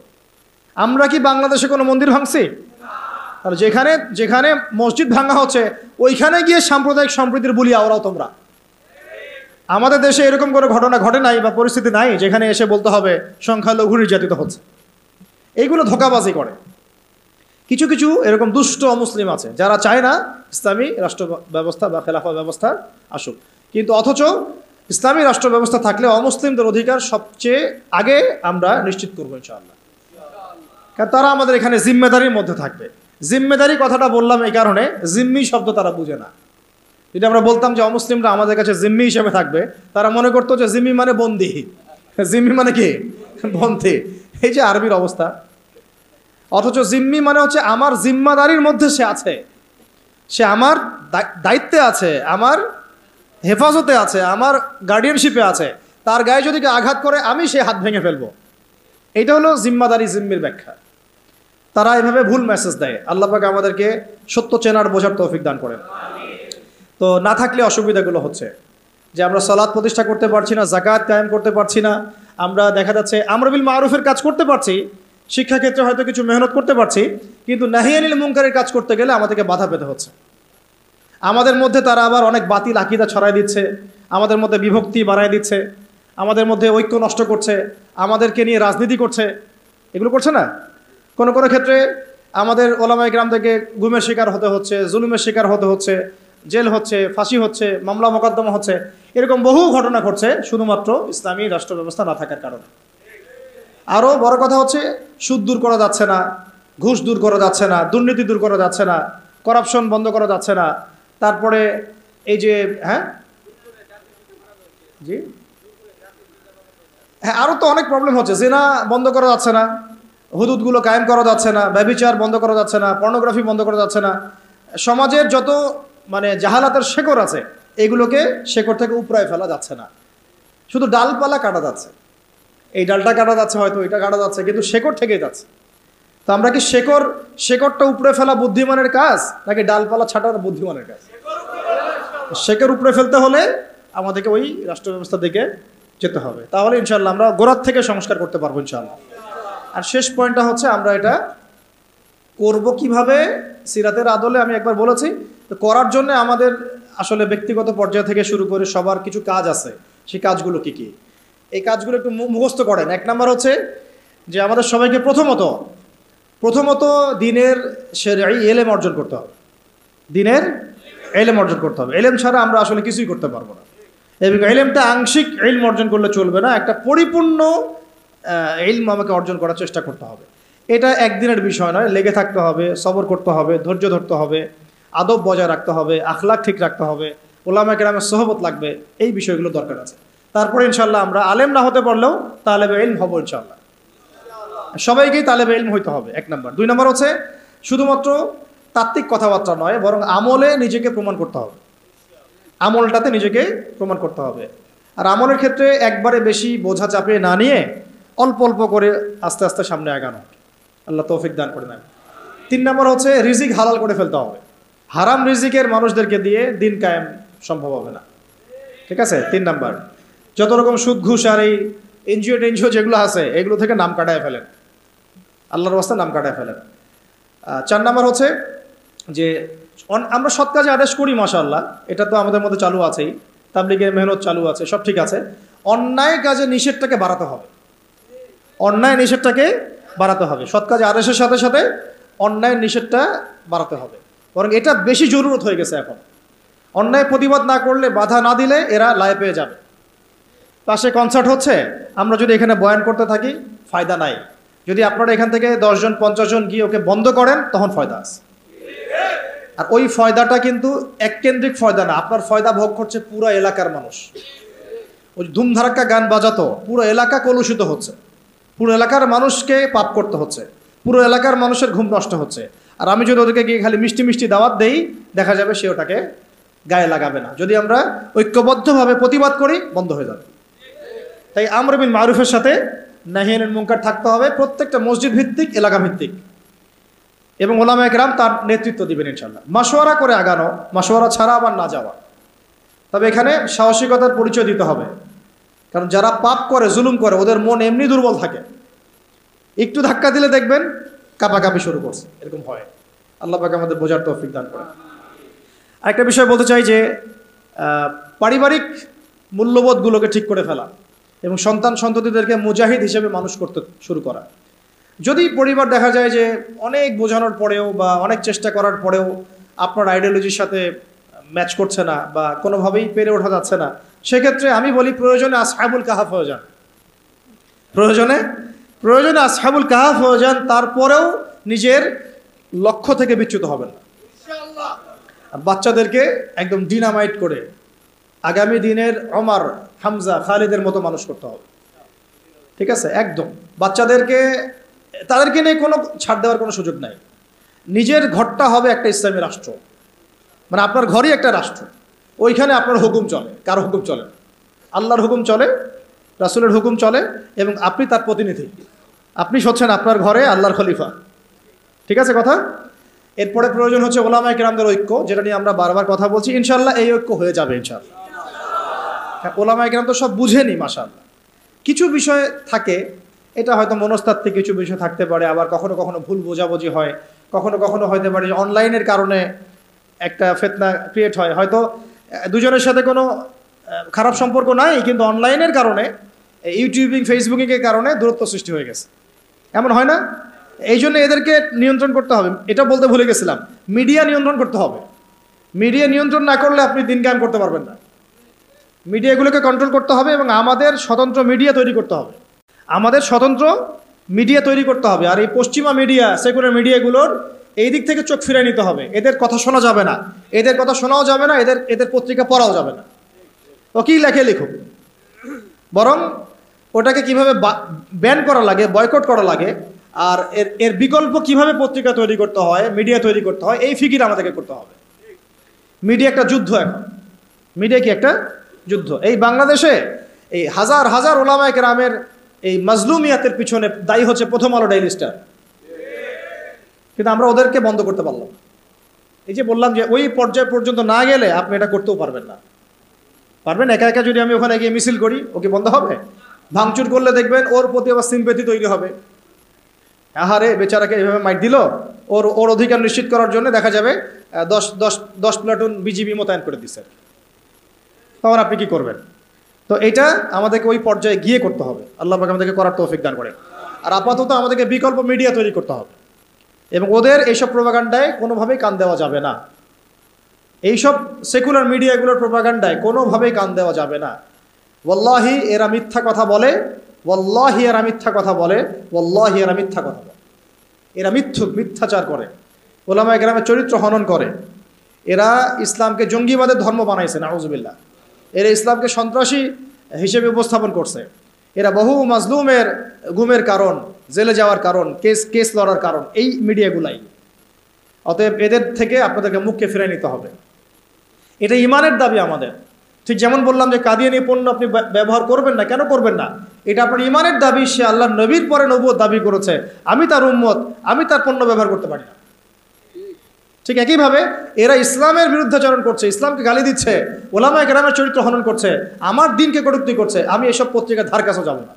আমরা কি বাংলাদেশে কোনো মন্দির ভাঙছি? আর যেখানে যেখানে মসজিদ ভাঙা হচ্ছে, ওইখানে গিয়ে সাম্প্রদায়িক সম্প্রীতির বলি ওরাও তোমরা। আমাদের দেশে এরকম কোনো ঘটনা ঘটে নাই বা পরিস্থিতি নাই যেখানে এসে বলতে হবে সংখ্যালঘু নির্যাতিত হচ্ছে। এইগুলো ধোঁকাবাজি করে। কিছু কিছু এরকম দুষ্ট অমুসলিম আছে যারা চায় না ইসলামী রাষ্ট্র ব্যবস্থা বা খেলাফা ব্যবস্থা আসুক, কিন্তু অথচ ইসলামী রাষ্ট্র ব্যবস্থা থাকলে অমুসলিমদের অধিকার সবচেয়ে আগে আমরা নিশ্চিত করবো ইনশাআল্লাহ। কারণ তারা আমাদের এখানে জিম্মেদারির মধ্যে থাকবে। জিম্মেদারি কথাটা বললাম এই কারণে, জিম্মি শব্দ তারা বুঝে না। যদি আমরা বলতাম যে অমুসলিমরা আমাদের কাছে জিম্মি হিসেবে থাকবে, তারা মনে করতো যে জিম্মি মানে বন্দি। জিম্মি মানে কি? বন্দি। এই যে আরবির অবস্থা। অথচ জিম্মি মানে হচ্ছে আমার জিম্মাদারির মধ্যে সে আছে, সে আমার দায়িত্বে আছে, আমার হেফাজতে আছে, আমার গার্ডিয়ানশিপে আছে। তার গায়ে যদি আঘাত করে আমি সে হাত ভেঙে ফেলবো। এইটা হলো জিম্মাদারি, জিম্মির ব্যাখ্যা। তারা এভাবে ভুল মেসেজ দেয়। আল্লাহ পাক আমাদেরকে সত্য চেনার বোঝার তৌফিক দান করেন। তো না থাকলে অসুবিধাগুলো হচ্ছে যে আমরা সালাত প্রতিষ্ঠা করতে পারছি না, যাকাত কায়েম করতে পারছি না, আমরা দেখা যাচ্ছে আমর বিল মারুফের কাজ করতে পারছি, শিক্ষাক্ষেত্রে হয়তো কিছু মেহনত করতে পারছি, কিন্তু নাহি আনিল মুনকারের কাজ করতে গেলে আমাদেরকে বাধা পেতে হচ্ছে। আমাদের মধ্যে তারা আবার অনেক বাতিল আকীদা ছড়াই দিচ্ছে, আমাদের মধ্যে বিভক্তি বাড়ায় দিচ্ছে, আমাদের মধ্যে ঐক্য নষ্ট করছে, আমাদেরকে নিয়ে রাজনীতি করছে। এগুলো করছে না? কোনো কোনো ক্ষেত্রে আমাদের ওলামায়ে কেরাম থেকে গুমের শিকার হতে হচ্ছে, জুলুমের শিকার হতে হচ্ছে, জেল হচ্ছে, ফাঁসি হচ্ছে, মামলা মোকদ্দমা হচ্ছে। এরকম বহু ঘটনা ঘটছে শুধুমাত্র ইসলামী রাষ্ট্র ব্যবস্থা না থাকার কারণে। আরও বড় কথা হচ্ছে সুদ দূর করা যাচ্ছে না, ঘুষ দূর করা যাচ্ছে না, দুর্নীতি দূর করা যাচ্ছে না, করাপশন বন্ধ করা যাচ্ছে না। তারপরে এই যে জি হ্যাঁ, আরও তো অনেক প্রবলেম হচ্ছে। জিনা বন্ধ করা যাচ্ছে না, হুদুদগুলো কায়েম করা যাচ্ছে না, ব্যভিচার বন্ধ করা যাচ্ছে না, পর্নোগ্রাফি বন্ধ করা যাচ্ছে না। সমাজের যত জাহালাতের শেকড় আছে, এগুলোকে শেকড় থেকে উপড়ায় ফেলা যাচ্ছে না, শুধু ডালপালা কাটা যাচ্ছে। এই ডালটা কাটা যাচ্ছে, হয়তো এটা কাটা যাচ্ছে, কিন্তু শেকড় থেকেই যাচ্ছে। তো আমরা কি শেকড়টা উপড়ে ফেলা বুদ্ধিমানের কাজ, নাকি ডালপালা ছাটার বুদ্ধিমানের কাজ? শেকড় উপড়ে ফেলতে হলে আমাদেরকে ওই রাষ্ট্র ব্যবস্থা দিকে যেতে হবে, তাহলে ইনশাল্লাহ আমরা গোড়ার থেকে সংস্কার করতে পারবো ইনশাল্লাহ। আর শেষ পয়েন্টটা হচ্ছে আমরা এটা করব কিভাবে। সিরাতের আদলে আমি একবার বলেছি, তো করার জন্য আমাদের আসলে ব্যক্তিগত পর্যায় থেকে শুরু করে সবার কিছু কাজ আছে। সেই কাজগুলো কি কি, এই কাজগুলো একটু মুখস্থ করেন। 1 নম্বর হচ্ছে যে আমাদের সবাইকে প্রথমত দিনের শরঈ ইলম অর্জন করতে হবে। দিনের ইলম অর্জন করতে হবে। ইলম ছাড়া আমরা আসলে কিছুই করতে পারবো না। এবং ইলমটা আংশিক ইলম অর্জন করলে চলবে না, একটা পরিপূর্ণ ইলম আমাকে অর্জন করার চেষ্টা করতে হবে। এটা একদিনের বিষয় নয়, লেগে থাকতে হবে, সবর করতে হবে, ধৈর্য ধরতে হবে, আদব বজায় রাখতে হবে, আখলাক ঠিক রাখতে হবে, ওলামায়ে কেরামের সোহবত লাগবে। এই বিষয়গুলো দরকার আছে। তারপরে ইনশাল্লাহ আমরা আলেম না হতে পারলেও তালেবে ইলম হবো ইনশাল্লাহ। সবাইকেই তালেবে ইলম হইতে হবে, 1 নম্বর। 2 নম্বর হচ্ছে শুধুমাত্র তাত্ত্বিক কথাবার্তা নয়, বরং আমলে নিজেকে প্রমাণ করতে হবে। আমলটাতে নিজেকে প্রমাণ করতে হবে। আর আমলের ক্ষেত্রে একবারে বেশি বোঝা চাপিয়ে না নিয়ে অল্প অল্প করে আস্তে আস্তে সামনে আগানো। আল্লাহ তৌফিক দান করে নেন। 3 নম্বর হচ্ছে রিজিক হালাল করে ফেলতে হবে। হারাম রিজিকের মানুষদেরকে দিয়ে দিন কায়েম সম্ভব হবে না, ঠিক আছে? 3 নম্বর, যত রকম সুদ ঘুষ আর এই এনজিও টেনজিও যেগুলো আছে, এগুলো থেকে নাম কাটায় ফেলেন, আল্লাহর রাস্তায় নাম কাটায় ফেলেন। 4 নম্বর হচ্ছে যে আমরা সৎ কাজে আদেশ করি, মাশাআল্লাহ, এটা তো আমাদের মধ্যে চালু আছেই, তাবলীগের মেহনত চালু আছে, সব ঠিক আছে। অন্যায় কাজে নিষেধটাকে বাড়াতে হবে, অন্যায় নিষেধটাকে বাড়াতে হবে। সৎ কাজে আদেশের সাথে সাথে অন্যায় নিষেধটা বাড়াতে হবে, বরং এটা বেশি জরুরত হয়ে গেছে এখন। অন্যায় প্রতিবাদ না করলে, বাধা না দিলে এরা লাই পেয়ে যাবে। পাশে কনসার্ট হচ্ছে, আমরা যদি এখানে বয়ান করতে থাকি ফায়দা নাই। যদি আপনারা এখান থেকে 10 জন 50 জন গিয়ে ওকে বন্ধ করেন, তখন ফয়দা আছে। আর ওই ফয়দাটা কিন্তু এককেন্দ্রিক ফয়দা না, আপনার ফয়দা ভোগ করছে পুরো এলাকার মানুষ। ওই ধুমধারাক্কা গান বাজাতো পুরো এলাকা কলুষিত হচ্ছে, পুরো এলাকার মানুষকে পাপ করতে হচ্ছে, পুরো এলাকার মানুষের ঘুম নষ্ট হচ্ছে। আর আমি যদি ওদেরকে গিয়ে খালি মিষ্টি মিষ্টি দাওয়াত দেই, দেখা যাবে সে ওটাকে গায়ে লাগাবে না। যদি আমরা ঐক্যবদ্ধভাবে প্রতিবাদ করি, বন্ধ হয়ে যাবে। তাই আমর বিল মারুফের সাথে নাহি আনিল মুনকার থাকতে হবে, প্রত্যেকটা মসজিদ ভিত্তিক, এলাকা ভিত্তিক, এবং ওলামায়ে কেরাম তার নেতৃত্ব দিবেন ইনশাআল্লাহ। মাশওয়ারা করে আগানো, মাশওয়ারা ছাড়া আবার না যাওয়া। তবে এখানে সাহসিকতার পরিচয় দিতে হবে, কারণ যারা পাপ করে, জুলুম করে, ওদের মন এমনি দুর্বল থাকে, একটু ধাক্কা দিলে দেখবেন কাঁপাকাঁপি শুরু করছে, এরকম হয়। আল্লাহ পাক আমাদের বোঝার তৌফিক দান করেন। আরেকটা বিষয় বলতে চাই যে পারিবারিক মূল্যবোধগুলোকে ঠিক করে ফেলা এবং সন্তান সন্ততিদেরকে মুজাহিদ হিসেবে মানুষ করতে শুরু করা। যদি পরিবার দেখা যায় যে অনেক বোঝানোর পরেও বা অনেক চেষ্টা করার পরেও আপনার আইডিওলজির সাথে ম্যাচ করছে না বা কোনোভাবেই পেরে ওঠা যাচ্ছে না, সেক্ষেত্রে আমি বলি প্রয়োজনে আসহাবুল কাহাফ হয়ে যান, প্রয়োজনে আসহাবুল কাহাফ হয়ে যান, তারপরেও নিজের লক্ষ্য থেকে বিচ্যুত হবেন না। বাচ্চাদেরকে একদম ডিনামাইট করে আগামী দিনের ওমর, হামজা, খালিদের মতো মানুষ করতে হবে, ঠিক আছে? একদম তাদেরকে নিয়ে কোনো ছাড় দেওয়ার কোনো সুযোগ নাই। নিজের ঘরটা হবে একটা ইসলামী রাষ্ট্র, মানে আপনার ঘরই একটা রাষ্ট্র, ওইখানে আপনার হুকুম চলে, কারো হুকুম চলে না, আল্লাহর হুকুম চলে, রাসূলের হুকুম চলে, এবং আপনি তার প্রতিনিধি, আপনি হচ্ছেন আপনার ঘরে আল্লাহর খলিফা, ঠিক আছে কথা? এরপরে প্রয়োজন হচ্ছে ওলামায়ে কেরামদের ঐক্য, যেটা নিয়ে আমরা বারবার কথা বলছি। ইনশাআল্লাহ এই ঐক্য হয়ে যাবে ইনশাআল্লাহ। ওলামায়ে কেরাম তো সব বুঝেনি মাশাআল্লাহ। কিছু বিষয় থাকে, এটা হয়তো মনস্তাত্ত্বিক কিছু বিষয় থাকতে পারে, আবার কখনো কখনো ভুল বোঝাবুঝি হয়, কখনো কখনো হতে পারে যে অনলাইনের কারণে একটা ফিতনা ক্রিয়েট হয়, হয়তো দুজনের সাথে কোনো খারাপ সম্পর্ক নাই, কিন্তু অনলাইনের কারণে, ইউটিউবিং, ফেসবুকিংয়ের কারণে দূরত্ব সৃষ্টি হয়ে গেছে, এমন হয় না? এই জন্য এদেরকে নিয়ন্ত্রণ করতে হবে। এটা বলতে ভুলে গেছিলাম, মিডিয়া নিয়ন্ত্রণ করতে হবে। মিডিয়া নিয়ন্ত্রণ না করলে আপনি দিন কায়েম করতে পারবেন না। মিডিয়াগুলোকে কন্ট্রোল করতে হবে এবং আমাদের স্বতন্ত্র মিডিয়া তৈরি করতে হবে, আর এই পশ্চিমা মিডিয়া, সেকুলার মিডিয়াগুলোর এই দিক থেকে চোখ ফিরিয়ে নিতে হবে। এদের কথা শোনা যাবে না, এদের কথা শোনাও যাবে না, এদের পত্রিকা পড়াও যাবে না। ও কি লেখে লিখুক, বরং ওটাকে কিভাবে ব্যান করা লাগে, বয়কট করা লাগে, আর এর বিকল্প কিভাবে পত্রিকা তৈরি করতে হয়, মিডিয়া তৈরি করতে হয়, এই ফিকির আমাদেরকে করতে হবে। মিডিয়া একটা যুদ্ধ, এখন মিডিয়া কি একটা যুদ্ধ। এই বাংলাদেশে এই হাজার হাজার ওলামায়ে কেরামের এই মাজলুমিয়াতের পিছনে দায়ী হচ্ছে প্রথম আলো ডেইলি স্টার, কিন্তু আমরা ওদেরকে বন্ধ করতে পারলাম। এই যে বললাম যে ওই পর্যায় পর্যন্ত না গেলে আপনি এটা করতেও পারবেন না। পারবেন একা একা যদি আমি ওখানে গিয়ে মিছিল করি, ও কি বন্ধ হবে? ভাঙচুর করলে দেখবেন ওর প্রতি আবার সিম্প্যাথি তৈরি হবে, আহারে বেচারাকে এইভাবে মাইট দিল, ওর অধিকার নিশ্চিত করার জন্য দেখা যাবে 10 প্লাটুন বিজিবি মোতায়েন করে দিচ্ছে, তখন আপনি কি করবেন? তো এটা আমাদেরকে ওই পর্যায়ে গিয়ে করতে হবে। আল্লাহ পাক আমাদেরকে করার তৌফিক দান করেন। আর আপাতত আমাদেরকে বিকল্প মিডিয়া তৈরি করতে হবে, এবং ওদের এইসব প্রোপাগান্ডায় কোনোভাবেই কান দেওয়া যাবে না। এইসব সেকুলার মিডিয়াগুলোর প্রোপাগান্ডায় কোনোভাবেই কান দেওয়া যাবে না। ওয়াল্লাহি এরা মিথ্যা কথা বলে, ওয়াল্লাহি এরা মিথ্যা কথা বলে, ওয়াল্লাহি এরা মিথ্যা কথা বলে। এরা মিথ্যাচার করে, ওলামায়ে কেরামের চরিত্র হনন করে। এরা ইসলামকে জঙ্গিবাদের ধর্ম বানাইছে, নাউজুবিল্লাহ। এরা ইসলামকে সন্ত্রাসী হিসেবে উপস্থাপন করছে। এরা বহু মাজলুমের গুমের কারণ, জেলে যাওয়ার কারণ, কেস লড়ার কারণ এই মিডিয়াগুলাই। অতএব এদের থেকে আপনাদেরকে মুখকে ফিরে নিতে হবে। এটা ইমানের দাবি আমাদের। ঠিক যেমন বললাম যে কাদিয়ানি পণ্য আপনি ব্যবহার করবেন না, কেন করবেন না? এটা আপনার ইমানের দাবি। সে আল্লাহর নবীর পরে নবুয়ত দাবি করেছে, আমি তার উম্মত, আমি তার পণ্য ব্যবহার করতে পারি না। ঠিক একইভাবে এরা ইসলামের বিরুদ্ধাচরণ করছে, ইসলামকে গালি দিচ্ছে, ওলামায়ে কেরামের চরিত্র হনন করছে, আমার দিনকে কটূক্তি করছে। আমি এসব পত্রিকা ধার কাছেও যাব না,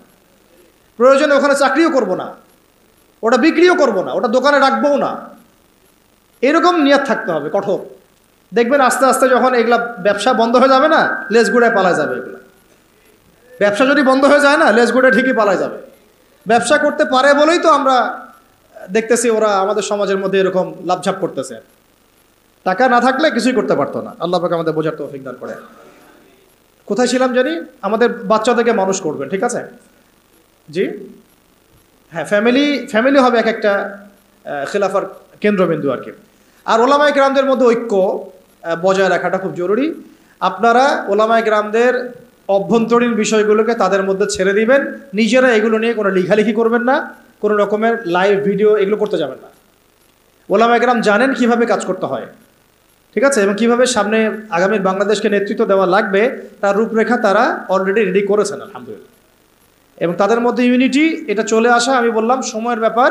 প্রয়োজনে ওখানে চাকরিও করব না, ওটা বিক্রিও করব না, ওটা দোকানে রাখবও না। এরকম নিয়ত থাকতে হবে কঠোর। দেখবেন আস্তে আস্তে যখন এগুলা ব্যবসা বন্ধ হয়ে যাবে না, লেজ গুড়ায় পালায় যাবে। এগুলা ব্যবসা যদি বন্ধ হয়ে যায় না, লেজ গুড়ায় ঠিকই পালায় যাবে। ব্যবসা করতে পারে বলেই তো আমরা দেখতেছি ওরা আমাদের সমাজের মধ্যে এরকম লাভঝাপ করতেছে। টাকা না থাকলে কিছুই করতে পারতো না। আল্লাহ পাক আমাদের বোঝার তৌফিক দান করে। কোথায় ছিলাম জানি? আমাদের বাচ্চাদেরকে মানুষ করবেন, ঠিক আছে? জি হ্যাঁ, ফ্যামিলি হবে এক একটা খিলাফার কেন্দ্রবিন্দু আর কি। আর ওলামায়ে কেরামদের মধ্যে ঐক্য বজায় রাখাটা খুব জরুরি। আপনারা ওলামায়ে কেরামদের অভ্যন্তরীণ বিষয়গুলোকে তাদের মধ্যে ছেড়ে দিবেন, নিজেরা এগুলো নিয়ে কোনো লেখালেখি করবেন না, কোনো রকমের লাইভ ভিডিও এগুলো করতে যাবেন না। ওলামায়ে কেরাম জানেন কিভাবে কাজ করতে হয়, ঠিক আছে, এবং কিভাবে সামনে আগামীর বাংলাদেশকে নেতৃত্ব দেওয়া লাগবে তার রূপরেখা তারা অলরেডি রেডি করেছেন আলহামদুলিল্লাহ। এবং তাদের মধ্যে ইউনিটি এটা চলে আসা আমি বললাম সময়ের ব্যাপার,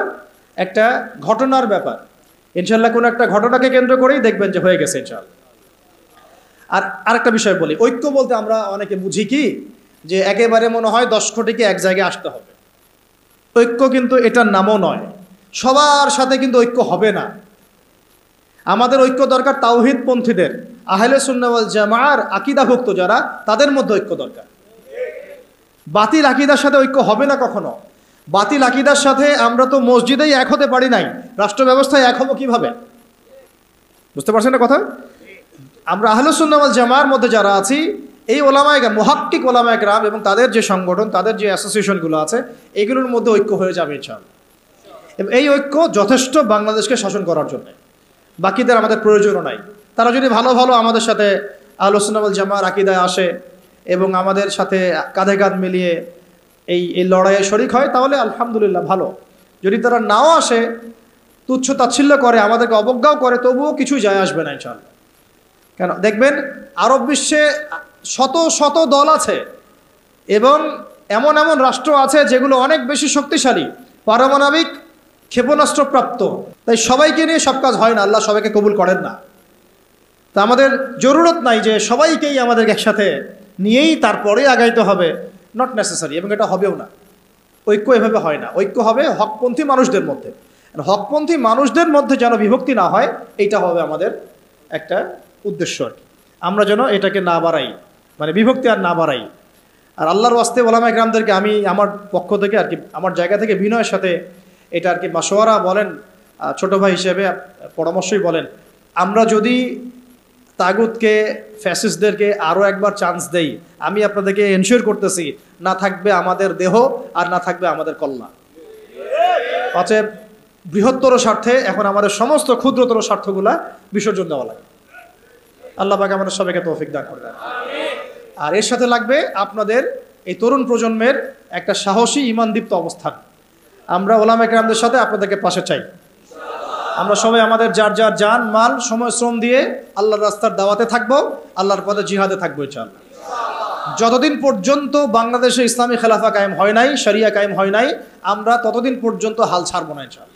একটা ঘটনার ব্যাপার। ইনশাল্লাহ কোনো একটা ঘটনাকে কেন্দ্র করেই দেখবেন যে হয়ে গেছে ইনশাল্লাহ। আর আরেকটা বিষয় বলি, ঐক্য বলতে আমরা অনেকে বুঝি কি যে একেবারে মনে হয় 10 কোটিকে এক জায়গায় আসতে হবে। ঐক্য কিন্তু এটার নামও নয়। সবার সাথে কিন্তু ঐক্য হবে না। আমাদের ঐক্য দরকার তাওহীদপন্থীদের, আহলে সুন্নাহ ওয়াল জামাআর আকীদাভুক্ত যারা, তাদের মধ্যে ঐক্য দরকার। বাতিল আকীদার সাথে ঐক্য হবে না কখনো। বাতিল আকীদার সাথে আমরা তো মসজিদেই এক হতে পারি নাই, রাষ্ট্র ব্যবস্থায় এক হবো কিভাবে? বুঝতে পারছেন না কথা? আমরা আহলে সুন্নাহ ওয়াল জামাআর মধ্যে যারা আছি, এই ওলামায়ে কেরাম, মুহাক্কিক ওলামায়ে কেরাম এবং তাদের যে সংগঠন, তাদের যে অ্যাসোসিয়েশনগুলো আছে, এগুলোর মধ্যে ঐক্য হয়ে যাবে ইনশাআল্লাহ। এবং এই ঐক্য যথেষ্ট বাংলাদেশকে শাসন করার জন্য। বাকিদের আমাদের প্রয়োজনও নাই। তারা যদি ভালো ভালো আমাদের সাথে আহলে সুন্নাহ ওয়াল জামাআর আকীদায় আসে এবং আমাদের সাথে কাঁধে কাঁধ মিলিয়ে এই লড়াইয়ে শরিক হয়, তাহলে আলহামদুলিল্লাহ ভালো। যদি তারা নাও আসে, তুচ্ছ তাচ্ছিল্য করে, আমাদেরকে অবজ্ঞাও করে, তবুও কিছুই যায় আসবে না ইনশাআল্লাহ। কেন দেখবেন আরব বিশ্বে শত শত দল আছে এবং এমন এমন রাষ্ট্র আছে যেগুলো অনেক বেশি শক্তিশালী, পারমাণবিক ক্ষেপণাস্ত্রপ্রাপ্ত। তাই সবাইকে নিয়ে সব কাজ হয় না, আল্লাহ সবাইকে কবুল করেন না। তা আমাদের জরুরত নাই যে সবাইকেই আমাদের একসাথে নিয়েই তারপরে আগাইতে হবে, নট নেসেসারি, এবং এটা হবেও না। ঐক্য এভাবে হয় না। ঐক্য হবে হকপন্থী মানুষদের মধ্যে। হকপন্থী মানুষদের মধ্যে যেন বিভক্তি না হয়, এইটা হবে আমাদের একটা উদ্দেশ্য আর কি। আমরা যেন এটাকে না বাড়াই, মানে বিভক্তি আর না বাড়াই। আর আল্লাহর ওয়াস্তে ওলামায়ে কেরামদেরকে আমি আমার পক্ষ থেকে আর কি, আমার জায়গা থেকে বিনয়ের সাথে এটা আর কি মাশওয়ারা বলেন, ছোট ভাই হিসেবে পরামর্শই বলেন, আমরা যদি তাগুতকে, ফ্যাসিস্টদেরকে আরও একবার চান্স দেই, আমি আপনাদেরকে এনশিওর করতেছি না থাকবে আমাদের দেহ আর না থাকবে আমাদের কল্যাণ। অতএব বৃহত্তর স্বার্থে এখন আমাদের সমস্ত ক্ষুদ্রতর স্বার্থগুলা বিসর্জন দেওয়া লাগে। আল্লাহ পাক আমাদের সবাইকে তৌফিক দান করবেন। আর এর সাথে লাগবে আপনাদের এই তরুণ প্রজন্মের একটা সাহসী ঈমানদীপ্ত অবস্থান। আমরা ওলামায়ে কেরামদের সাথে আপনাদেরকে পাশে চাই। আমরা সবাই আমাদের যার যার জান মাল সময় শ্রম দিয়ে আল্লাহর রাস্তার দাওয়াতে থাকবো, আল্লাহর পথে জিহাদে থাকবো ইনশাআল্লাহ। যতদিন পর্যন্ত বাংলাদেশে ইসলামী খেলাফা কায়েম হয় নাই, শরিয়া কায়েম হয় নাই, আমরা ততদিন পর্যন্ত হাল ছাড়বো না ইনশাআল্লাহ।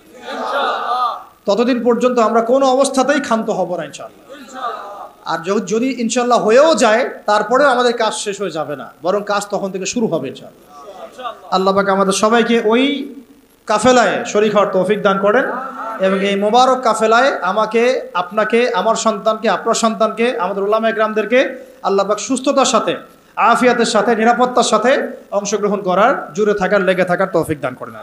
ততদিন পর্যন্ত আমরা কোনো অবস্থাতেই ক্ষান্ত হব না ইনশাআল্লাহ। আর যদি ইনশাআল্লাহ হয়েও যায়, তারপরেও আমাদের কাজ শেষ হয়ে যাবে না, বরং কাজ তখন থেকে শুরু হবে ইনশাআল্লাহ। আল্লাহ পাক আমাদের সবাইকে ওই কাফেলায় শরীক হওয়ার তৌফিক দান করেন এবং এই মোবারক কাফেলায় আমাকে, আপনাকে, আমার সন্তানকে, আপনার সন্তানকে, আমাদের উলামায়ে কেরামদেরকে আল্লাহ পাক সুস্থতার সাথে, আফিয়াতের সাথে, নিরাপত্তার সাথে অংশগ্রহণ করার, জুড়ে থাকার, লেগে থাকার তৌফিক দান করেন।